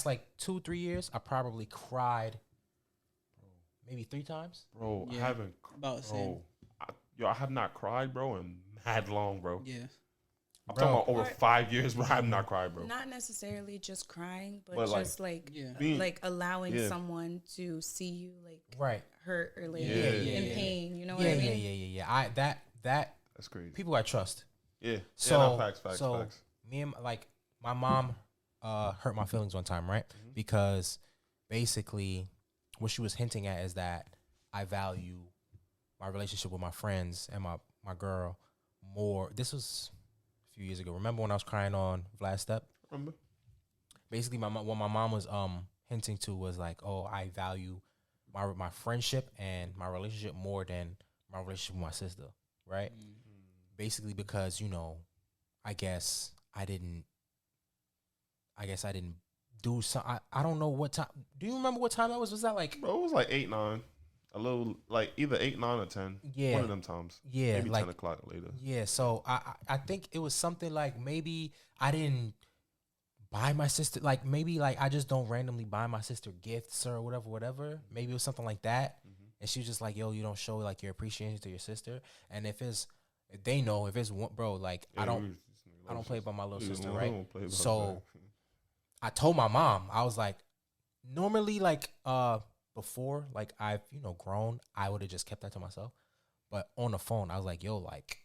like 2-3 years, I probably cried maybe 3 times. Bro, Yeah. I haven't. About the same. I have not cried, bro, in mad long, bro. Yeah. I'm Bro. talking about over 5 years, bro. I have not cried, bro. Not necessarily just crying, but But, like, just like Yeah. like allowing Yeah. someone to see you like Right. hurt or like Yeah. in pain. You know what Yeah, I yeah, mean? yeah, yeah, yeah. That That's crazy. people I trust. Yeah. So, yeah, no, facts. me and my mom hurt my feelings one time, right? Because basically what she was hinting at is that I value my relationship with my friends and my girl more. This was a few years ago. Remember when I was crying on Vlad's Step? Remember? Basically, what my mom was hinting to was like, oh, I value my friendship and my relationship more than my relationship with my sister, right? Basically, because, you know, I guess I didn't do some. I don't know what time. Do you remember what time that was? Was that like? Bro, it was like 8, 9. A little, like either 8, 9, or 10. Yeah. One of them times. Yeah, Maybe like 10 o'clock later. Yeah, so I think it was something like maybe I didn't buy my sister, like maybe like I just don't randomly buy my sister gifts or whatever. Maybe it was something like that. And she was just like, yo, you don't show like your appreciation to your sister. And if they know, if it's one, bro, like Yeah, I don't play by my little sister, right? Right? So I told my mom, I was like, normally like before like I've, you know, grown, I would have just kept that to myself. But on the phone, I was like, yo, like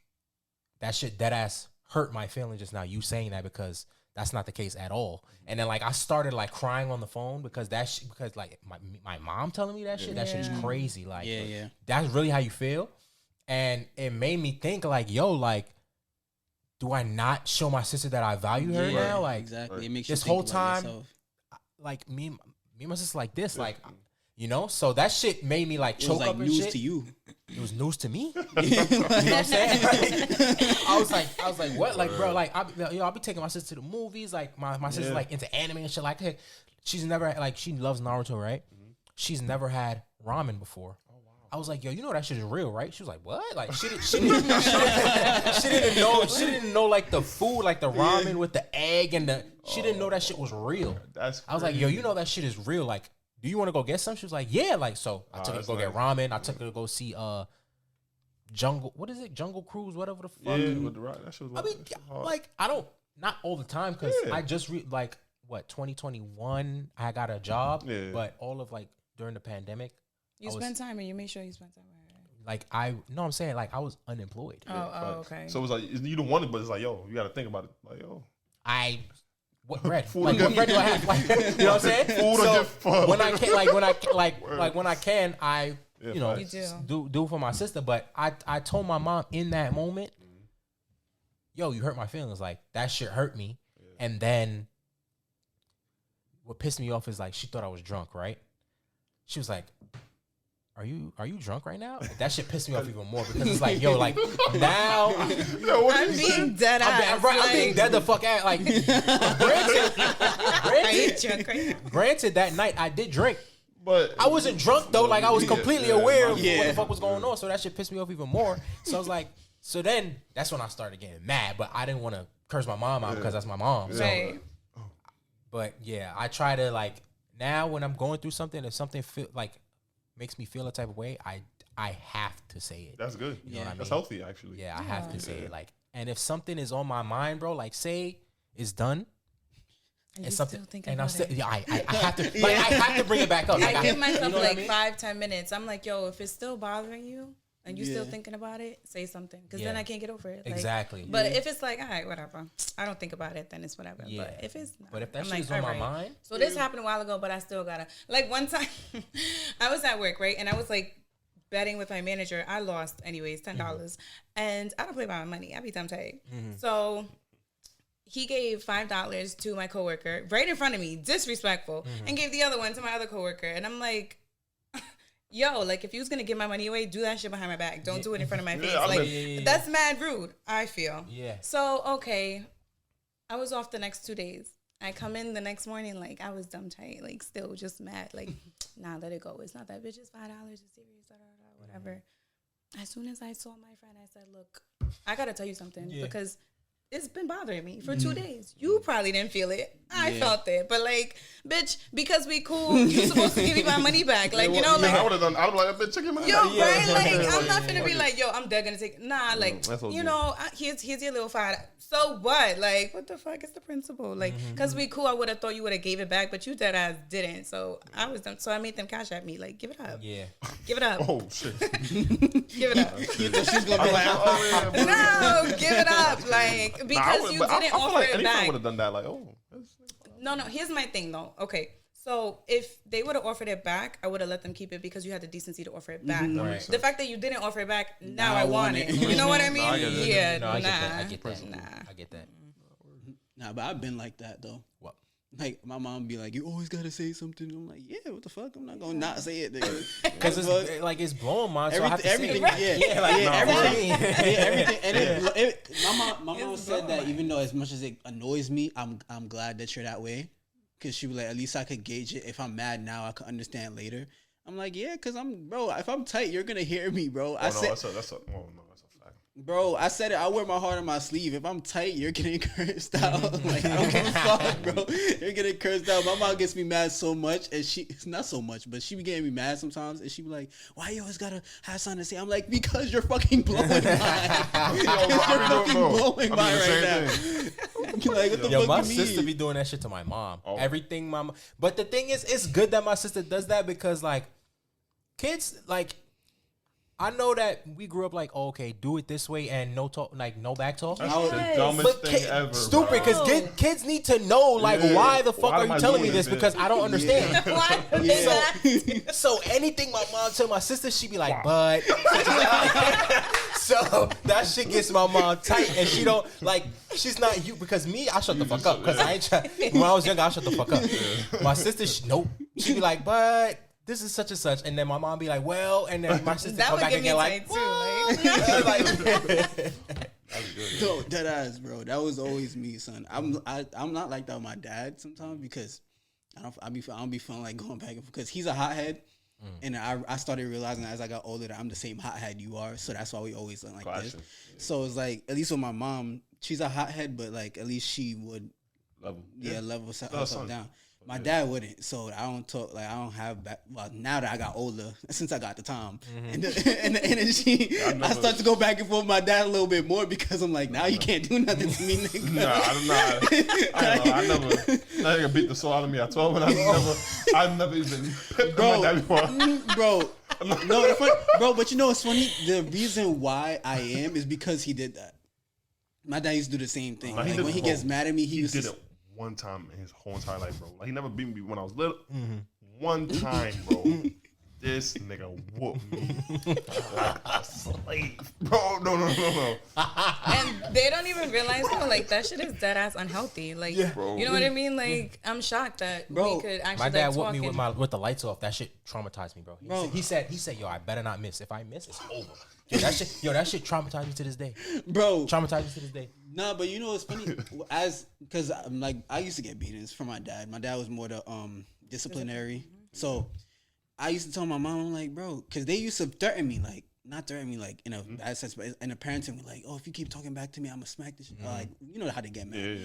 that shit dead ass hurt my feeling just now, you saying that, because that's not the case at all. And then like I started like crying on the phone because because like my mom telling me that shit, that shit is crazy. Like, Yeah. that's really how you feel. And it made me think like, yo, like, do I not show my sister that I value her now? Like, exactly. It makes you this think whole about time, yourself. like me and my sister like this, like, you know, so that shit made me like It choke was like up and news shit. to you. It was news to me. You know what I'm saying? Like, I was like, what? Like, bro, like, I'll be taking my sister to the movies. Like, my sister's like into anime and shit. Like, hey, she's never like, she loves Naruto, right? She's never had ramen before. I was like, yo, you know that shit is real, right? She was like, what? Like, she didn't know like the food, like the ramen with the egg and she didn't know that shit was real. That's crazy. I was like, yo, you know that shit is real. Like, do you want to go get some? She was like, yeah. Like, so I took her to go get ramen. I took her to go see Jungle Cruise, whatever the fuck. Yeah, with the rock. That shit was I mean, hard. like, I don't, not all the time, because Yeah. I just 2021, I got a job, Yeah. but all of like during the pandemic, You spend time and you make sure you spend time with her. like I'm saying, like I was unemployed. Oh, okay. So it was like, you don't want it, but it's like, yo, you got to think about it. Like, yo. What bread? Food Like, or what bread do I have? Like, you know what I'm saying? Food or So gift for- when I can, when I can, I Yeah, you know facts. do for my sister. But I told my mom in that moment, yo, you hurt my feelings. Like, that shit hurt me. And then what pissed me off is like she thought I was drunk, right? She was like, Are you drunk right now? That shit pissed me off even more, because it's like, yo, like now Yo, what I'm did you say? being dead ass. I'm being dead the fuck out. Like, I ain't drunk right now. granted, that night I did drink. But I wasn't drunk though. Like, I was completely aware of what Yeah. the fuck was going on. So that shit pissed me off even more. So I was like, so then that's when I started getting mad. But I didn't want to curse my mom out because that's my mom. So, Right. but yeah, I try to, like, now when I'm going through something, if something feel like makes me feel a type of way, I have to say it. That's good. You know what I mean? That's healthy, actually. Yeah, I have to say it. Like, and if something is on my mind, bro, like say it's done. And It's you something, still thinking and I'm about still, it. yeah, I have to, like, I have to bring it back up. Like, I give myself you know what I like mean? 5-10 minutes. I'm like, yo, if it's still bothering you and you still thinking about it, say something, because then Yeah. I can't get over it. Like, Exactly. But if it's like, all right, whatever, I don't think about it, then it's whatever. Yeah. But if it's, not, But if that I'm shit like, is on my all right. mind, So this happened a while ago, but I still gotta. Like one time, I was at work, right, and I was like betting with my manager. I lost anyways, $10, and I don't play by my money. I be dumb tight. So he gave $5 to my coworker right in front of me, disrespectful, and gave the other one to my other coworker. And I'm like, yo, like if you was gonna give my money away, do that shit behind my back. Don't do it in front of my face. Like that's mad rude, I feel. yeah. So okay, I was off the next 2 days. I come in the next morning like I was dumb tight, like still just mad. Like, nah, let it go. It's not that bitch. It's $5. It's serious. Whatever. As soon as I saw my friend, I said, look, I gotta tell you something because it's been bothering me for 2 days. You probably didn't feel it. I felt it. But like, bitch, because we cool, you supposed to give me my money back. Like, you know, like I would have done. I'd be like, bitch, check your money. yo, back. right? Like, I'm not gonna be like, yo, I'm dead gonna take. Nah, like, that's you OG. know, here's your little $5. So what? Like, what the fuck is the principle? Like, cause we cool, I would have thought you would have gave it back, but you dead ass didn't. So I was done. So I made them cash at me. Like, give it up. Yeah. Give it up. Oh shit. Give it up. She's gonna be like, Oh yeah. No, give it up. Like, because you didn't I feel offer like it anyone back. would have done that. Like, oh. No, here's my thing though. Okay. So if they would have offered it back, I would have let them keep it because you had the decency to offer it back. Right. The fact that you didn't offer it back, now Now I want it. You know what I mean? I get it. Yeah, No, I get that. nah. I get that. Nah. I get that. nah, but I've been like that though. What? Like my mom be like, you always gotta say something. I'm like, yeah, what the fuck? I'm not gonna not say it, nigga. Because it's like it's blowing mine, so I have to everything, say it. yeah, like No, everything, right. yeah, everything. And my mom It's said that blowing. even though as much as it annoys me, I'm glad that you're that way, because she was like, at least I could gauge it. If I'm mad now, I could understand later. I'm like, yeah, because if I'm tight, you're gonna hear me, bro. Oh, no, that's a fact. Bro, I said it. I wear my heart on my sleeve. If I'm tight, you're getting cursed out. Like, I don't give a fuck, bro. You're getting cursed out. My mom gets me mad so much, and it's not so much, but she be getting me mad sometimes, and she be like, "Why you always gotta have something to say?" I'm like, because you're fucking blowing mine. You're fucking blowing mine right now. Like, what the Yo, fuck my you mean? sister be doing that shit to my mom. Oh. Everything my mom. But the thing is, it's good that my sister does that because like kids like. I know that we grew up like, oh, okay, do it this way and no talk, like no back talk. That's Yes. the dumbest But thing ever. stupid, bro. because kids need to know like Yeah. why the fuck Why are am you I telling me doing this? this? Because I don't understand. Why? So anything my mom tell my sister, she be like, but so that shit gets my mom tight, and she don't like. She's not you because me. I shut the fuck up because I ain't try. When I was younger, I shut the fuck up. My sister, nope. She be like, but. This is such and such, and then my mom be like, "Well," and then my sister That come would back get me again like, tight too. Like, No, dead ass, bro. That was always me, son. I'm not like that with my dad sometimes because I don't be feeling like going back and forth because he's a hothead, and I started realizing as I got older that I'm the same hothead you are, so that's why we always like this. So it's like at least with my mom, she's a hothead, but like at least she would level herself down. My dad wouldn't, so I don't talk like I don't have back. Well, now that I got older, since I got the time and the energy, I start to go back and forth with my dad a little bit more because I'm like, now you can't do nothing to me, nigga. I never beat the soul out of me at 12, and I've never even picked my dad before. Bro. No, bro, but you know what's funny? The reason why I am is because he did that. My dad used to do the same thing. Like, when he gets mad at me, he used did to it one time in his whole entire life, bro. Like he never beat me when I was little. One time, bro. This nigga whooped me like a slave, bro. No. and they don't even realize though, like that shit is dead ass unhealthy. Like, Bro. you know what I mean? Like, I'm shocked that we could actually. my dad like, whooped me talk with the lights off. That shit traumatized me, bro. He said, yo, I better not miss. If I miss, it's over. Yo, that shit traumatized me to this day. bro. Traumatized me to this day. Nah, but you know what's funny? Because I'm like, I used to get beatings from my dad. My dad was more the disciplinary. So I used to tell my mom, I'm like, bro, because they used to threaten me, like, not threaten me like in a bad sense, but in a parenting way, like, oh, if you keep talking back to me, I'm gonna smack this shit. Like, you know how they get mad. Yeah.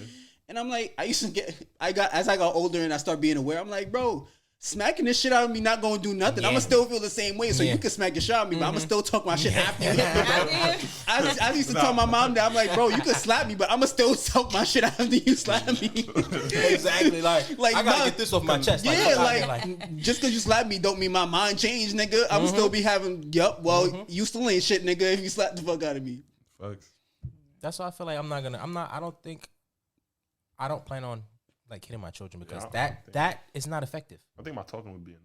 And I'm like, as I got older and I started being aware, I'm like, bro, Smacking the shit out of me not gonna do nothing. Yeah. I'ma still feel the same way. So you can smack the shit out of me, but I'ma still talk my shit after you. I used to tell my mom that I'm like, bro, you can slap me, but I'ma still talk my shit after you slap me. Exactly. Like I gotta get this off my chest. Yeah, just because you slap me don't mean my mind changed, nigga. I'ma still be having. You still ain't shit, nigga. If you slap the fuck out of me. Facts. That's why I feel like I don't plan on like hitting my children because that is not effective. I think my talking would be enough.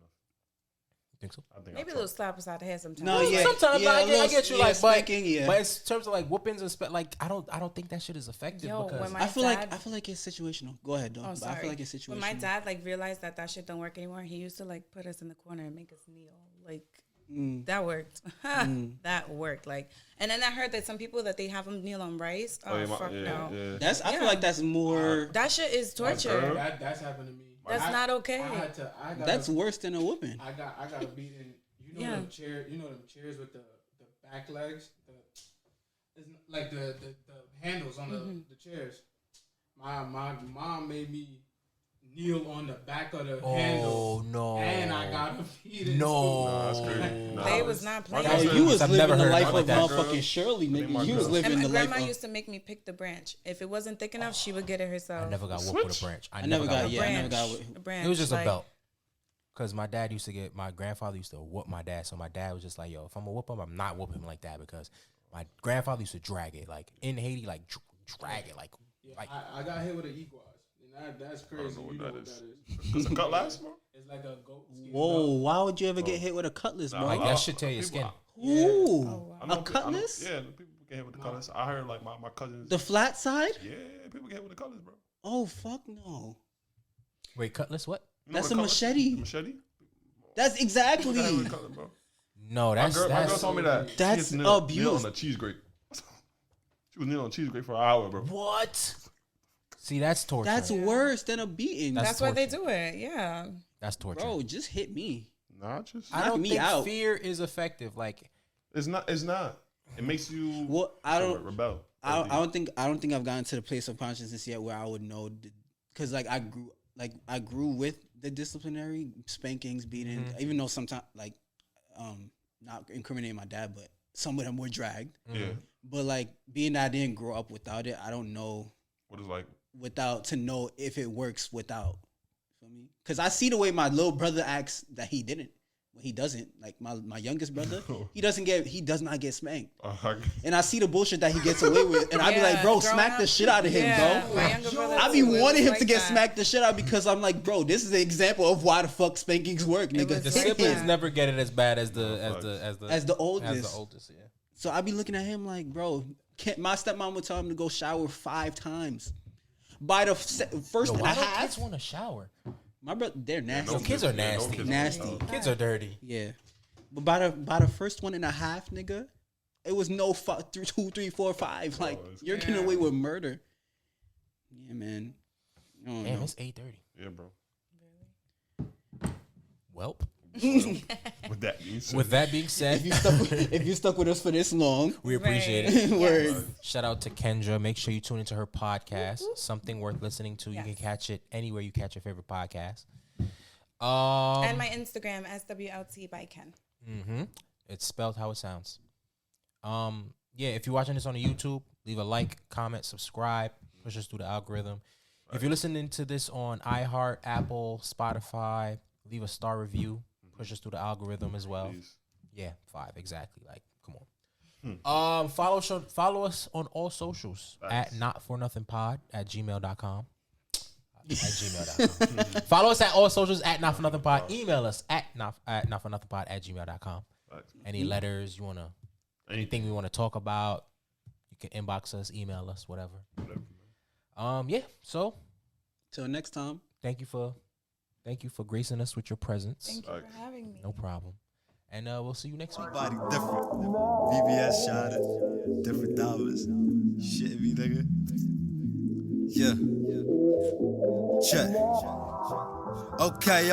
You think so? I think Maybe a little slap aside the head sometimes. No, yeah, sometimes I get you. Like, spanking, but in terms of like whoopings and like I don't think that shit is effective. Yo, because when I feel like it's situational. Go ahead, though. Oh, But I feel like it's situational. When my dad like realized that shit don't work anymore, he used to like put us in the corner and make us kneel. Like that worked. That worked. Like, and then I heard that some people that they have them kneel on rice. Oh, fuck no. Yeah. I feel like that's more. That shit is torture. That's happened to me. That's not okay. That's worse than a whooping. I got a beating. You know them chairs. You know them chairs with the back legs. Like the handles on the chairs. My mom made me kneel on the back of the handle. Oh no! And I got a beating. No, that's crazy. They was not playing. You was I've living never the heard life like of that. motherfucking Shirley, nigga. You was living And the my life grandma of. used to make me pick the branch. If it wasn't thick enough, she would get it herself. I never got whooped with a branch. I never got. a Yeah, I never branch. got. A branch. It was just like, a belt. Because my grandfather used to whoop my dad. So my dad was just like, yo, if I'm going to whoop him, I'm not whooping him like that. Because my grandfather used to drag it. Like, in Haiti, like, drag it. Like, I got hit with an equaz. And that's crazy. I don't know You what know that what is. that is. It's a cutlass, bro? It's like a goat skin Whoa! belt. Why would you ever get hit with a cutlass, bro? like that should tear your skin. Ooh, I know a cutlass? Yeah, people get hit with the cutlass. I heard like my cousins. The flat side? Yeah, people get hit with the cutlass, bro. Oh fuck no! Wait, cutlass what? You know That's what a cutlass is? machete. A machete? That's exactly. People get hit with a cutlass, bro. No, My girl told me that. That's she kneel abuse. on a cheese grate. She was kneeling on a cheese grate for an hour, bro. What? See, that's torture. That's worse than a beating. That's why they do it. Yeah. That's torture. Bro, just hit me. Nah, just I don't me think out. fear is effective. Like, it's not. It makes you rebel. I don't think I've gotten to the place of consciousness yet where I would know, because I grew with the disciplinary spankings, beating, even though sometimes not incriminating my dad, but some of them were dragged. Yeah. But like being that I didn't grow up without it, I don't know What is like? to know if it works without. Feel me? Because I see the way my little brother acts that he didn't. When he doesn't, like my youngest brother, he does not get spanked. And I see the bullshit that he gets away with, and I be like, bro, smack the shit out of him, bro. My younger brother I be too, it wanting was him to like get that. smacked the shit out because I'm like, bro, this is an example of why the fuck spankings work, nigga. was the like siblings that. never get it as bad as the oldest. As the oldest, yeah. So I be looking at him like, bro, my stepmom would tell him to go shower 5 times. By the first Yo, and a why don't half, kids want to shower? my brother, they're nasty. Yo, kids are nasty. Nasty. Kids are dirty. Yeah. But by the first 1.5, nigga, it was no 2, 3, 4, 5. Like you're getting away with murder. Yeah, man. I don't Damn, know. it's 8:30. Yeah, bro. Welp. With that being said, If you stuck with us for this long, we appreciate it. word. Shout out to Kendra. Make sure you tune into her podcast. Something worth listening to. Yes. You can catch it anywhere you catch your favorite podcast. And my Instagram, SWLT by Ken. It's spelled how it sounds. Yeah, if you're watching this on the YouTube, leave a like, comment, subscribe, push us through the algorithm. If you're listening to this on iHeart, Apple, Spotify, leave a star review, push us through the algorithm as well. Please. Yeah, 5 exactly. Like, come on. Follow us on all socials at notfornothingpod at gmail.com. Follow us at all socials at notfornothingpod. Email us at notfornothingpod at gmail.com. Any letters you wanna, anything we want to talk about, you can inbox us, email us, whatever. Yeah. So Till next time. thank you for gracing us with your presence. Thank you for having me. No problem. And we'll see you next week. Body different. VBS shot it. Different dollars. Shit me, nigga. Yeah. Check. Okay.